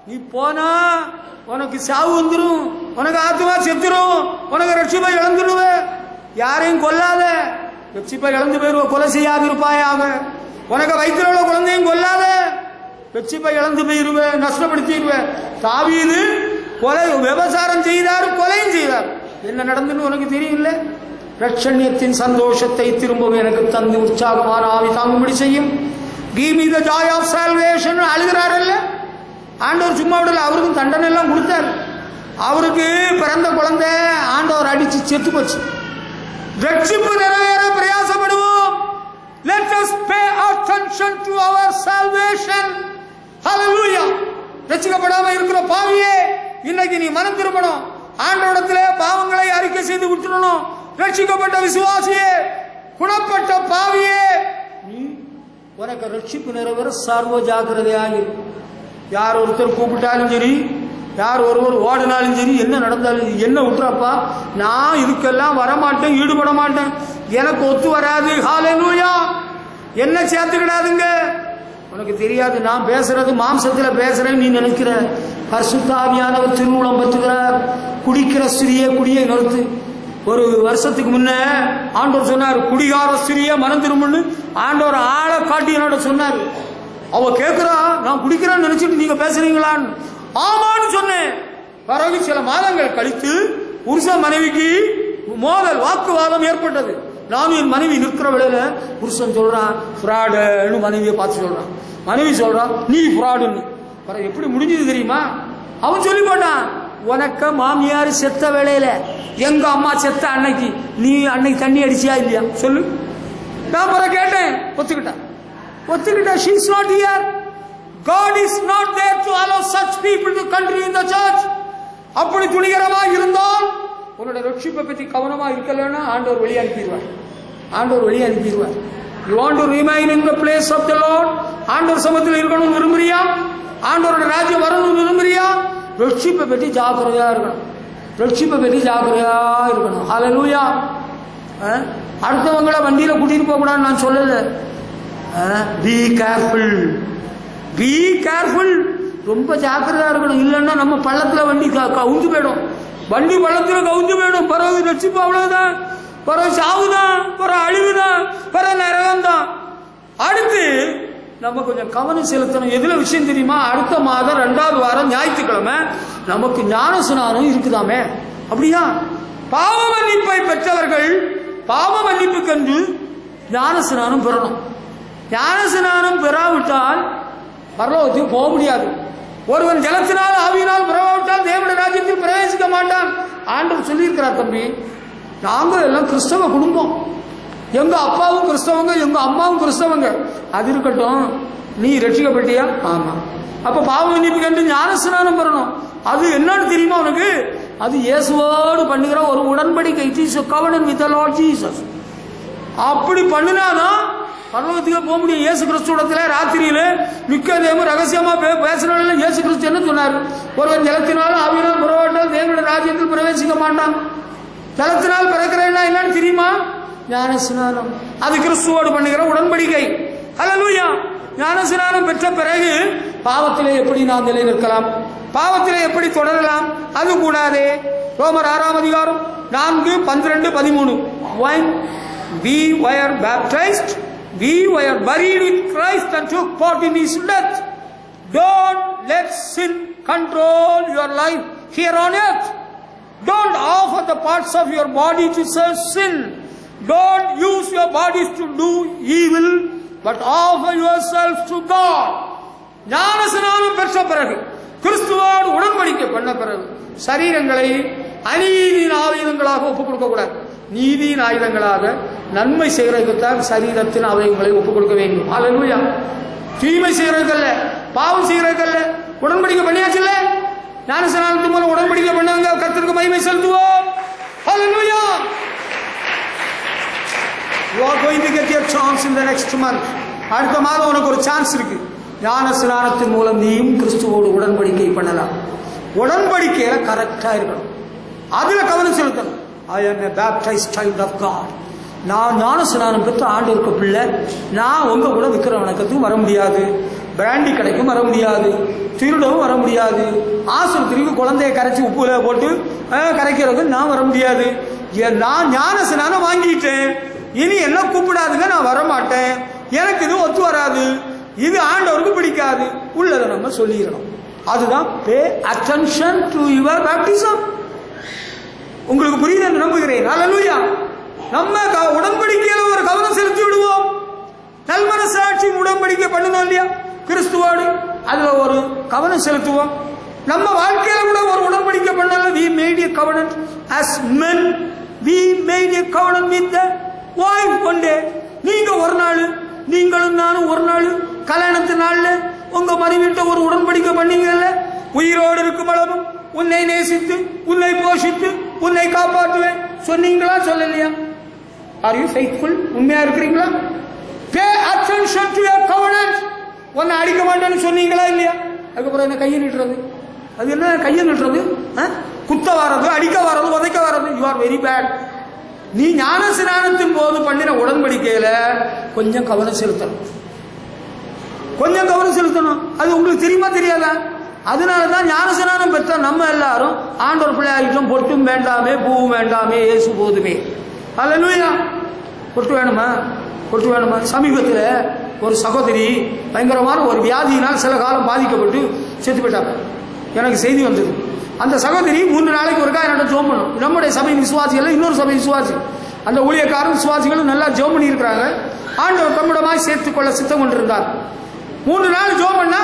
நீ போனா உனக்கு சாவு வந்துடும், உனக்கு ஆத்மா செத்துரும், உனக்கு ரட்சிப்பை இழந்துடுவ. யாரையும் கொல்லாத, ரட்சிப்பை இழந்து போயிருவ. கொலை செய்யாது இருப்பாயாக. உனக்கு வயிற்றில் உள்ள குழந்தையும் கொல்லாத, ரட்சிப்பை இழந்து போயிருவ, நஷ்டப்படுத்திடுவ. தாவீது கொலை விபசாரம் செய்தார், கொலையும் செய்தார். என்ன நடந்துன்னு உனக்கு தெரியல. ரட்சண்யத்தின் சந்தோஷத்தை திரும்பவும் எனக்கு தந்து உற்சாகமான ஆவி தாங்கும்படி செய்யும். Give me the joy of salvation. அழுகிறாரல்ல ஆண்டவர், சும்மா விடல. அவருக்கும் தண்டனை எல்லாம் கொடுத்தார். அவருக்கு பிறந்த குழந்தை ஆண்டவர் அடிச்சு செத்து போச்சு. ரட்சிப்பு நிறைவேற பிரயாசப்படுவோம். Let us pay attention to our salvation. Hallelujah. ரட்சிக்கப்படாம இருக்கிற பாவியே, இன்னைக்கு நீ மனம் திரும்பணும். ஆண்டவரிடத்திலே பாவங்களை அறிக்கை செய்து விட்டுறணும். ரட்சிக்கப்பட்ட விசுவாசியே, குணப்பட்ட பாவியே, நீ உனக்கு ரட்சிப்பு நிறைவேற சர்வ ஜாக்கிரதையாக. யார் ஒருத்தர் கூப்பிட்டாலும் சரி, யார் ஒருவர் ஓடினாலும் சரி, என்ன நடந்தாலும் என்ன விட்டுறப்பா, நான் இதுக்கெல்லாம் வரமாட்டேன், ஈடுபட மாட்டேன், எனக்கு ஒத்து வராது. ஹல்லேலூயா. என்ன சேர்த்துக்கிடாதுங்க. உனக்கு தெரியாது, நான் பேசுறது மாம்சத்தில் பேசுறேன்னு நீ நினைக்கிற. பரிசுத்த ஆவியானவர் திருவுளம் பற்றுகிறார். குடிக்கிற ஸ்திரியே குடியை நிறுத்து. ஒரு வருஷத்துக்கு முன்ன ஆண்டவர் சொன்னார், குடிகார ஸ்திரியே மனம் திரும்புன்னு ஆண்டவர் ஆளை காட்டி என்னோட சொன்னார். அவ கேட்கிறா, நான் குடிக்கிறேன்னு நினைச்சிட்டு நீங்க பேசுறீங்களான்னு. ஆமான்னு சொன்னேன். பிறகு சில மாதங்கள் கழித்து புருஷ மனைவிக்கு மோதல், வாக்குவாதம் ஏற்பட்டது. நானும் என் மனைவி நிற்கிற வேளையில புருஷன் சொல்றான் ஃப்ராடுன்னு மனைவியை பார்த்து சொல்றான். மனைவி சொல்றான் நீ ஃப்ராடுன்னு. பிறகு எப்படி முடிஞ்சது தெரியுமா? அவன் சொல்லி போட்டான், உனக்கு மாமியார் செத்த வேளையில எங்க அம்மா செத்த அன்னைக்கு நீ அன்னைக்கு தண்ணி அடிச்சியா இல்லையா சொல்லு. நான் பிறகு கேட்டேன், ஒத்துக்கிட்டா. She is not here. God is not there to allow such people to continue in the church. அப்படி துணிகரமா இருந்தால் உன்னோட ரட்சிப்பை பற்றி கவனமா இருக்கலன்னா ஆண்டவர் வெளியே அனுப்பிடுவார். ஆண்டவர் வெளியே அனுப்பிடுவார். You want to remain in the place of the Lord? ஆண்டவர் சமூகத்தில் இருக்கணும்னு விரும்புறியா? ஆண்டவரோட ராஜ்யம் வரணும்னு விரும்புறியா? ரட்சிப்பை பற்றி ஜாக்கிரதையா இருக்கணும். ரட்சிப்பை பற்றி ஜாக்கிரதையா இருக்கணும். ஹல்லேலூயா. அடுத்தவங்கள வண்டியில கூட்டிட்டு போக கூடாதுன்னு நான் சொல்லல. Be careful, be careful. ரொம்ப ஜாக்கிரதையா இருக்கணும். இல்லைன்னா நம்ம பள்ளத்துல வண்டி கவுந்து போயிடும். வண்டி பள்ளத்துல கவுந்து போயிடும். பிறகு ரட்சிப்பு அவ்வளவுதான். பிறகு சாவுதான், பிறகு அழிவுதான், பிறகு நரகம் தான். அடுத்து நம்ம கொஞ்சம் கவனம் செலுத்தணும். எதுல விஷயம் தெரியுமா? அடுத்த மாதம் 2வது வாரம் ஞாயிற்றுக்கிழமை நமக்கு ஞான ஸ்நானம் இருக்குதாமே. அப்படியா? பாவ மன்னிப்பை பெற்றவர்கள் பாவ மன்னிப்புக்கென்று ஞான ஸ்நானம் பெறணும். ஞான ஸ்நானம் பெறாவிட்டால் பரலோகத்துக்கு போக முடியாது. ஒருவன் ஜலத்தினால் ஆவியினால் பிறவாவிட்டால் தேவனுடைய ராஜ்யத்தில் பிரவேசிக்க மாட்டான். ஆண்டவர் சொல்லியிருக்கிறார். தம்பி, நாங்க எல்லாம் கிறிஸ்தவ குடும்பம், எங்க அப்பாவும் கிறிஸ்தவங்க, எங்க அம்மாவும் கிறிஸ்தவங்க. அது இருக்கட்டும், நீ ரட்சிக்கப்பட்டியா? ஆமா. அப்ப பாவ மன்னிப்புக்கு என்று ஞான ஸ்நானம் பெறணும். அது என்னன்னு தெரியுமா உனக்கு? அது இயேசுவோடு பண்ணுகிற ஒரு உடன்படிக்கை. It is a covenant with the Lord Jesus. அப்படி பண்ணினாதான் பரலோகத்துக்கு போக முடியும். இயேசு கிறிஸ்துவத்துல ராத்திரியில நிக்கோதேமு ரகசியமா பேசினால இயேசு கிறிஸ்து என்ன சொன்னார்? ஒருவன் ஜலத்தினாலும் ஆவியினால் பிறவாட்டால் தேவனுடைய ராஜ்யத்தில் பிரவேசிக்க மாட்டான். ஜலத்தினால் பிறக்கிறேன்னா என்னன்னு தெரியுமா? ஞான ஸ்நானம். அது கிறிஸ்துவோடு பண்ணுகிற உடன்படிக்கை. ஹல்லேலூயா. ஞான ஸ்நானம் பெற்ற பிறகு பாவத்திலே எப்படி நாம் நிலை நிற்கலாம்? பாவத்திலே எப்படி தொடரலாம்? அது கூடாதே. ரோமர் 6ஆம் அதிகாரம் 4, 12, 13. When we were baptized, we were buried with Christ and took part in his death. Don't let sin control your life here on earth. Don't offer the parts of your body to serve sin. Don't use your bodies to do evil, but offer yourself to God. ஞான ஸ்நானம் பெற்ற பிறகு, கிறிஸ்துவோடு உடன்படிக்கை பண்ண பிறகு சரீரங்களை அநீதியின் ஆயுதங்களாக ஒப்புக் கொடுக்க கூடாது. நீதியின் ஆயுதங்களாக நன்மை செய்கிறதுக்குத்தான் சரீரத்தின் அவயவங்களை ஒப்புக் கொடுக்க வேண்டும். ஹல்லேலூயா. தீமை செய்கிறதுக்கல்ல, பாவம் செய்கிறதுக்கல்ல. உடன்படிக்கை பண்ணியாச்சு இல்ல? ஞான ஸ்நானத்தின் மூலம் உடன்படிக்கை பண்ணாங்க. கர்த்தருக்கு மகிமை செலுத்துவோம். ஹல்லேலூயா. You are going to get your chance in the next month. அடுத்த மாதம் உனக்கு ஒரு சான்ஸ் இருக்கு. ஞான ஸ்நானத்தின் மூலம் நீயும் கிறிஸ்துவோடு உடன்படிக்கை பண்ணலாம். உடன்படிக்கையில கரெக்டா இருக்கணும். அதுல கவனம் செலுத்தணும். I am a baptized child of God. நான் ஞான ஸ்நானம் பெற்ற ஆண்டவருக்கு பிள்ளை. நான் உங்க கூட விக்கிர வணக்கத்துக்கும் வர முடியாது, பிராண்டி கடைக்கும் வர முடியாது, திருடவும் வர முடியாது, ஆஸ்பத்திரிக்கு குழந்தைய கரைச்சி உப்புல போட்டு கரைக்கிறதுக்கு நான் வர முடியாது. நான் ஞான ஸ்நானம் வாங்கிட்டேன், இனி என்ன கூப்பிடாதுங்க, நான் வரமாட்டேன், எனக்கு இது ஒத்து வராது, இது ஆண்டவருக்கு பிடிக்காது, உள்ளதை நம்ம சொல்லிடணும். அதுதான் pay attention to your baptism. உங்களுக்கு புரியுது என்று நம்புகிறேன். ஹல்லேலூயா. நம்ம உடன்படிக்கையில ஒரு கவனம் செலுத்தி விடுவோம். நல்மனசாட்சி உடன்படிக்கை பண்ணணும் இல்லையா கிறிஸ்துவோடு? அதுல ஒரு கவனம் செலுத்துவோம். நம்ம வாழ்க்கையில கூட ஒரு உடன்படிக்கை பண்ணல. we made a covenant as men. we made a covenant with the wife one day. நீங்க ஒரு நாள், நீங்களும் நானும் ஒரு நாள் கல்யாணத்து நாள்ல உங்க மனைவிட்ட ஒரு உடன்படிக்கை பண்ணீங்கல்ல? உயிரோடு இருக்கும் அளவும் உன்னை நேசித்து, உன்னை போஷித்து, உன்னை காப்பாற்றுவேன் சொன்னீங்களா? சொல்லலையா? Are you faithful? உண்மையா இருக்கிறீங்களா? Pay attention to your governance. உன்னை அடிக்க மாட்டேன்னு சொன்னீங்களா இல்லையா? அதுக்கப்புறம் என்ன கையை நீட்டுறது? அது என்ன கையை நீட்டுறது? குத்த வர்றது, அடிக்க வர்றது, உதைக்க வர்றது. You are very bad. நீ ஞான ஸ்நானத்தின் போது பண்ணின உடன்படிக்கையில கொஞ்சம் கவனம் செலுத்தணும். கொஞ்சம் கவனம் செலுத்தணும். அது உங்களுக்கு தெரியுமா தெரியாதா? அதனாலதான் ஞான ஸ்நானம் பெற்ற நம்ம எல்லாரும் ஆண்டவர் பிள்ளையாரிட்டும் பொட்டும் வேண்டாமே, பூவும் வேண்டாமே, இயேசு போதுமே. ஹல்லேலூயா. பொட்டு வேணுமா? பொட்டு வேணுமா? சமீபத்தில் ஒரு சகோதரி பயங்கரமான ஒரு வியாதியினால் சில காலம் பாதிக்கப்பட்டு செத்து போயிட்டாங்க. எனக்கு செய்தி வந்தது. அந்த சகோதரி 3 நாளைக்கு ஒருக்கா என்னோட ஜெபம் பண்ணும். நம்முடைய சபை விசுவாசிகள், இன்னொரு சபை விசுவாசி, அந்த ஊழியக்காரன் விசுவாசிகளும் நல்லா ஜெபம் பண்ணி இருக்கிறாங்க. ஆண்டவர் தம்மிடமாய் சேர்த்துக் கொள்ள சித்தம் கொண்டிருந்தார். 3 நாள் ஜெபம் பண்ணா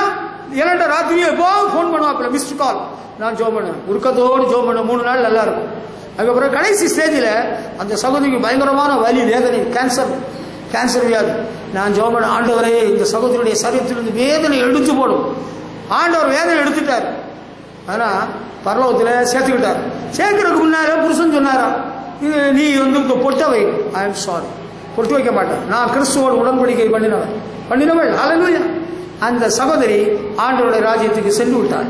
என்னோட ராத்திரியே எப்போ ஃபோன் பண்ணுவாப்புல, மிஸ்டு கால். நான் ஜெபம் பண்ணுவேன், உருக்கத்தோடு ஜெபம் பண்ண 3 நாள் நல்லா இருக்கும். அதுக்கப்புறம் கடைசி ஸ்டேஜில் அந்த சகோதரிக்கு பயங்கரமான வலி, வேதனை, கேன்சர் வியாதி. நான் ஜெபம் பண்ண, ஆண்டவரே இந்த சகோதரியுடைய சரீரத்திலிருந்து வேதனை எடுத்து போடும். ஆண்டவர் வேதனை எடுத்துட்டார். ஆனா பரலோகத்தில் சேர்த்துக்கிட்டார். சேர்க்கறதுக்கு முன்னால புருஷன் சொன்னாரா, நீ வந்து பொட்ட வை. ஐ எம் சாரி, பொட்டு வைக்க மாட்டேன், நான் கிறிஸ்துவோடு உடன்படிக்கை பண்ணினவள். ஹல்லேலூயா. அந்த சகோதரி ஆண்டவருடைய ராஜ்யத்துக்கு சென்று விட்டாள்.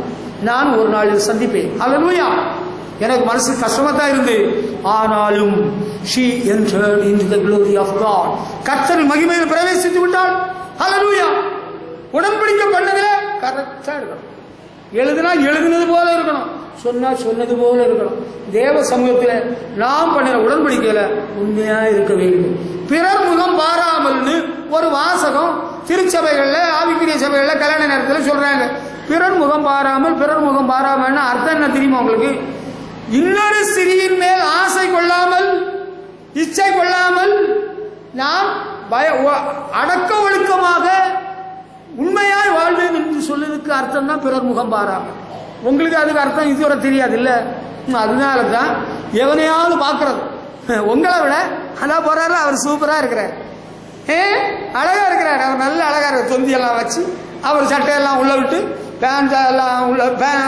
நான் ஒரு நாளில் சந்திப்பேன். ஹல்லேலூயா. எனக்கு மனசு கஷ்டமா தான் இருந்து, ஆனாலும் she entered into the glory of God. கர்த்தரின் மகிமையில் பிரவேசித்து விட்டாள். ஹல்லேலூயா. உடன்படிக்கை பண்ணதுல கரெக்டா இருக்கணும். எழுதுனா எழுதுனது போல இருக்கணும். சொன்னா சொன்னது போல இருக்கணும். தேவ சமூகத்தில் நாம் பண்ணின உடன்படிக்கையில உண்மையா இருக்க வேண்டும். பிறர் முகம் பாராமல்னு ஒரு வாசகம் திருச்சபைகள்ல ஆவிக்குரிய சபைகள்ல கல்யாண நேரத்தில் சொல்றாங்க. பிறர் முகம் பாராமல், பிறர் முகம் பாராமல்னா அர்த்தம் என்ன தெரியுமா உங்களுக்கு? இன்னொரு ஸ்திரீயின் மேல் ஆசை கொள்ளாமல், இச்சை கொள்ளாமல், நாம் அடக்க ஒழுக்கமாக உண்மையாய் வாழ்வேன் என்று சொல்லுறதுக்கு அர்த்தம் தான் பிறர் முகம் பாராமல். உங்களுக்கு அதுக்கு அர்த்தம் இதுவரை தெரியாது இல்ல. அதனால தான் எவனையாவது பார்க்கறது. உங்களை விட அதான் போறாரு, அவர் சூப்பரா இருக்கிறார், அழகா இருக்கிறார், அவர் நல்ல அழகா இருக்கார். தொந்தி எல்லாம் வச்சு அவர் சட்டையெல்லாம் உள்ள விட்டு, பேண்ட் எல்லாம் உள்ள,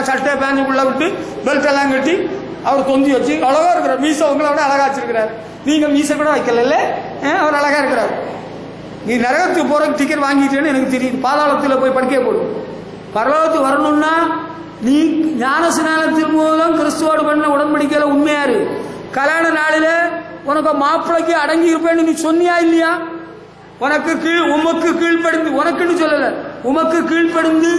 சட்டை பேண்ட் உள்ள விட்டு, பெல்ட் எல்லாம் கட்டி அவர் தொந்தி வச்சு அழகா இருக்கிறார். மீசை உங்களை விட அழகா வச்சிருக்கிறார். நீங்க மீசை கூட வைக்கல, அவர் அழகா இருக்கிறார். நீ நரகத்துக்கு போறதுக்கு டிக்கெட் வாங்கிட்டேன்னு எனக்கு தெரியுது. பாதாளத்தில் போய் படிக்க போடும். பரலோகத்துக்கு வரணும்னா நீ ஞான ஸ்நானத்தின் மூலம் கிறிஸ்துவோடு பண்ண உடன்படிக்கையில உண்மையாரு. கல்யாண நாளில உனக்கு மாப்பிளைக்கு அடங்கி இருப்பேன்னு நீ சொன்னியா இல்லையா? உமக்கு கீழ்ப்படிந்து, உனக்குன்னு சொல்லல, உமக்கு கீழ்ப்படிந்து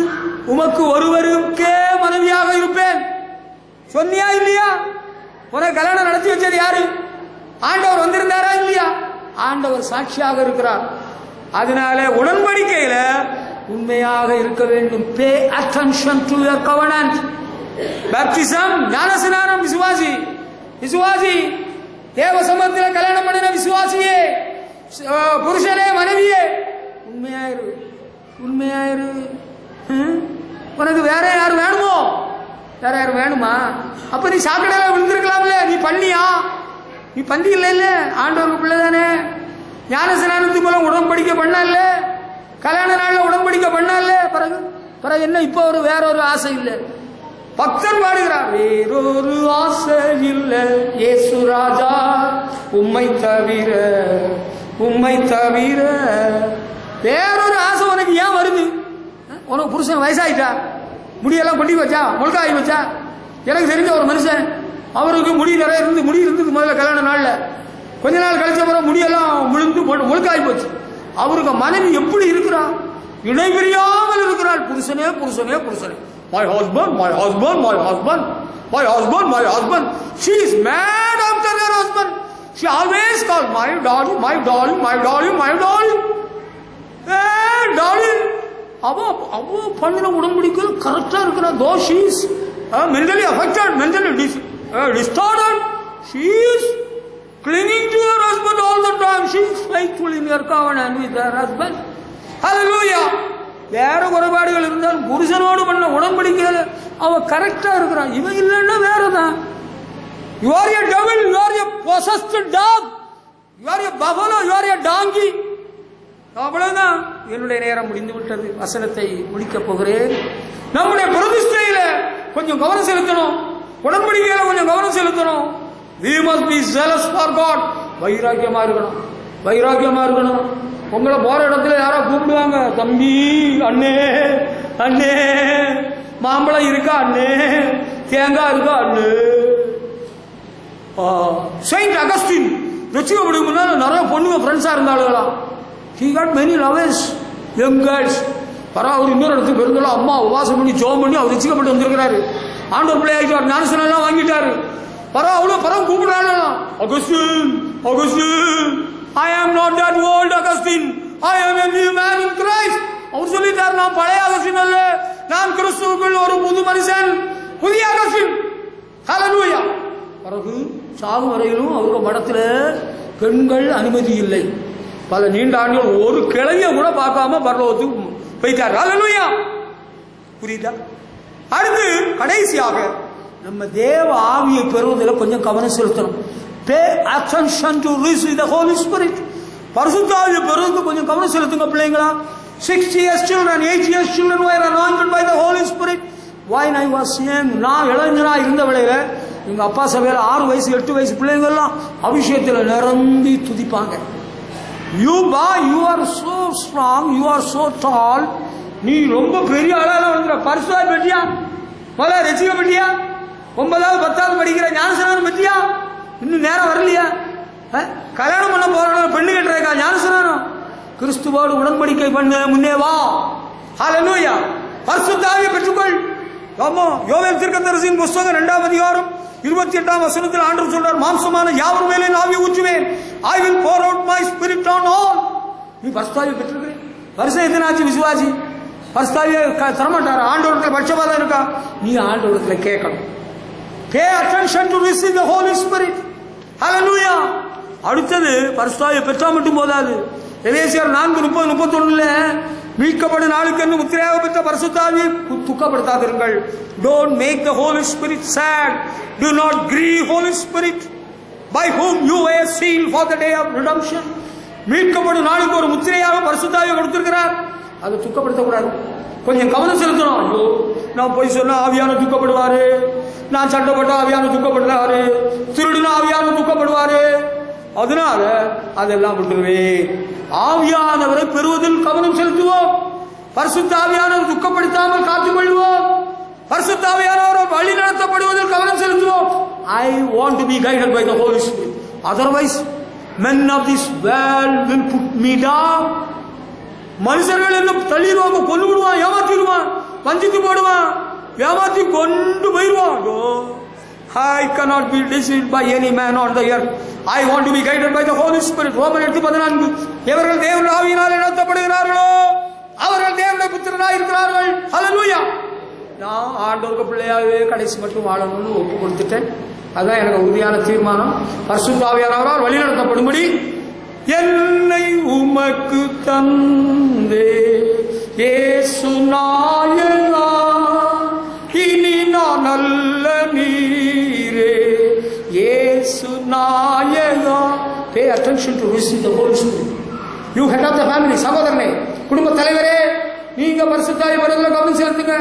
உமக்கு ஒருவருக்கே மனைவியாக இருப்பேன் சொன்னியா இல்லையா? உனக்கு கல்யாணம் நடத்தி வச்சது யாரு? ஆண்டவர் வந்திருந்தாரா இல்லையா? ஆண்டவர் சாட்சியாக இருக்கிறார். அதனால உடன்படிக்கையில உண்மையாக இருக்க வேண்டும். Pay attention to your கவர்னன்ட். Baptism, ஞானஸ்நானம், விசுவாசி, விசுவாசி தேவ சமூகத்தில் கல்யாணம் பண்ணின விசுவாசியே, புருஷனே மனைவியே, உண்மையாயிரு, உண்மையாயிரு. உனக்கு வேற யாரு வேணுமோ? வேற யாரு வேணுமா? அப்ப நீ சாக்கடையில விழுந்திருக்கலாம்ல. நீ பண்ணியா? நீ பந்தி இல்ல, ஆண்டவருக்கு பிள்ளை தானே. ஞானஸ்நானத்துக்கு மூலம் உடன்படிக்கை பண்ணல, கல்யாண நாள்ல உடன்படிக்கை பண்ணல. பிறகு பிறகு என்ன? இப்ப ஒரு வேற ஒரு ஆசை இல்லை. பக்தன் பாடுகிறார், வேறொரு ஆசை இல்லை இயேசு ராஜா உம்மை தவிர, உம்மை தவிர. வேறொரு ஆசை உனக்கு ஏன் வருது? உனக்கு புருஷன் வயசாயிட்டா, முடியெல்லாம் கொட்டி வச்சா, முழுக்காகி வச்சா. எனக்கு தெரிஞ்ச ஒரு மனுஷன், அவருக்கு முடி நிறைய இருந்து, முடி இருந்தது முதல்ல கல்யாண நாள்ல. கொஞ்ச நாள் கழிச்ச பிறகு முடியெல்லாம் விழுந்து முழுக்காகி போச்சு. அவருக்கு மனைவி எப்படி இருக்கிறா? இணை பிரியாமல் இருக்கிறாள். புருஷனே புருஷனே புருஷனே, my husband, my husband, my husband, my husband, my husband. She is mad after her husband. She always calls my darling, my darling, my darling, my darling. Hey darling, அவ பண்ணின உடன்படிக்கை கரெக்டா இருக்கிறா. though she is mentally affected, mentally distorted, she is clinging to her husband all the time. She is faithful in her covenant with her husband. Hallelujah. வேற குறைபாடுகள் இருந்தாலும் புருஷனோடு பண்ண உடன்படிக்கையில அவ கரெக்டா இருக்கிறான். இவன் இல்லைன்னா வேறதான். You are a devil, you are a possessed dog, you are a buffalo, you are a donkey. அவ்வளவுதான். என்னுடைய நேரம் முடிந்து விட்டது. வசனத்தை முடிக்கப் போகிறேன். நம்முடைய பிரதிஷ்டையில கொஞ்சம் கவனம் செலுத்தணும், உடன்படிக்கையில கொஞ்சம் கவனம் செலுத்தணும். We must be zealous for God. வைராக்கியமா இருக்கணும், வைராக்கியமா இருக்கணும். உங்களை போற இடத்துல யாரோ கூப்பிடுவாங்க, தம்பி, அண்ணே, அண்ணே, மாம்பழம் இருக்கா அண்ணே, தேங்காய் இருக்கா அண்ணே. செயின்ட் அகஸ்டின் ரட்சிக்கப்படும் முன்னால நிறைய பொண்ணுங்க ஃப்ரெண்ட்ஸா இருந்தாளுங்களா. He got many lovers, young girls. அவர் இன்னொரு இடத்துக்கு பெருந்தாலும் அம்மா உபாசம் பண்ணி ஜோம் பண்ணி அவர் ரட்சிக்கப்பட்டு வந்திருக்கிறாரு. ஆண்டவர் பிள்ளை ஆகிட்டார், ஞானஸ்நானம் வாங்கிட்டாரு. அவ்வளவு பரவ கூப்பிடுறாங்க, Augustine, Augustine, I am not that old Augustine, I am a new man in Christ. அவர் சொல்லிட்டார், நான் பழைய அகஸ்டின் அல்ல, நான் கிறிஸ்துவுக்குள் ஒரு புது மனுஷன், புதிய அகஸ்டின். ஹல்லேலூயா. பிறகு சாகு வரையிலும் அவருக்கு மடத்துல பெண்கள் அனுமதி இல்லை. பல நீண்ட ஆண்டுகள் ஒரு கிளைய கூட பார்க்காம பரலோகத்துக்கு போயிட்டார். ஹல்லேலூயா. புரியுதா? அடுத்து கடைசியாக நம்ம தேவ ஆவியை பெறுவதில் கொஞ்சம் கவனம் செலுத்தணும். Pay attention to receive the Holy Spirit. பரிசுத்த ஆவியை பெறுவதற்கு கொஞ்சம் கவனம் செலுத்துங்க பிள்ளைங்களா. 60 years children, 8 years children were anointed by the Holy Spirit. When I was young, நான் இளைஞனா இருந்த வேளையில எங்க அப்பா சபையில 6 வயசு 8 வயசு பிள்ளைங்க எல்லாம் அபிஷேகத்தில் நிரம்பி துதிப்பாங்க. You boy, you are so strong, you are so tall. நீ ரொம்ப பெரிய ஆளால வந்துற. பரிசுத்த பெட்டியா, முதல்ல ரசிக பெட்டியா, 9வது 10வது படிக்கிற ஞானஸ்நானம் பெட்டியா, இன்னும் நேரம் வரலையா? கல்யாணம் பண்ண போற பெண்ணு கட்டுறா ஞானஸ்நானம். கிறிஸ்துவோடு உடன்படிக்கை பண்ண முன்னே வா. ஹல்லேலூயா. பரிசுத்த ஆவியை பெற்றுக்கொள். ஆமா, யோவேல் தீர்க்கதரிசியின் புத்தகம் 2ஆம் அதிகாரம் 28ஆம் வசனத்தில் ஆண்டவர் சொல்றார், மாம்சமான யாவர் மேலே ஆவியை ஊற்றுவேன். I will pour out my spirit on all. நீ பரிசுத்தாவியை பெற்றிருக்கிறேன். வருஷம் எத்தனாச்சு விசுவாசி பரிசுத்தாவியை தரமாட்டார். ஆண்டவரத்தில் பட்சபாதம் இருக்கா? நீ ஆண்டவரத்தில் கேட்கணும். Pay attention to receive the Holy Spirit. Hallelujah. அடுத்தது பரிசுத்தாவியை பெற்றா மட்டும் போதாது. எபேசியர் 4:30-31 மீட்கப்படும் நாளுக்கு என்று முத்திரையாக பெற்ற பரிசுத்தாவியை துக்கப்படுத்தாதிருங்கள். Don't make the Holy Spirit sad. Do not grieve Holy Spirit, by whom you were sealed for the day of redemption. மீட்கப்படும் நாளுக்கு ஒரு முத்திரையாக பரிசுத்தாவியை கொடுத்திருக்கிறார். அதை துக்கப்படுத்தக்கூடாது. கொஞ்சம் கவனம் செலுத்தணும். ஐயோ, நான் போய் சொன்னா ஆவியான துக்கப்படுவாரு, நான் சண்டை போட்டா ஆவியான துக்கப்படுவாரு, திருடினா ஆவியான துக்கப்படுவாரு. அதனால அதெல்லாம் விட்டுருவேன். ஆவியானவரை பெறுவதில் கவனம் செலுத்துவோம். பரிசுத்த ஆவியானவர் துக்கப்படுத்தாமல் காத்துக்கொள்வோம். பரிசுத்த ஆவியானவர் வழி நடத்தப்படுவதில் கவனம் செலுத்துவோம். I want to be guided by the Holy Spirit. Otherwise, men of this world will put me down. மனுஷர்கள் என்ன தள்ளிடுவாங்க, கொண்டு விடுவான், ஏமாத்திடுவான், வஞ்சித்து போடுவான், ஏமாத்தி கொண்டு போயிடுவான். I cannot be deceived by any man on the earth. I want to be guided by the Holy Spirit. ரோமர் 8:14 எவர்கள் தேவனுடைய ஆவியினால் நடத்தப்படுகிறார்களோ அவர்கள் தேவனுடைய புத்திரனாய் இருக்கிறார்கள். ஹல்லேலூயா. நான் ஆண்டவருக்கு பிள்ளையாகவே கடைசி மட்டும் வாழணும்னு ஒப்பு கொடுத்துட்டேன். அதான் எனக்கு உறுதியான தீர்மானம். பரிசுத்த ஆவியானவரால் வழி நடத்தப்படும்படி என்னை உமக்கு தந்தே இயேசு நாயகா, இனி நான் நல்ல நீரே இயேசு நாயகா. Pay attention to receive the Holy Spirit. You head of the family. சகோதரனே, குடும்ப தலைவரே, நீங்க பரிசுத்த ஆவியானவரை கவனம் செலுத்துங்க.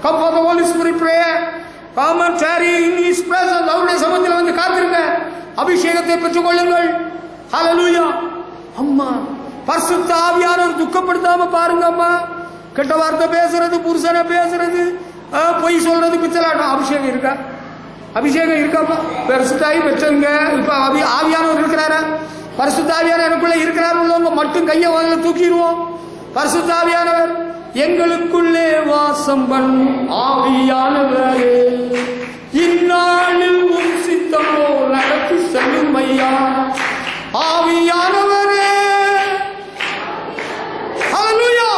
Come for the Holy Spirit prayer. Come and tarry in His presence. அவருடைய சமூகத்தில் வந்து காத்திருங்க. அபிஷேகத்தை பெற்றுக் கொள்ளுங்கள். ஹல்லேலூயா. அம்மா, பரிசுத்த ஆவியானவர் துக்கப்படுத்தாம பாருங்க. அம்மா, கெட்ட வார்த்தை பேசுறது, புருஷனை பேசுறது, பொய் சொல்றது, பிச்சலாட்டம். அபிஷேகம் இருக்கா? அபிஷேகம் இருக்காப்பா? பரிசுத்த ஆவி பெற்றவங்க இப்ப ஆவியானவர் இருக்கிறாரா? பரிசுத்த ஆவியானவர் எனக்குள்ள இருக்கிறார் உள்ளவங்க மட்டும் கையை வாங்கல தூக்கிடுவோம். பரிசுத்த ஆவியானவர் எங்களுக்குள்ளே வாசம் பண்ணும் ஆவியானவரே, இந்நாளில் உம் சித்தமோ நடத்தி செல்லும் ஐயா. ஆவியானவரே, ஹல்லேலூயா.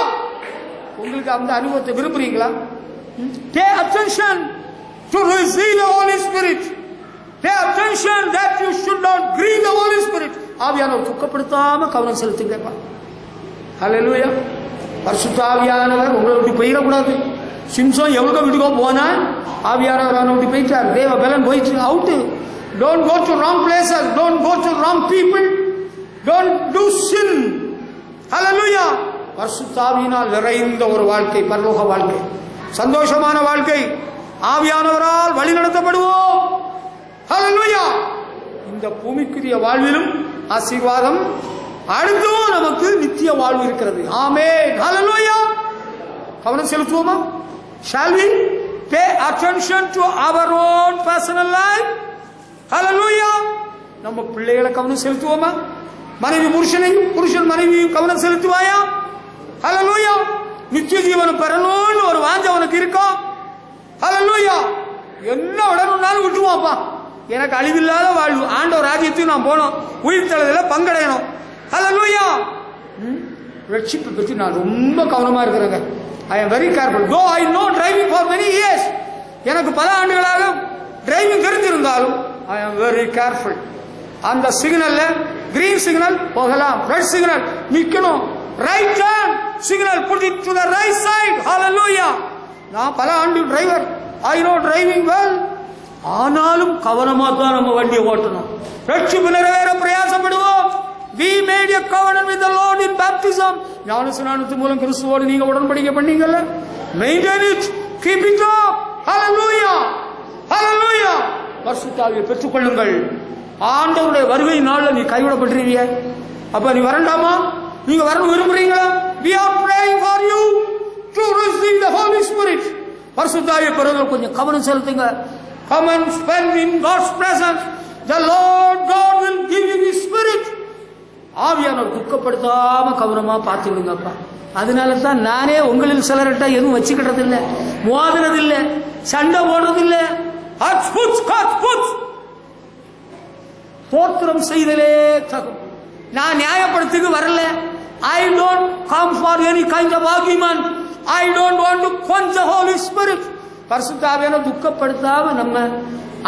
உங்களுக்கு அந்த அனுபவத்தை விரும்புறீங்களா? Pay attention to receive the Holy Spirit. Pay attention that you should not grieve the Holy Spirit. ஆவியானவர் துக்கப்படுத்தாம கவனம் செலுத்துங்கப்பா. ஹல்லேலூயா. பரிசுத்த ஆவியானவர் உங்களை விட்டு போயிடக்கூடாது. சிம்சோன் எவ்வளவு விட்டுக்கோ போனா ஆவியானவர் அவனை விட்டு போயிட்டார். தேவ பலன் போயிட்டு out. Don't go to wrong places. Don't go to wrong people. Don't do sin. Hallelujah. பரிசுத்த ஆவியினால் நிறைந்த ஒரு வாழ்க்கை, பரலோக வாழ்க்கை, சந்தோஷமான வாழ்க்கை. ஆவியானவரால் வழி நடத்தப்படுவோம். ஹல்லேலூயா. இந்த பூமிக்குரிய வாழ்விலும் ஆசீர்வாதம், அடுத்தும் நமக்கு நித்திய வாழ்வு இருக்கிறது. ஆமென். ஹல்லேலூயா. கவனம் செலுத்துவோமா? Shall we pay attention to our own personal life? ஹல்லேலூயா. நம்ம பிள்ளைகளை கவனம் செலுத்துவோமா? மனைவி புருஷனையும், புருஷன் மனைவியும் கவனம் செலுத்துவாயா? ஹல்லேலூயா. நித்திய ஜீவனம் பெறணும்னு ஒரு வாஞ்சை உனக்கு இருக்கா? ஹல்லேலூயா. என்ன விடணும்னாலும் விட்டுவாப்பா. எனக்கு அழிவில்லாத வாழ்வு, ஆண்டவர் ராஜ்யத்தையும் நான் போனோம், உயிர் தழுதல பங்கடையணும். ஹல்லேலூயா. ரட்சிப்பை பற்றி நான் ரொம்ப கவனமா இருக்கிறேங்க. I am very careful. Though I know driving for many years, எனக்கு பல ஆண்டுகளாக டிரைவிங் தெரிஞ்சிருந்தாலும் I am very careful. அந்த சிக்னல்ல கிரீன் சிக்னல் போகலாம், ரெட் சிக்னல் நிக்கணும், right turn signal put it to the right side. Hallelujah. நான் பல ஆண்டு driver. I know driving well. ஆனாலும் கவனமா தான் நம்ம வண்டியை ஓட்டணும். ரட்சிப்பு நிறைவேற பிரயாசப்படுவோம். We made a covenant with the Lord in baptism. ஞானஸ்நானத்தின் மூலம் கிறிஸ்துவோடு நீங்க உடன்படிக்கை பண்ணீங்கல்ல. Maintain it. Keep it up. Hallelujah. Hallelujah. பரிசுத்த ஆவியை பெற்றுக் கொள்ளுங்கள். ஆண்டவருடைய வருகை நாள்ல நீ கைவிடப்பட்டிருவீங்க. அப்ப நீ வரண்டாமா? நீங்க வரணும் விரும்புறீங்களா? We are praying for you to receive the Holy Spirit. பரிசுத்த ஆவியை பெறுவதில் கொஞ்சம் கவனம் செலுத்துங்க. Come and spend in God's presence. The Lord God will give you His Spirit. ஆவியானவர் துக்கப்படுத்தாம கவனமா பார்த்துடுங்கப்பா. அதனால தான் நானே உங்களில் சிலர்கிட்ட எதுவும் வச்சுக்கிட்டதில்லை, மோதுனதில்லை, சண்டை போடுறதில்லை. தோத்திரம் செய்தலே தகும். நான் நியாயப்படுத்துக்கு வரல. I don't come for any kind of argument. I don't want to quench the Holy Spirit. பரிசுத்த ஆவியான துக்கப்படுத்தாம நம்ம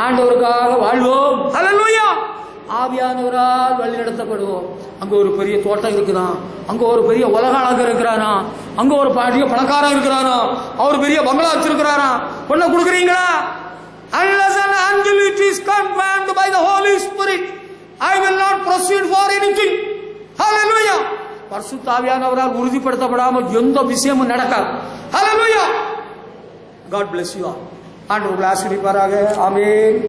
ஆண்டவருக்காக வாழ்வோம். ஹல்லேலூயா. ஆவியானவரால் வழி நடத்தப்படுவோம். அங்க ஒரு பெரிய தோட்டம் இருக்குதான், அங்க ஒரு பெரிய உலக அழகர் இருக்கிறானா, அங்க ஒரு பெரிய பணக்காரன் இருக்கிறானா, அவர் பெரிய பங்களா வச்சிருக்கிறாரா, பொண்ணை கொடுக்குறீங்களா? Unless and until it is commanded by the Holy Spirit, I will not proceed for anything. Hallelujah. பரிசுத்த ஆவியானவரால் உறுதிப்படுத்தப்படாமல் எந்த விஷயமும் நடக்காது. Hallelujah. God bless you all. ஆண்டவர் உங்களை ஆசீர்வதிப்பாராக. ஆமென்.